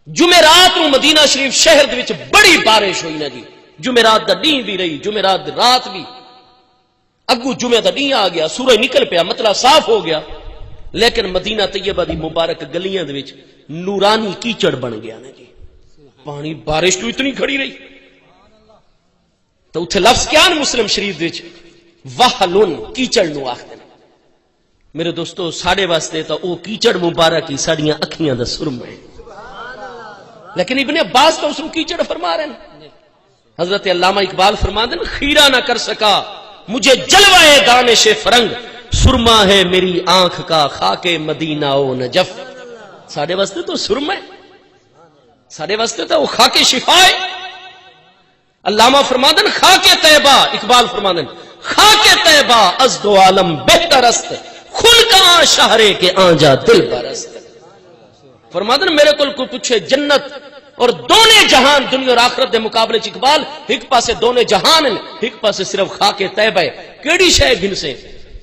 جمعرات نو مدینہ شریف شہر دے وچ بڑی بارش ہوئی نا جی جمعرات دا دین بھی رہی جمعرات دی رات بھی اگو جمعہ دا دین آ گیا سورج نکل پیا مطلب صاف ہو گیا لیکن مدینہ طیبہ دی مبارک گلیاں دے وچ نورانی کیچڑ بن گیا نا جی پانی بارش تو اتنی کھڑی رہی تو اتھے لفظ کیا نا مسلم شریف دے وچ وحلن کیچڑ نو آخدے نے. میرے دوستو ساڈے واسطے تو او کیچڑ مبارک ہی ساڈیاں اکھیاں دا سرما ہے لیکن ابن عباس تو اس کو کیچڑ فرما رہے ہیں. حضرت علامہ اقبال فرما دیں خیرہ نہ کر سکا مجھے جلوائے دانش فرنگ سرما ہے میری آنکھ کا خاک مدینہ و نجف. ساڈے واسطے تو سرما ہے ساڈے واسطے تو وہ خاک شفا ہے. علامہ فرما دیں خاک طیبہ اقبال فرما دیں خاک طیبہ از دو عالم بہتر است خل کا شہرے کے آنجا دل برست. فرما دیں میرے کول کوئی پوچھے جنت اور دونے جہان دنیا اور آخرت دے مقابلے چ اقبال ایک پاسے دونے جہان ہیں ایک پاسے صرف خاک طیبہ ہے کیڑی شے گن سے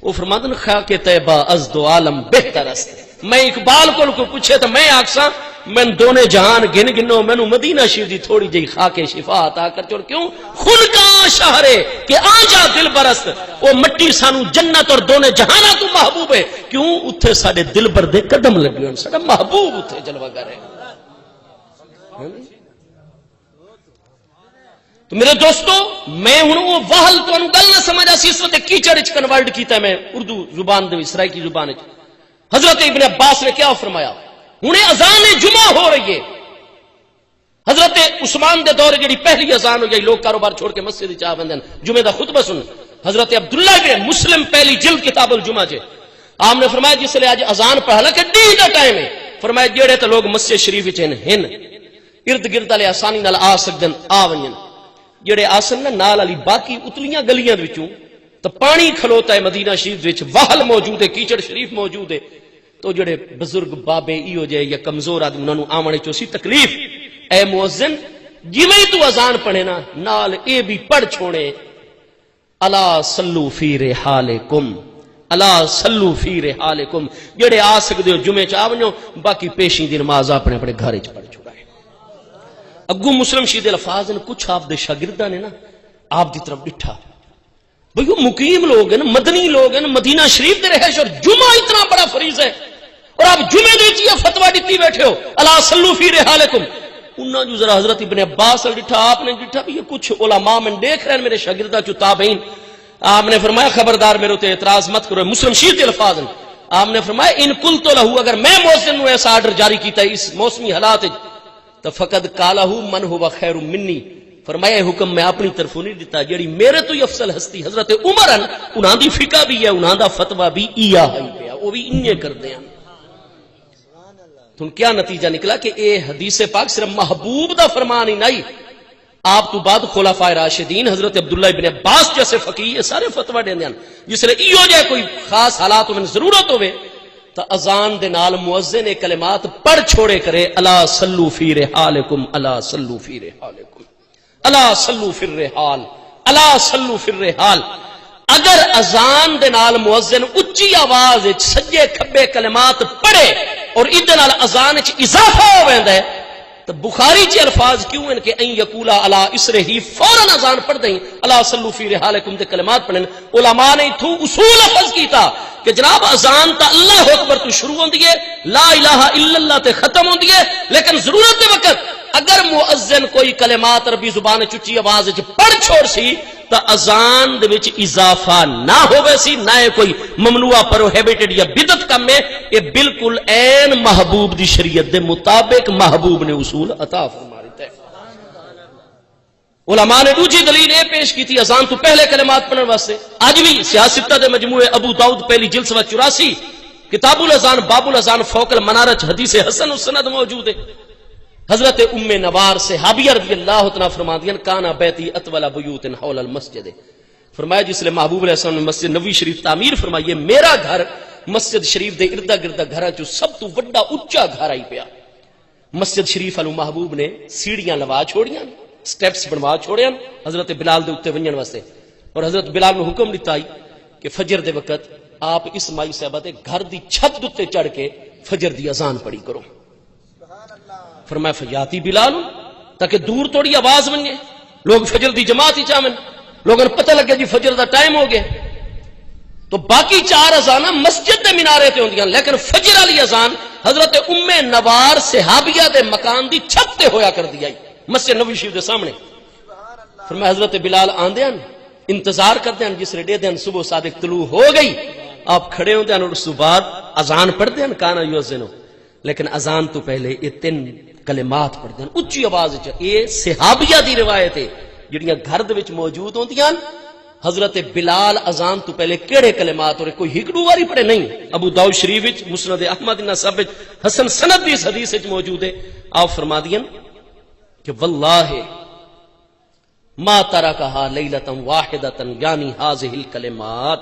وہ فرماتے ہیں خاک طیبہ از دو عالم بہتر است. میں اقبال کو پوچھے تو میں آکساں میں دونے جہان گن گنو مینوں مدینہ شریف دی تھوڑی جئی خاک شفا عطا کر چور کیوں خود کا شہرے کہ آجا دل برست وہ مٹی سانو جنت اور دونے جہاناں تو محبوب ہے کیوں اتھے ساڈے دل بر دے قدم لگے ہن ساڈا محبوب اتھے جلوہ گر ہے. تو میرے دوستو میں ہوں وہ وحل تو گل نہ سمجھا سی اس وقت کیچڑ وچ کنورٹ کیتا ہے میں اردو زبان دے سرائکی زبان وچ. حضرت ابن عباس نے کیا فرمایا ہن اذان جمعہ ہو رہی ہے حضرت عثمان دے دور جڑی پہلی اذان ہو گئی لوگ کاروبار چھوڑ کے مسجد وچ آ بندن جمعے دا خطبہ سن. حضرت عبداللہ بن مسلم پہلی جلد کتاب الجمعہ چ آپ نے فرمایا جس لے اج اذان پڑھلا کہ ڈی دا ٹائم ہے فرمایا جڑے تو لوگ مسجد شریف وچ ہیں ارد گرد والے آسانی نال آ سکدن آ ونجن جڑے آسن نا نال والی باقی اتلیاں گلیاں وچوں تو پانی کھلوتا ہے مدینہ شریف وچ وحل موجود ہے کیچڑ شریف موجود ہے تو جڑے بزرگ بابے ایو جے یا کمزور آدمی انہاں نوں آونے چ سی تکلیف اے مؤذن جویں تو اذان پڑھے نا نال اے بھی پڑھ چھوڑے الا صلو فی رحالکم الا صلو فی رحالکم، جڑے آ سکدے ہو جمعے چ آ ونجو، باقی پیشی دی نماز اپنے اپنے گھر چ پڑھ چھوڑا ہے۔ اگو مسلم شید الفاظ نے کچھ آپ دے شاگرداں نے نا آپ دی طرف ڈٹھا، بھئی وہ مقیم لوگ ہیں، مدنی لوگ ہیں، مدینہ شریف دے رہائش، اور جمعہ اتنا بڑا فریض ہے، اور آپ جمعے دے چیئے فتوہ ڈٹی بیٹھے ہو الا صلو فی رحالکم۔ انہاں جو ذرا حضرت ابن عباس ڈٹھا، آپ نے ڈٹھا بھی یہ کچھ علماء میں دیکھ رہے ہیں میرے شاگردہ جو تابعین، آپ نے فرمایا خبردار میرے تے اعتراض مت کرو، مسلم شریف کے الفاظ ہیں، آپ نے فرمایا ان قلت لہو، اگر میں مؤذن نو ایسا آرڈر جاری کیتا ہے اس موسمی حالات تو فقد قالہ من ہوا خیر منی، فرمایا حکم میں اپنی طرفوں نہیں دیتا، جڑی میرے تو افضل ہستی حضرت عمر ہیں، انہاں دی فقہ بھی ہے، انہاں دا فتویٰ بھی ایا ہے پیا، وہ بھی انہیں کر دیں۔ تو کیا نتیجہ نکلا کہ اے حدیث پاک صرف محبوب دا فرمان ہی نہیں، آپ تو بعد خلفاء راشدین حضرت عبداللہ ابن عباس جیسے فقیہ سارے فتویٰ دیں دیں، جس لئے ایو جائے کوئی خاص حالات میں ضرورت ہوئے تو اذان دے نال مؤذن کلمات پڑھ چھوڑے کرے الا صلو فی رحالکم، الا صلو فی رحالکم، الا صلو فی الرحال، الا صلو فی الرحال۔ اگر اذان دے نال مؤذن اچھی آواز سجے کھبے کلمات پڑھے اور ادھر نال اذان وچ اضافہ ہو ویندا ہے تو بخاری چ الفاظ کیوں ہیں کہ ان یقولا علی اسرہ ہی فوراً اذان پڑھ دیں الا صلو فی رحالکم دے کلمات پڑھن۔ علماء نے تو اصول فرض کیتا کہ جناب اذان تا اللہ اکبر تو شروع ہوندی ہے، لا الہ الا اللہ تے ختم ہوندی ہے، لیکن ضرورت دے وقت اگر مؤذن کوئی کلمات عربی زبان چچی آواز وچ پڑھ چھوڑ سی تا اذان دے وچ اضافہ نہ ہوے سی، نہ کوئی ممنوع پروہیبٹڈ یا بدعت کم ہے، یہ بالکل عین محبوب دی شریعت دے مطابق محبوب نے اصول عطا فرما دیتا ہے۔ علماء نے دوسری دلیل یہ پیش کی تھی اذان تو پہلے کلمات پڑھنے واسطے، آج بھی سیاستہ دے مجموعے ابو داؤد پہلی جلد 84 کتاب الاذان باب الاذان فوق المنارہ حدیث حسن السند موجود ہے۔ حضرت ام نوار صحابیہ رضی اللہ عنہا فرماتی ہیں کانا بیتی اطول بیوت حول المسجد، فرمایا جس لئے محبوب علیہ السلام نے مسجد نبوی شریف تعمیر فرمائی، میرا گھر مسجد شریف دے اردا گردا گھر جو سب تو بڑا اونچا گھر آئی پیا۔ مسجد شریف والوں محبوب نے سیڑھیاں لوا چھوڑیاں، سٹیپس بنوا چھوڑیاں حضرت بلال دے اوتے ونجن واسطے، اور حضرت بلال نے حکم دیتا کہ فجر دے وقت آپ اس مائی صاحبہ دے گھر دی چھت تے چڑھ کے فجر دی اذان پڑھی کرو۔ فرمایا فیاتی بلال تاکہ دور توڑی آواز بن گئے، لوگ فجر دی جماعت ہی چاہمن، لوگوں پتہ لگے جی فجر دا ٹائم ہو گیا۔ تو باقی 4 اذاناں مسجد دے مینارے تے ہوندیاں، لیکن فجر والی اذان حضرت ام نوار صحابیہ دے مکان دی چھت تے ہویا کر دیا مسجد نبوی شریف دے سامنے۔ فرمایا حضرت بلال آندے ہیں انتظار کرتے ہیں، جس ریڈے دن صبح صادق طلوع ہو گئی آپ کھڑے ہوندے ہیں اور اس بعد اذان پڑھتے ہیں کانا یؤذنو، لیکن اذان تو پہلے یہ 3 کلمات پڑھتے ہیں اچھی آواز وچ۔ یہ صحابیہ دی روایت ہے جڑیاں گھر دے وچ موجود ہوندیاں۔ حضرت بلال اذان تو پہلے کیڑے کلمات اور کوئی ہک دو واری پڑھے نہیں، ابو داؤد شریف وچ مسند احمد نسب وچ حسن سند دی اس حدیث وچ موجود ہے۔ آپ فرما دیاں کہ واللہ ما ترکھا لیلۃ واحدۃ یعنی هذه الکلمات،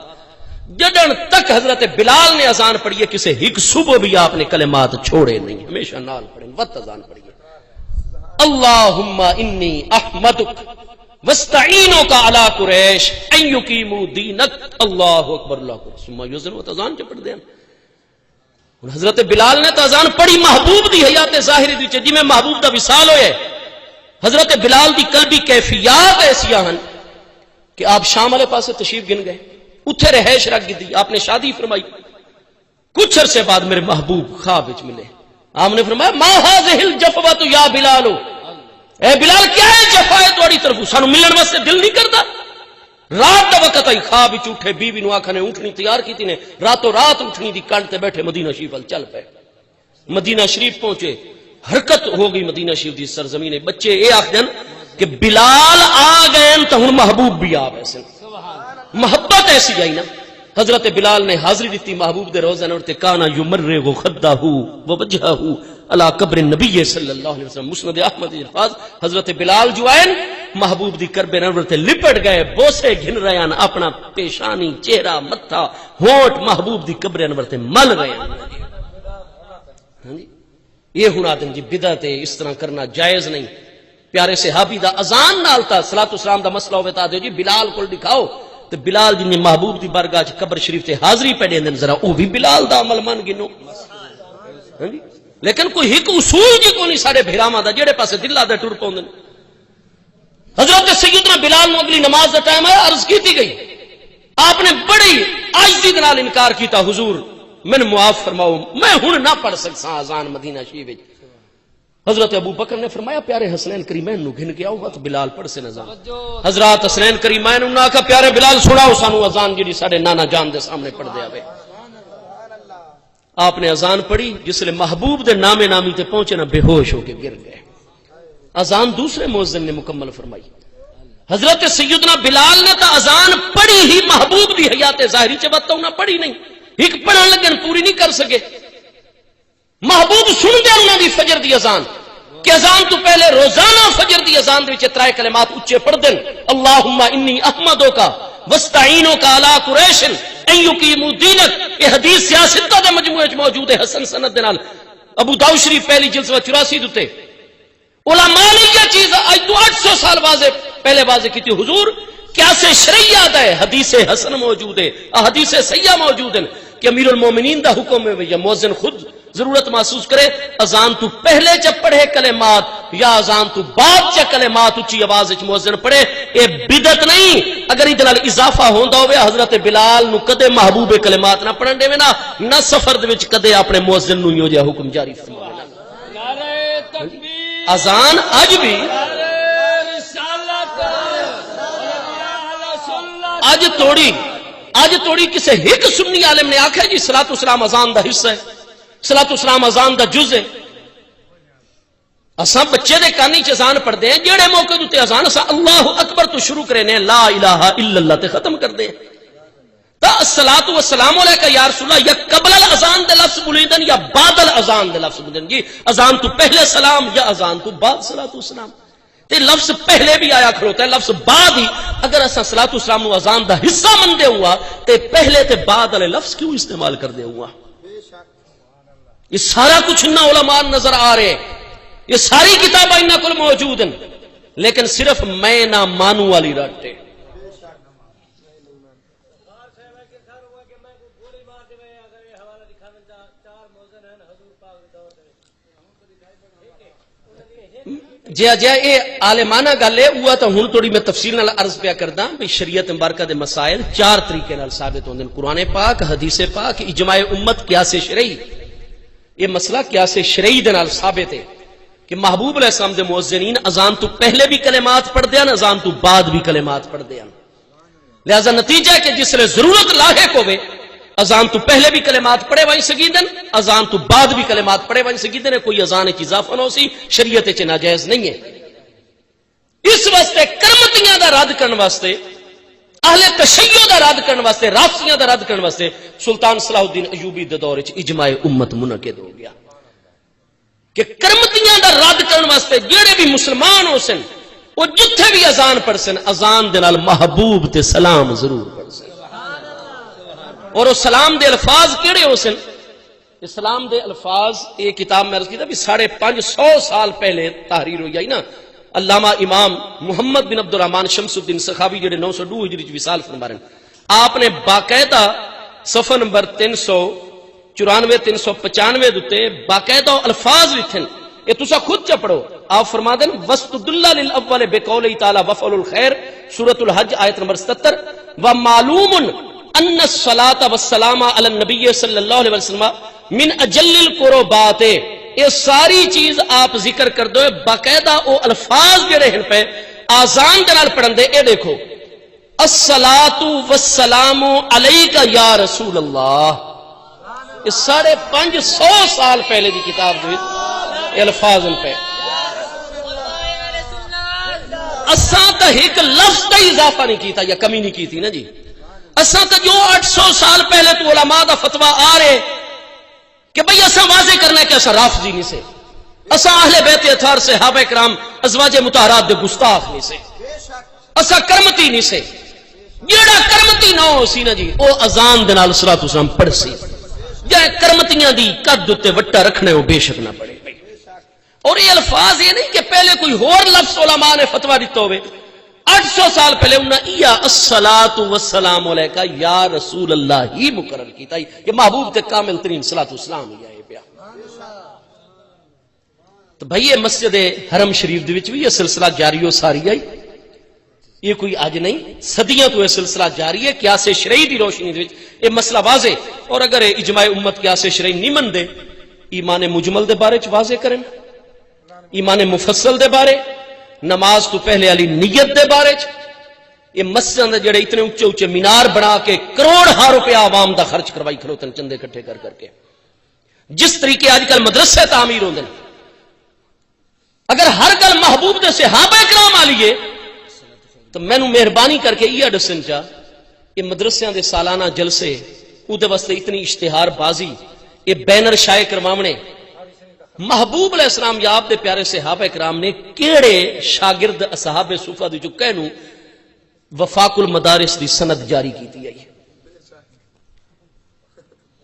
جدن تک حضرت بلال نے اذان پڑھی ہے کسی ہک صبح بھی آپ نے کلمات چھوڑے نہیں، ہمیشہ نال پڑھیں، وقت اذان پڑھی ہے۔ اللہم انی احمدک واستعینک علی قریش ان یقیموا دینک، اللہ اکبر اللہ اکبر ثم یؤذن، اذان جو پڑھ دیں۔ حضرت بلال نے تو اذان پڑھی محبوب دی حیات ظاہری دی جی میں محبوب دا وصال ہوئے۔ حضرت بلال دی قلبی کیفیات ایسی ہیں کہ آپ شام والے پاسے تشریف گن گئے، اتھے رہائش رکھ دی، آپ نے شادی فرمائی، کچھ عرصے بعد میرے محبوب خواب وچ ملے، آپ نے فرمایا ما هذه الجفوۃ یا بلال، اے بلال کیا ہے جفا ہے تہاڈی طرف، سانو ملن واسطے دل نہیں کردا۔ رات دا وقت آئی، خواب وچ اٹھے، بیوی نو آکھنے اٹھنی تیار کیتی نے، راتوں رات اٹھنی دی کنڈ تے بیٹھے مدینہ شریف ول چل پے۔ مدینہ شریف پہنچے، حرکت ہو گئی مدینہ شریف دی سرزمین، بچے اے آکھدن کہ بلال آ گئے تو ہن محبوب بھی آ ویسے، محبت ایسی آئی نا۔ حضرت بلال نے حاضری دیتی محبوب دے روزہ نور تے، کانا یمرغ خدہ ووجہہ علی قبر النبی صلی اللہ علیہ وسلم، مسند احمد الفاظ۔ حضرت بلال جو آئے محبوب دی کرب نور تے لپٹ گئے، بوسے گھن رہے ہیں، اپنا پیشانی چہرہ متھا ہونٹ محبوب دی قبر نور تے مل رہے ہیں۔ یہ ہونا دن جی بدعت ہے، اس طرح کرنا جائز نہیں۔ پیارے صحابی دا اذان نال تا صلاۃ والسلام دا مسئلہ ہوتا دے جی بلال کو دکھاؤ تے بلال جن محبوب دی بارگاہ قبر شریف تے حاضری پہ دین ذرا او بھی بلال دا عمل من گنو. لیکن کوئی ایک اصول جی کو نہیں سارے بھراواں دا جڑے پاسے دل آدھے ٹر پوندن. حضرت سیدنا بلال نو اگلی نماز دا ٹائم آیا، عرض کیتی گئی، آپ نے بڑی عاجزی دے نال انکار کیتا، حضور میں معاف فرماؤ میں ہن نہ پڑھ سکساں اذان مدینہ شریف وچ. حضرت ابو بکر نے فرمایا پیارے حسنین کریمین نو گھن کے آؤ تو بلال پڑھ سے اذان. حضرات حسنین کریمین انہاں کہا پیارے بلال سناؤ سانو اذان جڑی ساڈے نانا جان دے سامنے پڑھ دے آوے. آپ نے اذان پڑھی، جس لئے محبوب دے نام نامی تے پہنچے نہ بے ہوش ہو کے گر گئے. اذان دوسرے مؤذن نے مکمل فرمائی. حضرت سیدنا بلال نے تو اذان پڑھی ہی محبوب دی حیات ظاہری چ وقت انہاں پڑھی نہیں، ایک پڑھن لگن پوری نہیں کر سکے. محبوب سن دے انہاں دی فجر دی اذان کہ اذان تو پہلے روزانہ فجر دی اذان دے وچ ترائے کلمات اونچے پڑھ دین، اللہم انی احمدک واستعینک علی قریش ان یقیموا دینک. یہ حدیث سیاستہ دے مجموعے وچ موجود ہے حسن سند دے نال، ابو داؤد شریف پہلی جلد 84 دے. علماء نے یہ چیز آج تو 800 سال پہلے واضح کی تھی. حضور کیا سے شریعت ہے، حدیث حسن موجود ہے، حدیث سیاح موجود ہیں کہ امیر المومنین دا حکم ہے یا مؤذن خود ضرورت محسوس کرے اذان تو پہلے جب پڑھے کلمات یا اذان تو بعد چ کلمات اچھی آواز وچ مؤذن پڑھے. اے بدعت نہیں. اگر ادھر نال اضافہ ہوندا ہوے حضرت بلال نو کدے محبوب کلمات نہ پڑھن دے نا، نہ سفر دے وچ کدے اپنے مؤذن نو یو جہا حکم جاری فرماوے. نعرہ تکبیر. اذان اج بھی اج توڑی کسی ایک سنی عالم نے آکھا جی صلاۃ والسلام اذان دا حصہ ہے، صلاۃ والسلام اذان دا جز ہے. اساں بچے دے کانی چ اذان پڑھدے ہیں، جڑے موقع تے اذان اساں اللہ اکبر تو شروع کرے نے لا الہ الا اللہ تے ختم کردے ہیں. تا الصلاۃ والسلام علیکہ یا رسول اللہ یا قبل الاذان دے لفظ بولیندن یا بعد الاذان دے لفظ بولیندن. جی اذان تو پہلے سلام یا اذان تو بعد صلاۃ والسلام. تے لفظ پہلے بھی آیا کھڑوتا ہے، لفظ بعد ہی. اگر اساں صلاۃ والسلام نو اذان دا حصہ مندے ہوا تے پہلے تے بعد والے لفظ کیوں استعمال کر دے ہوا؟ یہ سارا کچھ انہاں علماء نظر آ رہے، یہ ساری کتابیں انہاں کول موجود ہیں، لیکن صرف میں نہ مانو والی رٹ ہے. جی یہ عالمانہ گل ہے وہ تو ہن تھوڑی میں تفصیل نال عرض پیا کردا بھی شریعت مبارکہ دے مسائل 4 طریقے نال ثابت ہوندے، قرآن پاک، حدیث پاک، اجماع امت، قیاس شرعی. یہ مسئلہ قیاس شرعی دے نال ثابت ہے کہ محبوب علیہ السلام دے مؤذنین اذان تو پہلے بھی کلمات پڑھ دیاں، اذان تو بعد بھی کلمات پڑھ دیاں. لہذا نتیجہ ہے کہ جس لے ضرورت لاحق ہوئے اذان تو پہلے بھی کلمات پڑھے وہیں سگیدن، اذان تو بعد بھی کلمات پڑھے وہیں سگیدن. کوئی اذان کی اضافہ نہ ہو سی، شریعت چ ناجائز نہیں ہے. اس واسطے کرمتیاں دا رد کرن واسطے، اہل تشیع دا رد کرن واسطے، رافضیاں دا رد کرن واسطے سلطان صلاح الدین ایوبی دے دور وچ اجماع امت منعقد ہو گیا کہ کرمتیاں دا رد کرن واسطے جڑے بھی مسلمان ہو سن وہ جتھے بھی اذان پڑھ سن اذان دے نال محبوب تے سلام ضرور پڑھ سن. اور وہ سلام دے الفاظ کیڑے ہو سن؟ اسلام دے الفاظ یہ کتاب میں عرض کی تھا بھی 550 سال پہلے تحریر ہوئی آئی نا. علامہ امام محمد بن عبد الرحمن شمس الدین سخاوی جڑے 902 ہجری وصال فرما رہے ہیں، آپ نے باقاعدہ صفحہ نمبر 394 395 دتے باقاعدہ الفاظ لکھن. یہ تسا خود چ پڑھو. آپ فرما دیں وَاسْتُدُلَّ لِلْأَوَّلِ بِقَوْلِهِ تَعَالَى وَافْعَلُوا الْخَيْرَ سورۃ الحج آیت نمبر 77. وَمَعْلُومٌ ان الصلاۃ والسلام علی النبی صلی اللہ علیہ وسلم من اجل القربات. یہ ساری چیز آپ ذکر کر دو باقاعدہ او الفاظ جڑے ہیں پہ آزان دے نال پڑھن دے. اے دیکھو الصلاۃ والسلام علیک یا رسول اللہ. یہ 550 سال پہلے دی کتاب دے یہ الفاظ ان پہ اساں تے ایک لفظ دا اضافہ نہیں کیتا یا کمی نہیں کی تھی نا جی. اساں تے جو 800 سال پہلے تو علماء دا فتویٰ آ رہے کہ بھئی اساں واضح کرنا ہے کہ اساں رافضی نہیں سے، اساں اہل بیت اطہار صحابہ کرام ازواج مطہرات دے گستاخ نہیں سے، اساں کرمتی نہیں سے. جیڑا کرمتی نہ ہو سی نا جی او اذان دے نال صلاۃ والسلام پڑھ سی. جے کرمتیاں دی قد تے وٹا رکھنے او بے شک نہ پڑھے. اور یہ الفاظ یہ نہیں کہ پہلے کوئی اور لفظ علماء نے فتویٰ دیتا ہوئے. 800 سال پہلے انہوں نے الصلاۃ والسلام علیکہ یا رسول اللہ ہی مقرر کیتا ہی کہ محبوب تے کامل ترین صلاۃ والسلام ہی آئے پیا. تو بھائی یہ مسجد حرم شریف دے وچ بھی یہ سلسلہ جاری ہو ساری آئی، یہ کوئی اج نہیں، صدیاں تو یہ سلسلہ جاری ہے. قیاس شرعی دی روشنی دے وچ یہ مسئلہ واضح، اور اگر اجماع امت قیاس شرعی نہیں مندے، ایمان مجمل دے بارے چ واضح کرن، ایمان مفصل دے بارے، نماز تو پہلے والی نیت دے بارے چ، یہ مسجد دے جڑے اتنے اونچے اونچے مینار بنا کے کروڑ روپیہ عوام دا خرچ کروائی کھڑوتن چندے اکٹھے کر کے، جس طریقے آج کل مدرسے تعمیر ہوندے، اگر ہر گل محبوب دے صحابہ کرام آلیے تو میں نو مہربانی کر کے یہ دسن چا یہ مدرسیاں دے سالانہ جلسے او دے واسطے اتنی اشتہار بازی، یہ بینر شائع کرواونے، محبوب علیہ السلام یا آپ دے پیارے صحابہ کرام نے کیڑے شاگرد اصحاب صفہ دی جو کہنو وفاق المدارس دی سند جاری کیتی ہے.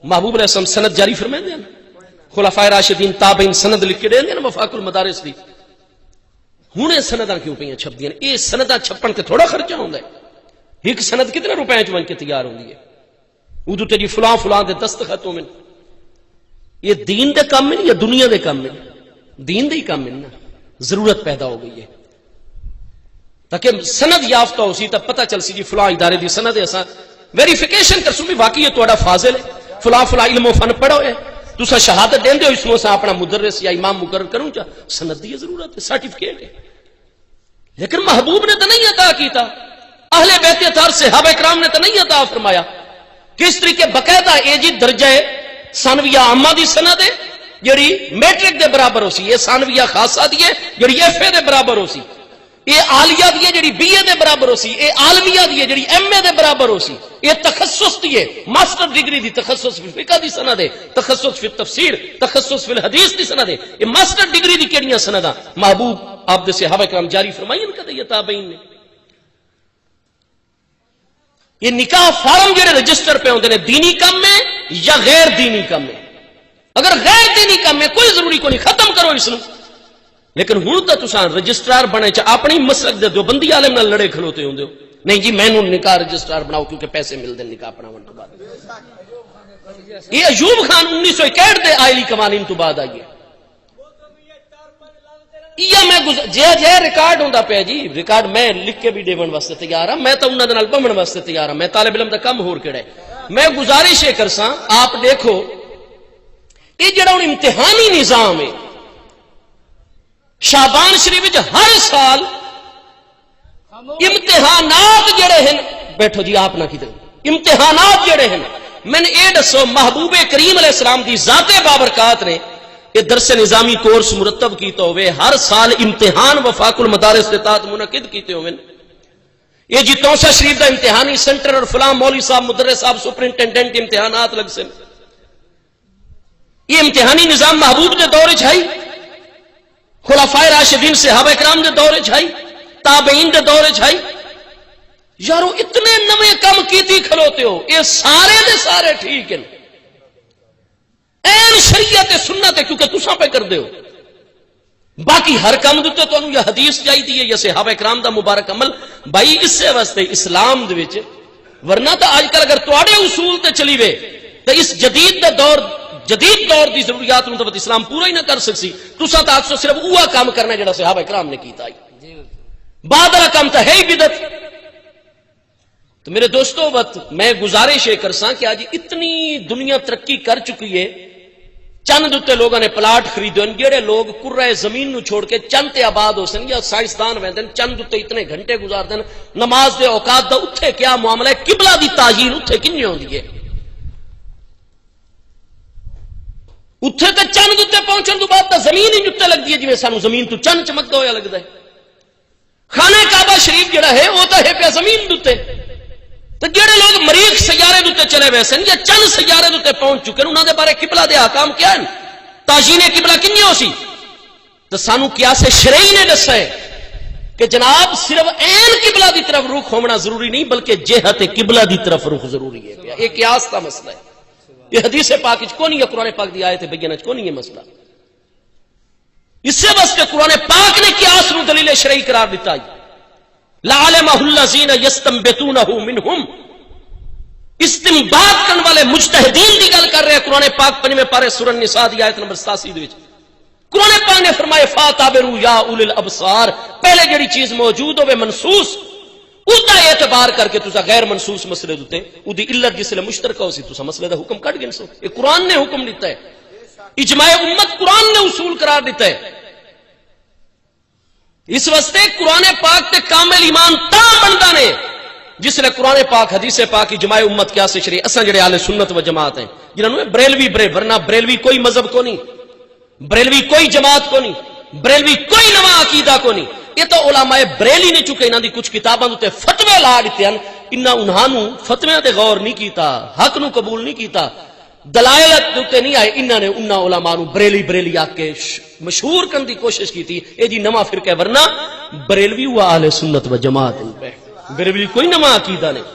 محبوب علیہ السلام سند جاری فرمائیں دے نا، خلفائے راشدین تابعین سند لکھ کے دے نا وفاق المدارس دی. ہنے سنداں کیوں پہ چھپ دیاں؟ یہ سنداں چھپن تے تھوڑا خرچہ ہوندا ہے، ایک سند کتنے روپے چ بن کے تیار ہوندی ہے، اودوں تے جی فلاں فلاں دے دستخط ہوندے. یہ دین دے کام میں یا دنیا دے کام میں؟ دین دے ہی کام میں نا. ضرورت پیدا ہو گئی ہے تاکہ سند یافتہ ہو سی تب پتہ چل سی جی فلاں ادارے دی سند ہے، اساں ویریفیکیشن کر سو بھی واقعی یہ تہاڈا فاضل ہے، فلاں فلاں علم و فن پڑھو ہے، تسا شہادت دین دے ہو، اس میں اساں اپنا مدرس یا امام مقرر کروں چا، سند دی ضرورت ہے، سرٹیفکیٹ ہے. لیکن محبوب نے تو نہیں عطا کیتا، اہل بیت اطہار صحابہ کرام نے تو نہیں عطا فرمایا. کس طریقے باقاعدہ اے جی درجہ ثانویہ عامہ دی سند ہے جڑی میٹرک دے برابر ہو سی، یہ ثانویہ خاصہ دی ہے جڑی ایف اے دے برابر ہو سی، یہ عالیہ دی ہے جڑی بی اے دے برابر ہو سی، یہ عالمیہ دی ہے جڑی ایم اے دے برابر ہو سی، یہ تخصص دی ہے ماسٹر ڈگری دی، تخصص فی فقہ دی سند ہے، تخصص فی تفسیر، تخصص فی الحدیث دی سند ہے. یہ ماسٹر ڈگری دی کیڑیاں سنداں محبوب آپ دے صحابہ کرام جاری فرمائیں کدے یہ تابعین نے. یہ نکاح فارم جڑے رجسٹر پہ ہوندے نے دینی کم میں یا غیر دینی کم میں؟ اگر غیر دینی کم میں کوئی ضروری کو نہیں، ختم کرو اس نو. لیکن ہن تو تساں رجسٹرار بنے چ اپنی مسلک دے دیوبندی عالم نال لڑے کھلوتے ہوندے ہو، نہیں جی میں نو نکاح رجسٹرار بناؤ کیونکہ پیسے ملدے نکاح پڑھاون تو بعد. یہ ایوب خان 1961 دے آئلی قوانین تو بعد آئی ہے. یا میں جے ریکارڈ ہوندا پیا جی، ریکارڈ میں لکھ کے بھی دیون واسطے تیار ہاں، میں تو انہاں دے نال بمن واسطے تیار ہاں، میں طالب علم دا کم ہور کیڑا ہے. میں گزارش یہ کرساں آپ دیکھو یہ جڑا ہن امتحانی نظام ہے شعبان شریف وچ ہر سال امتحانات جڑے ہیں، بیٹھو جی آپ نہ کدھر، امتحانات جڑے ہیں میں نے یہ دسو محبوب کریم علیہ السلام دی ذات بابرکات نے یہ درس نظامی کورس مرتب کیتا ہوئے، ہر سال امتحان وفاق المدارس کے تحت منعقد کیتے ہوئے. یہ جی توسا شریف دا امتحانی سینٹر اور فلاں مولوی صاحب مدرس صاحب سپرنٹینڈنٹ امتحانات لگ سے. یہ امتحانی نظام محبوب دے دور چھائی، خلفائے راشدین صحابہ کرام دے دور چھائی، تابعین دے دور چھائی. یارو اتنے نوے کم کیتی کھلوتے ہو، یہ سارے دے سارے ٹھیک ہیں، این شریعت سنت ہے کیونکہ تساں پہ کر دے ہو. باقی ہر کام دیتے تو انہوں یا حدیث چاہیے یا صحابہ کرام دا مبارک عمل. بھائی اس سے واسطے اسلام دے وچ، ورنہ تو آج کل اگر تواڈے اصول تے چلی وے تو اس جدید دور دی ضروریات نوں تو اسلام پورا ہی نہ کر سکسی. تساں تو آکسو صرف اوہ کام کرنا جڑا صحابہ کرام نے کیتا ہے، بعد والا کام تو ہے ہی بدعت. تو میرے دوستو میں گزارش یہ کرساں کہ آج اتنی دنیا ترقی کر چکی ہے، چند دوتے لوگوں نے پلاٹ خریدے، جڑے لوگ کرہ زمین نو چھوڑ کے چند تے آباد ہو سن یا سائنسدان ویندن چند دوتے اتنے گھنٹے گزار دن نماز دے اوقات دا اتھے کیا معاملہ ہے، قبلہ دی تعیین اتھے کنی ہوندی ہے. اتھے تے چند دوتے پہنچن تو بعد تا زمین ہی جتے لگ دی ہے جی سانو زمین تو چند چمکدا ہویا لگدا ہے. خانہ کعبہ شریف جڑا ہے وہ تو ہے پیا زمین دوتے. تو جڑے لوگ مریخ سیارے دوتے چلے ہوئے سن یا چند سیارے دوتے پہنچ چکے انہوں دے بارے قبلہ دے احکام کیا ہیں، تعیین قبلہ کنی ہو سی. تو سانو قیاس شرعی نے دسا ہے کہ جناب صرف عین قبلہ دی طرف رخ ہونا ضروری نہیں بلکہ جہت قبلہ دی طرف رخ ضروری ہے. یہ قیاس کا مسئلہ ہے، یہ حدیث پاک وچ کوئی نہیں ہے، قرآن پاک دی آیت بینہ وچ کوئی نہیں ہے مسئلہ. اس سے بس کہ قرآن پاک نے قیاس نو دلیل شرعی قرار دیتا ہے. لعلمہ الذین یستنبطونہ منہم، استنباط کرنے والے مجتہدین کی گل کر رہے ہیں قرآن پاک 5ویں پارے سورہ النساء دی آیت نمبر 87 دے وچ قرآن پاک نے فرمایا فاتابروا یا اولی الابصار، پہلے جڑی چیز موجود ہوے منصوص اُدا اعتبار کر کے تسا غیر منصوص مسئلے دے اودی علت جس لے مشترکہ ہو سی تسا مسئلے دا حکم کٹ گن سو، یہ قرآن نے حکم دیتا ہے، اجماع امت قرآن نے اصول قرار دیتا ہے۔ اس واسطے قرآن پاک تے کامل ایمان تا بندا نے جس نے قرآن پاک حدیث پاک اجماع امت کیا سے شریع اساں جڑے اہل سنت و جماعت ہیں جنہاں نے بریلوی ورنہ بریلوی کوئی مذہب کو نہیں، بریلوی کوئی جماعت کو نہیں، بریلوی کوئی نواں عقیدہ کو نہیں، یہ تو علماء بریلی نے چکے انہاں دی کچھ کتاباں تے فتوی لا دیتے ہیں، انہاں نو فتویاں تے غور نہیں کیتا، حق نو قبول نہیں کیتا، دلائل تے نہیں آئے، انہاں نے انہاں علماء نو بریلی آ کے مشہور کرن دی کوشش کی تھی، اے جی نواں فرقہ، ورنہ بریلوی ہوا اہل سنت و جماعت پہ، بریلوی کوئی نواں عقیدہ نہیں۔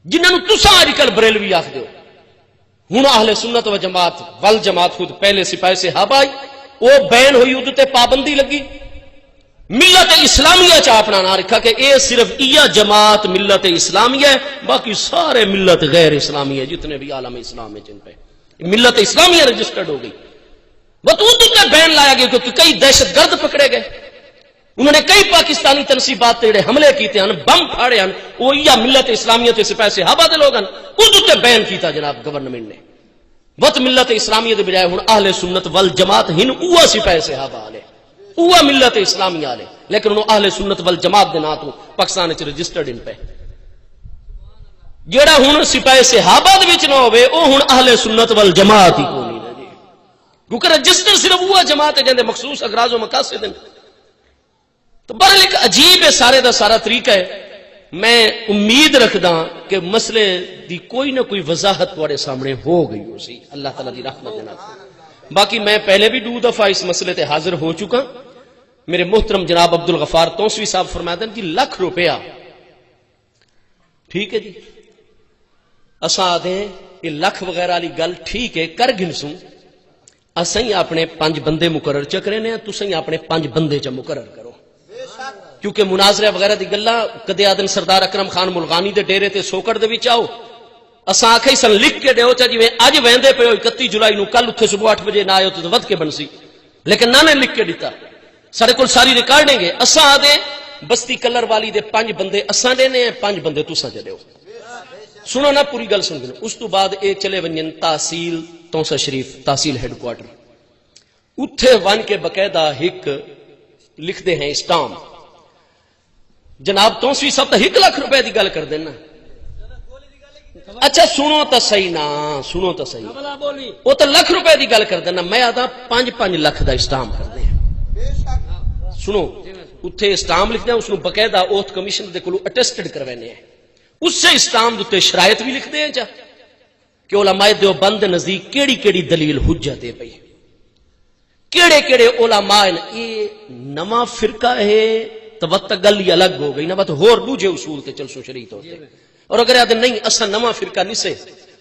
جنہاں نو تساں اج کل بریلوی آکھ دیو، ہن اہل سنت و جماعت ول جماعت خود پہلے سپاہی صحابہ آئی، وہ بین ہوئی ادھر تے پابندی لگی، ملت اسلامیہ چا اپنا نہ رکھا کہ اے صرف یہ جماعت ملت اسلامیہ ہے، باقی سارے ملت غیر اسلامی ہے، جتنے بھی عالم اسلام ہے جن پہ ملت اسلامیہ رجسٹرڈ ہو گئی، وہ تو ادھر بین لایا گیا کیونکہ کئی دہشت گرد پکڑے گئے، انہوں نے کئی پاکستانی تنصیبات تے حملے کیتے ہیں، بم پھاڑے ہیں، وہ یہ ملت اسلامیہ تے سپاہی صحابہ دے لوگ ہیں، ادھر بین کیتا جناب گورنمنٹ نے، وقت ملت اسلامیہ دے بجائے ہن اہل سنت والجماعت ہن اوہ سپاہی صحابہ والے، اوہ ملت اسلامیہ والے، لیکن انہوں اہل سنت والجماعت دے نا تو پاکستان وچ رجسٹرڈ ان پہ، جیڑا ہن سپاہی صحابہ دے وچ نہ ہوے او ہن اہل سنت والجماعت ہی کوئی نہیں جی، کیونکہ رجسٹر صرف اوہ جماعت ہے جندے مخصوص اغراض و مقاصد ہیں۔ تو بہرحال ایک عجیب ہے سارے دا سارا طریقہ ہے، میں امید رکھدا کہ مسئلے دی کوئی نہ کوئی وضاحت تواڈے سامنے ہو گئی ہو سی، اللہ تعالیٰ دی رحمت دے نال۔ باقی میں پہلے بھی 2 دفعہ اس مسئلے تے حاضر ہو چکا، میرے محترم جناب عبد الغفار توسوی صاحب فرماتے ہیں جی ₹1,00,000 ٹھیک ہے جی، اساں آدھے یہ لکھ وغیرہ والی گل ٹھیک ہے کر گنسوں، اساں اپنے 5 بندے مقرر چکرے نے، تساں اپنے 5 بندے چ مقرر کرو، کیونکہ مناظرہ وغیرہ دی گلاں کدے آدن سردار اکرم خان ملغانی دے ڈیرے تے سوکڑ دے وچ آؤ، اساں آکھے سن لکھ کے دیو چا جویں اج ویندے پئے 31 جولائی نو، کل اتھے صبح 8 بجے نہ آئے تو ود کے بنسی، لیکن نہ نے لکھ کے دیتا، سارے کول ساری ریکارڈنگ ہے، اساں آدے بستی کلر والی دے 5 بندے اساں دینے ہیں، 5 بندے تساں دے دیو۔ سنو نا پوری گل سن گے، اس تو بعد اے چلے ونجن تحصیل تونسا شریف تحصیل ہیڈ کوارٹر، اتھے ون کے باقاعدہ ہک لکھ دے ہیں اسٹامپ، جناب توسوی صاحب تو ₹1,00,000 دی گل کر دینا، اچھا سنو تو صحیح نا، سنو تو صحیح، وہ تو ₹1,00,000 دی گل کر دینا، میں آدھا 5-5 لکھ دا اسٹامپ کر دیں، سنو اتھے اسٹامپ لکھ دیں، اس کو باقاعدہ اوتھ کمیشن دے کولو اٹیسٹڈ کروانے ہیں، اس سے اسٹامپ دے شرائط بھی لکھ دیں چا کہ علماء دیوبند دے نزدیک کیڑی کیڑی دلیل حجت ہے پئی، کیڑے کیڑے علماء یہ نواں فرقہ ہے تو وقت گل ہی الگ ہو گئی نا، بات ہور دوجے اصول تے چلسو شریعت ہوتے، اور اگر آدھے نہیں اساں نواں فرقہ نہیں سے،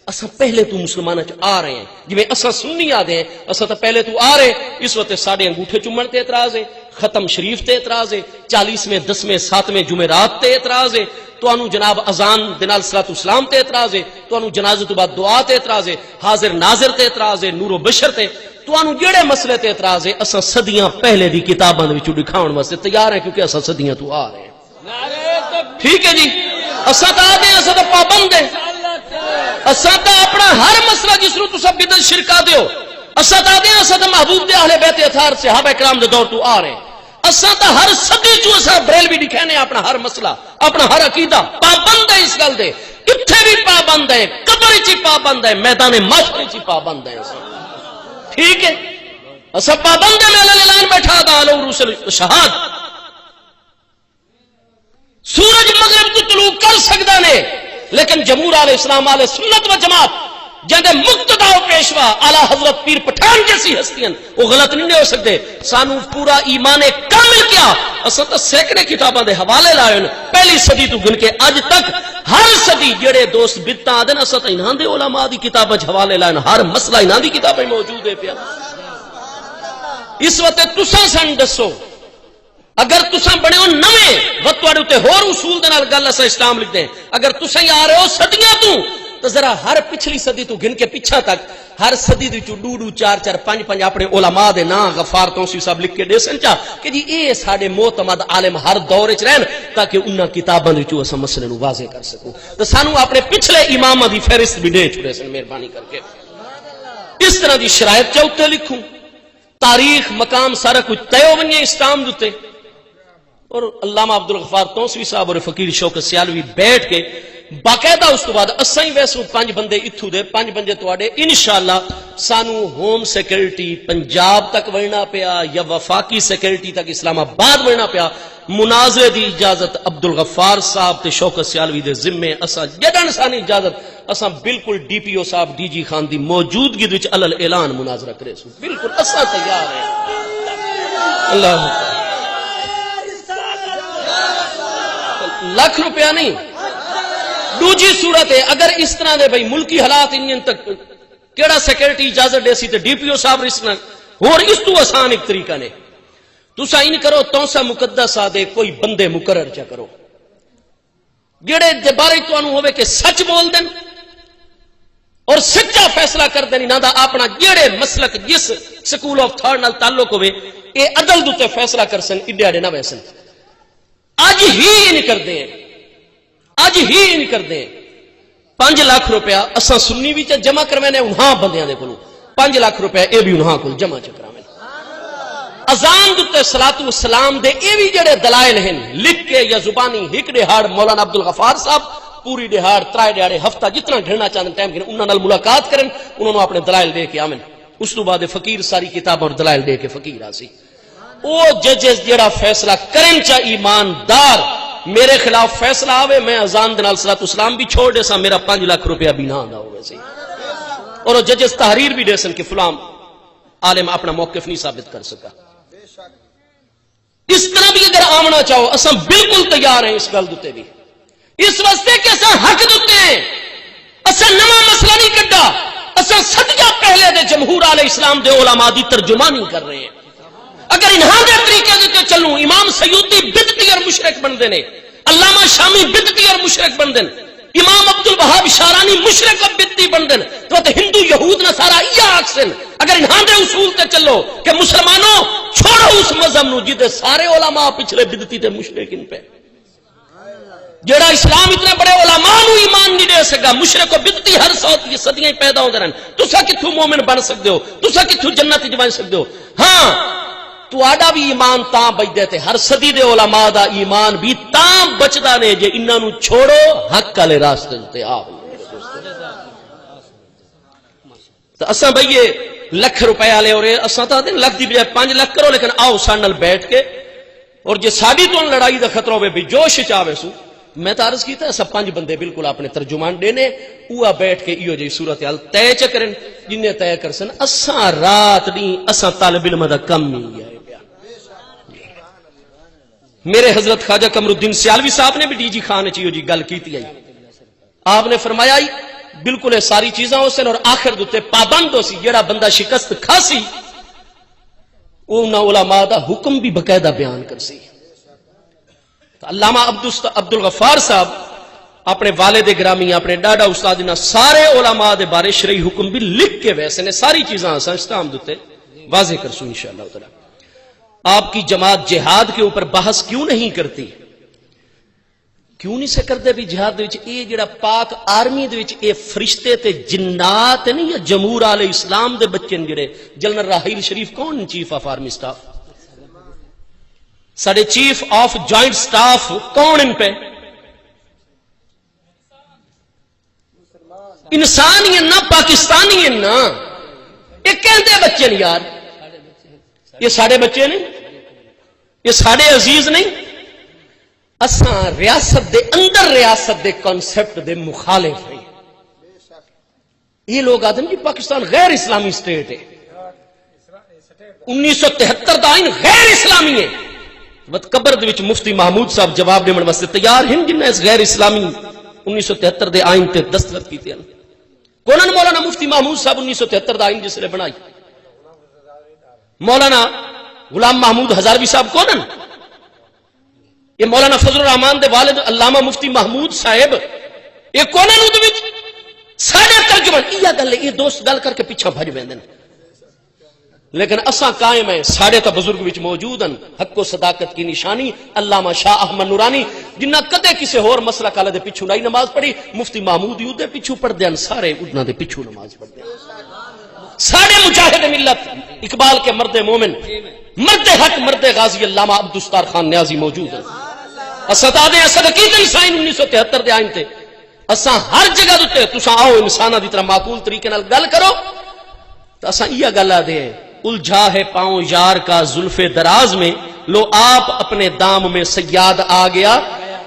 اساں پہلے تو مسلمانہ چ آ رہے ہیں، جویں اساں سنی آدھے ہیں اساں تو پہلے تو آ رہے، اس وقت ساڑے انگوٹھے چومن تے اعتراض ہے، ختم شریف تے اعتراض ہے، 40ویں 10ویں 7ویں جمعرات تے اعتراض ہے، تو جناب اذان دنال صلاۃ السلام تے اعتراض ہے، تو جنازے تو بعد دعا تے اعتراض ہے، حاضر ناظر تے اعتراض ہے، نور و بشر تے، تو جڑے مسئلے تے اعتراض ہے اساں صدیاں پہلے دی کتاباں دے وچوں دکھاون واسطے تیار ہیں، کیونکہ اساں صدیاں تو آ رہے ہیں، ٹھیک ہے جی، اساں تا آدھے اساں تو پابند ہیں، اساں تا اپنا ہر مسئلہ جس نوں تساں بدعت شرکا دیو، اساں تا آدھے اساں تو محبوب دے اہل بیت اطہار صحابہ کرام دے دور تو آ رہے ہیں، اساں تا ہر صدی چوں اساں بریلوی دکھانے اپنا ہر مسئلہ اپنا ہر عقیدہ پابند ہے، اس گل دے کتھے بھی پابند ہے، قبر وچ پابند ہے، میدان محشر وچ پابند ہے، ٹھیک ہے، اساں پابند ہے، میں اعلان بیٹھا دا علی رسول شہاد، سورج مغرب کو طلوع کر سکتا نے، لیکن جمہور علیہ السلام علیہ سنت و جماعت جہاں مقتدا و پیشوا اعلی حضرت پیر پٹھان جیسی ہستیاں وہ غلط نہیں ہو سکتے، سانو پورا ایمان کامل کیا، اساں تو سینکڑے کتاباں دے حوالے لائے ہیں، پہلی صدی تو گن کے اج تک ہر صدی جڑے دوست بدعتاں آدن اساں تے انہاں دے علماء دی کتاباں وچ حوالے لائے، ہر مسئلہ انہاں دی کتاباں موجود ہے پیا۔ اس وقت تساں سن دسو اگر تساں بنے ہو نویں وقت تواڈے تے ہور اصول دے نال گل اساں اسلام لکھدے ہیں. اگر تساں ہی آ رہے ہو صدیاں تو ذرا ہر پچھلی صدی تو گن کے پیچھا تک ہر صدی دے وچوں 2 4 4 5 5 اپنے علماء دے نام غفار توسی صاحب لکھ کے دے سن چا کہ جی اے ساڈے معتمد عالم ہر دور وچ رہن تاکہ انہاں کتاباں وچوں اساں مسئلے نو واضح کر سکوں. تے سانو اپنے پچھلے اماماں دی فہرست بھی دے چھڑے سن مہربانی کر کے. اس طرح دی شرائط چوتے لکھوں تاریخ مقام سارا کچھ طے ہو ونجے اسلام دے. اور علامہ عبدالغفار توسوی صاحب اور فقیر شوکت سیالوی بیٹھ کے باقاعدہ اس تو بعد اساں ہی ویسو 5 بندے اتھو دے 5 بندے تواڈے انشاءاللہ سانو ہوم سیکورٹی پنجاب تک ورنا پیا یا وفاقی سیکورٹی تک اسلام آباد ورنا پیا. مناظرے دی اجازت عبدالغفار صاحب تے شوکت سیالوی دے ذمے اساں جدن سانی اجازت اساں بالکل ڈی پی او صاحب ڈی جی خان دی موجودگی وچ علل اعلان مناظرہ کرے سو. بالکل اساں تیار ہیں. اللہ لاکھ روپیہ نہیں. دوجی صورت ہے اگر اس طرح دے بھئی ملکی حالات انجن تک کیڑا سیکورٹی اجازت دے سی تے ڈی پی او صاحب اس طرح اور اس تو آسان ایک طریقہ نے تسا ان کرو توسا مقدس دے کوئی بندے مقرر چا کرو جڑے دے بارے تانوں ہوے کہ سچ بول دین اور سچا فیصلہ کر دین. انہاں دا اپنا جڑے مسلک جس سکول آف تھاٹ نال تعلق ہوے اے عدل دے فیصلہ کر سن اڈے اڈے نہ ویسن. اج ہی نہیں کردے ہیں اج ہی نہیں کردے. 5 لاکھ روپیہ اساں سنی بھی جمع کروینے انہاں بندیاں دے کولوں 5 لاکھ روپیہ اے بھی انہاں کول جمع چکراویں. اذان دے صلاۃ والسلام دے اے بھی جڑے دلائل ہیں لکھ کے یا زبانی ہک دہاڑ مولانا عبدالغفار صاحب پوری دہاڑ 3 دہاڑے ہفتہ جتنا گھڑنا چاہتے ٹائم گھن انہاں نال ملاقات کرن انہاں نوں اپنے دلائل دے کے آمن. اس تو بعد فقیر ساری کتاب اور دلائل دے کے فقیر آسی. او ججز جڑا فیصلہ کرن چا ایماندار میرے خلاف فیصلہ آوے میں اذان دے نال صلاۃ والسلام بھی چھوڑ دے سا میرا 5 لاکھ روپیہ بھی نہ دا ہوے سی. اور ججز تحریر بھی دے سن کہ فلاں عالم اپنا موقف نہیں ثابت کر سکا. اس طرح بھی اگر آمنا چاہو اساں بالکل تیار ہیں اس گل دے بھی اس واسطے کہ اساں حق دتے ہیں. اساں نواں مسئلہ نہیں کڈا اساں صدیاں پہلے دے جمہور علیہ اسلام دے علماء دی ترجمانی کر رہے ہیں. اگر انہاں دے طریقے دے چلوں امام سیوطی بدعتی اور مشرک بندے نے علامہ شامی بدعتی اور مشرک بندے امام عبدالوہاب شارانی مشرک اور بدعتی بندے تو ہندو یہود نصارا یہ آکسن. اگر انہاں دے اصول تے چلو کہ مسلمانوں چھوڑو اس مذہب نو جدے سارے علماء پچھلے بدعتی تے مشرک ان پہ جڑا اسلام اتنے بڑے علماء نو ایمان نہیں دے سکا مشرک و بدعتی ہر صدیاں پیدا ہوندے رہن. تساں کتھوں مومن بن سکدے ہو تساں کتھوں جنت وچ بن سکدے ہو. ہاں تواڈا بھی ایمان تاں بچدے تے ہر صدی دے علماء دا ایمان بھی تاں بچدا نے جے انہاں نو چھوڑو حق والے راستے تے آو. تے اساں بھئی لکھ روپے والے اور اساں تاں لکھ دی بجائے 5 لاکھ کرو لیکن آؤ ساڈے نال بیٹھ کے اور جے ساڈی تو لڑائی دا خطرہ ہوے بھی جوش چ آوے سو میں تو عرض کیتا سب 5 بندے بالکل اپنے ترجمان دینے اوہ بیٹھ کے ایو جی صورتحال طے چکرن جن طے کرسن اساں رات نہیں اساں طالب علم دا کم نہیں ہے. میرے حضرت خواجہ قمر الدین سیالوی صاحب نے بھی ڈی جی خان چیو جی گل کیتی آئی. آپ نے فرمایا بالکل ساری چیزاں ہو سن اور آخر دوتے پابند ہو سی جڑا بندہ شکست کھاسی انہاں علماء دا حکم بھی باقاعدہ بیان کر سی. علامہ عبدالغفار صاحب اپنے والد گرامی اپنے ڈاڈا استاد انہاں سارے علماء دے بارے شرعی حکم بھی لکھ کے ویسے نے ساری چیزاں اساں اسلام دوتے واضح کرسوں انشاءاللہ تعالی. آپ کی جماعت جہاد کے اوپر بحث کیوں نہیں کرتی کیوں نہیں سے کرتے بھی جہاد دے وچ اے جڑا پاک آرمی دے وچ اے فرشتے تے جنات نہیں یا جمہور علیہ اسلام دے بچے جڑے جنرل راحیل شریف کون چیف آف آرمی سٹاف ساڈے چیف آف جوائنٹ سٹاف کون ان پہ انسان ہی نہ پاکستانی ہیں نا یہ کہتے بچے نہیں یار یہ ساڑے بچے نہیں یہ ساڑے عزیز نہیں. اساں ریاست دے اندر ریاست دے کانسیپٹ دے مخالف ہیں. یہ لوگ آدم جی پاکستان غیر اسلامی سٹیٹ ہے 1973 دا آئین غیر اسلامی ہے. بت قبر دے وچ مفتی محمود صاحب جواب دینے واسطے تیار ہیں جنہیں اس غیر اسلامی 1973 دے آئین تے دستخط کیتے ہیں. کونن مولانا مفتی محمود صاحب 1973 دا آئین جس نے بنائی مولانا غلام محمود ہزاروی صاحب کونن یہ مولانا فضل الرحمان دے والد علامہ مفتی محمود صاحب یہ کونے نو دے وچ ساڈے ترجمان یہ گل یہ دوست گل کر کے پیچھے بھج ویندے نے، لیکن اساں قائم ہیں، ساڈے تا بزرگ وچ موجود ہیں حق و صداقت کی نشانی علامہ شاہ احمد نورانی جنہ کدے کسی ہور مسئلہ کالے دے پیچھے نہیں نماز پڑھی، مفتی محمود یوں دے پیچھے پڑھدے ہیں، سارے انہاں دے پیچھے نماز پڑھدے ہیں۔ ساڈے مجاہد ملت اقبال کے مرد مومن، مرد حق، مرد غازی علامہ عبدالستار خان نیازی موجود ہیں۔ اسدا دے اسد عقیدت سائن 1973 دے آئین تے اساں ہر جگہ تے تساں آؤ انساناں دی طرح معقول طریقے نال گل کرو تو اساں یہ گل آدے ہیں الجھا ہے پاؤں یار کا زلف دراز میں، لو آپ اپنے دام میں سیاد آ گیا۔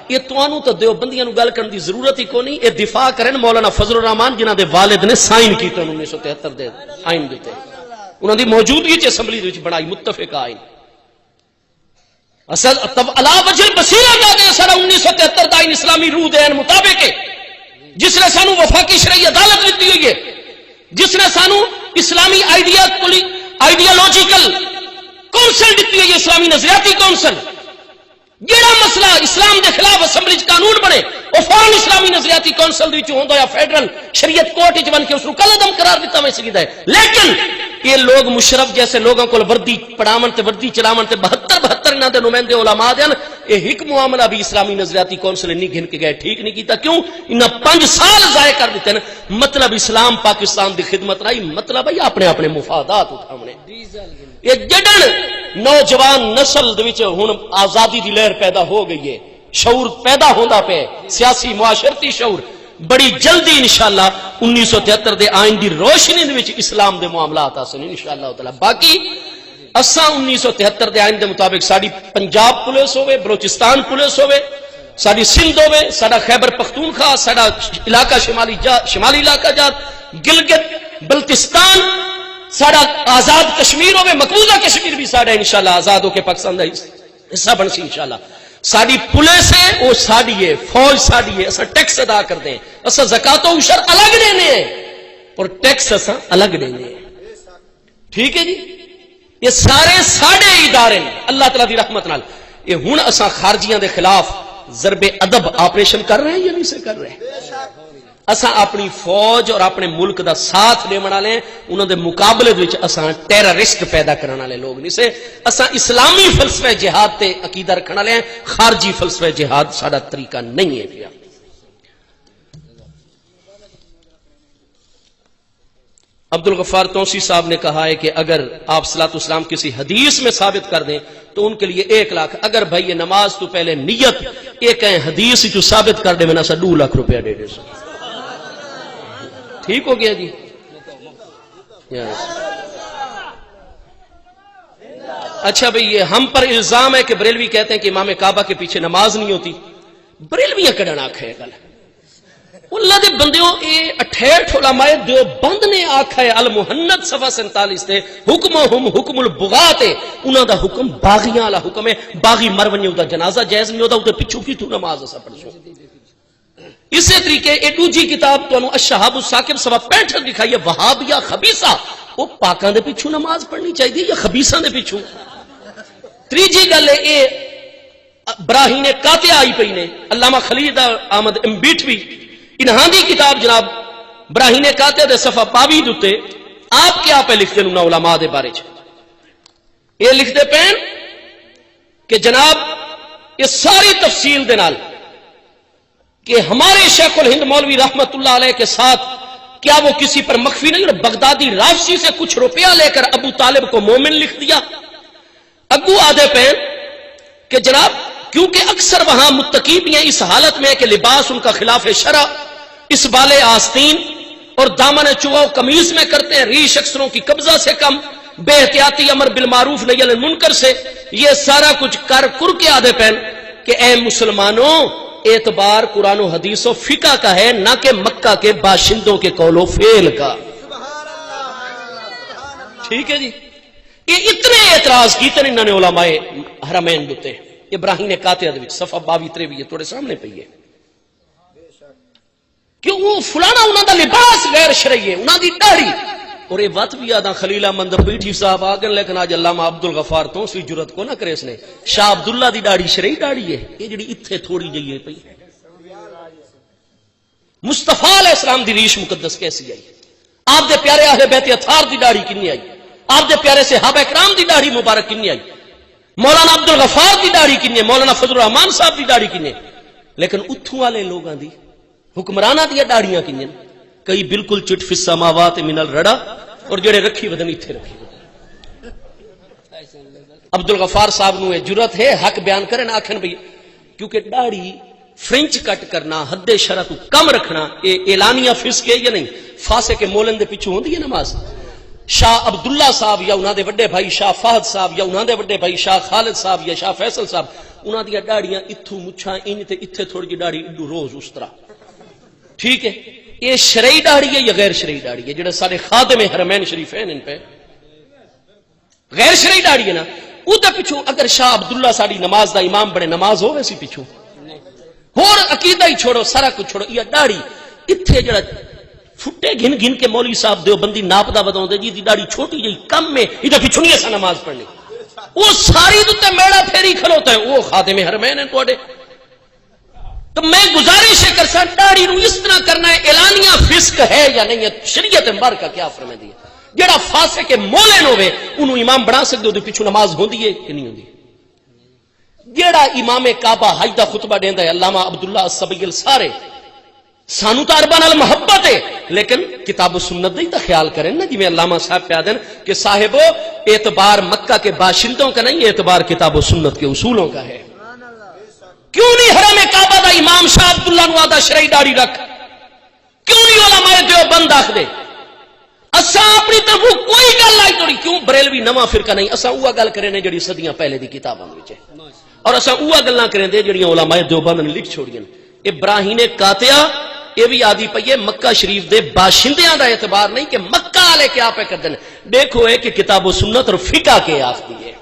یہ توانوں تو دیوبندیاں نو گل کرن دی ضرورت ہی کو نہیں، یہ دفاع کرن مولانا فضل الرحمان جنہاں دے والد نے سائن کیتے 1973 دے آئین دیتے، انہاں دی موجودگی چ اسمبلی دے وچ بنائی متفق آئین۔ اصل تب علا وجہ بصیرہ جا دے سارا 1973 دا آئین اسلامی روح دے مطابق ہے، جس نے سانو وفاقی شرعی عدالت دیتی ہوئی ہے، جس نے سانو اسلامی آئیڈیالوجیکل کونسل دیتی ہے، اسلامی نظریاتی کونسل، جیڑا مسئلہ اسلام دے خلاف اسمبلی قانون بنے وہ فوراً اسلامی نظریاتی کونسل دی ہوندا یا فیڈرل شریعت کورٹ وچ بن کے اس کو کل عدم قرار دیتا میں سکتا ہے۔ لیکن یہ لوگ مشرف جیسے لوگوں کو وردی پڑھاون تے وردی چلاون تے 72 انہاں دے نمائندے علماء دے یہ ایک معاملہ بھی اسلامی نظریاتی کونسل نہیں گن کے گئے، ٹھیک نہیں کیتا، کیوں؟ انہاں 5 سال ضائع کر دیتے ہیں۔ مطلب اسلام پاکستان دی خدمت نہیں، مطلب ہے اپنے اپنے مفادات اٹھاونے۔ یہ جڑن نوجوان نسل دے وچ ہن آزادی دی لہر پیدا ہو گئی ہے، شعور پیدا ہوندا پے، سیاسی معاشرتی شعور، بڑی جلدی انشاءاللہ 1973 دے آئین دی روشنی دے وچ اسلام دے معاملات آسن انشاءاللہ تعالی۔ باقی اساں 1973 دے آئین دے مطابق ساری پنجاب پولیس ہوئے، بلوچستان پولیس ہوئے، ساری سندھ ہوئے، سارا خیبر پختونخوا، سارا علاقہ شمالی علاقہ جات، گلگت بلتستان، سارا آزاد کشمیر ہوئے، مقبوضہ کشمیر بھی سارا انشاءاللہ آزاد ہو کے پاکستان دا حصہ بن سی انشاءاللہ۔ ساری پولیس ہے وہ ساری ہے، فوج ساری ہے، اسا ٹیکس ادا کر دیں، اسا زکات و عشر الگ دینے ہیں اور ٹیکس اسا الگ دینے ہیں، ٹھیک ہے جی؟ یہ سارے ساڑے ادارے ہیں اللہ تعالیٰ دی رحمت نال۔ یہ ہن اسا خارجیاں دے خلاف ضرب ادب آپریشن کر رہے ہیں یا نہیں سے کر رہے ہیں؟ اساں اپنی فوج اور اپنے ملک دا ساتھ دے والے ہیں، انہاں دے مقابلے وچ اساں ٹیررسٹ پیدا کرنے والے لوگ نہیں سے۔ اساں اسلامی فلسفہ جہاد تے عقیدہ رکھنے والے ہیں، خارجی فلسفہ جہاد ساڈا طریقہ نہیں ہے پیا۔ عبد الغفار توسی صاحب نے کہا ہے کہ اگر آپ صلاۃ والسلام کسی حدیث میں ثابت کر دیں تو ان کے لیے 1 لاکھ، اگر بھائی یہ نماز تو پہلے نیت ایک حدیث جو ثابت کر دے میں نہ 2 لاکھ روپیہ دے دے۔ ٹھیک ہو گیا جی؟ اچھا بھئی یہ ہم پر الزام ہے کہ بریلوی کہتے ہیں کہ امام کعبہ کے پیچھے نماز نہیں ہوتی، بریلویاں کڑن آکھا ہے گل اللہ دے بندیوں، اے 68 علماء دیوبند نے آکھا ہے المحنت صفحہ 47 تے حکمہم حکم البغات ہے، انہاں دا حکم باغیاں والا حکم ہے، باغی مر ونجے دا جنازہ جائز نہیں ہوتا، اوتے پیچھے کی تو نماز اسا پڑھسو۔ اسی طریقے اے دوجی کتاب تانوں الشہاب الثاقب صفحہ 65 لکھائی ہے وہابیہ خبیثہ، وہ پاکاں دے پیچھے نماز پڑھنی چاہیے یا خبیثاں دے پیچھے؟ تیجی گل ہے اے براہین قاطع آئی پئی نے، علامہ خلیل احمد امبیٹوی انہاں دی کتاب جناب براہین قاطع دے صفحہ 22 دتے آپ کیا پہ لکھتے ہیں علماء دے بارے چ؟ یہ لکھتے پین کہ جناب یہ ساری تفصیل دے نال کہ ہمارے شیخ الہند مولوی رحمت اللہ علیہ کے ساتھ کیا وہ کسی پر مخفی نہیں، بغدادی رافسی سے کچھ روپیہ لے کر ابو طالب کو مومن لکھ دیا۔ اگو آدھے پین کہ جناب کیونکہ اکثر وہاں متقی بھی ہیں اس حالت میں کہ لباس ان کا خلاف شرع، اس بالے آستین اور دامن چواؤ قمیض میں کرتے ہیں، ریش اکثروں کی قبضہ سے کم، بے احتیاطی امر بالمعروف نہی عن المنکر سے، یہ سارا کچھ کر کے آدھے پین کہ اے مسلمانوں اعتبار قرآن و حدیث و فقہ کا ہے، نہ کہ مکہ کے باشندوں کے قول و فعل کا۔ ٹھیک ہے جی؟ یہ اتنے اعتراض کیتے انہوں نے علماء حرمین دوتے ابراہیم قاطع دے وچ صفحہ 22-23 تھوڑے سامنے پئی ہے، کیوں وہ فلانا انہاں دا لباس غیر شرعی ہے، انہاں دی داڑھی اور یہ بات بھی آدھا خلیل احمد پیٹھی صاحب آگن لیکن آج علامہ عبد الغفار تو سی جرت کو نہ کرے اس نے شاہ عبداللہ دی داڑھی شرعی داڑھی ہے یہ جڑی اتھے تھوڑی جئی ہے پئی مصطفیٰ علیہ السلام دی ریش مقدس کیسی آئی آپ دے پیارے اہل بیت اطہار دی داڑھی کنی آئی آپ دے پیارے صحابہ کرام دی داڑھی مبارک کنی آئی مولانا عبد الغفار دی داڑھی کنی مولانا فضل الرحمان صاحب دی داڑھی کنی لیکن اتھوں والے لوگاں دی حکمرانہ دی داڑیاں کنی کئی بالکل چٹ فی السماوات من الرڑا اور جڑے رکھی ودن ایتھے رکھی ودن عبد الغفار صاحب نو جرت ہے حق بیان کرن آکھن بھئی کیونکہ داڑھی فرنچ کٹ کرنا حد شرع تو کم رکھنا یہ اعلانیہ فسق ہے یا نہیں فاسق کے مولن دے پیچھے ہوندی ہے نماز شاہ عبداللہ صاحب یا انہاں دے بڑے بھائی شاہ فہد صاحب یا انہاں دے بڑے بھائی شاہ خالد صاحب یا شاہ فیصل صاحب انہاں دی داڑیاں اتھوں مچھاں ان تے ایتھے تھوڑی جی داڑھی اڈو روز اس طرح ٹھیک ہے یہ شرعی داڑھی ہے یا غیر شرعی داڑھی ہے جڑے سارے خادم حرمین شریفین ان پہ غیر شرعی داڑھی ہے نا او تے پیچھے اگر شاہ عبداللہ ساری نماز دا امام بڑے نماز ہو ویسی پیچھے اور عقیدہ ہی چھوڑو سارا کچھ چھوڑو یہ داڑھی اتھے جڑا پھٹے گھن گھن کے مولوی صاحب دیوبندی ناپدا بتاؤں دے جی دی داڑھی چھوٹی جی کم میں ادھر پیچھے نہیں ایسا نماز پڑھنی وہ ساری تو میڑا پھیری کھلوتا ہے وہ خادم حرمین ہیں توڑے تو میں گزارش ہے کر سکتا داڑھی نو اس طرح کرنا ہے اعلانیہ فسق ہے یا نہیں ہے شریعت مبارکہ کیا فرمائے دی ہے جڑا فاسق کے مولن ہوئے انہوں امام بنا سکتے ہو تو پیچھے نماز ہوندی ہے کہ نہیں ہوندی جیڑا امام کعبہ حج دا خطبہ دیندا ہے علامہ عبداللہ السبیل سارے سانو تو عرباں نال محبت ہے لیکن کتاب و سنت دی تو خیال کریں نا جی میں علامہ صاحب پہ دین کہ صاحب اعتبار مکہ کے باشندوں کا نہیں اعتبار کتاب و سنت کے اصولوں کا ہے کیوں نہیں حرم کعبہ دا امام شاہ عبداللہ نو آدھا شرعی داڑھی رکھ کیوں نہیں علماء دیوبند آکھ دے اساں اپنی طرف کوئی گل آئی توڑی کیوں بریلوی نواں فرقہ نہیں اساں اوہ گل کرے نے جڑی صدیاں پہلے دی کتاباں وچ اور اساں اوہ گلاں کریں دے جڑیاں علماء دیوبند نے لکھ چھوڑیاں ابراہیم قاطعہ یہ بھی آدھی پئی ہے مکہ شریف دے باشندیاں دا اعتبار نہیں کہ مکہ والے کیا پہ کر دیں دیکھو ہے کہ کتاب و سنت اور فقہ کے آخری ہے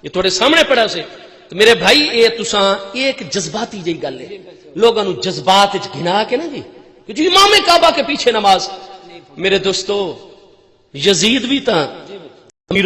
یہ تھوڑے سامنے پڑا سے تو میرے بھائی یہ تساں ایک جذباتی جی گل ہے لوگاں نو جذبات وچ گھنا کے نا جی کہ امام کعبہ کے پیچھے نماز میرے دوستو یزید بھی تا امیر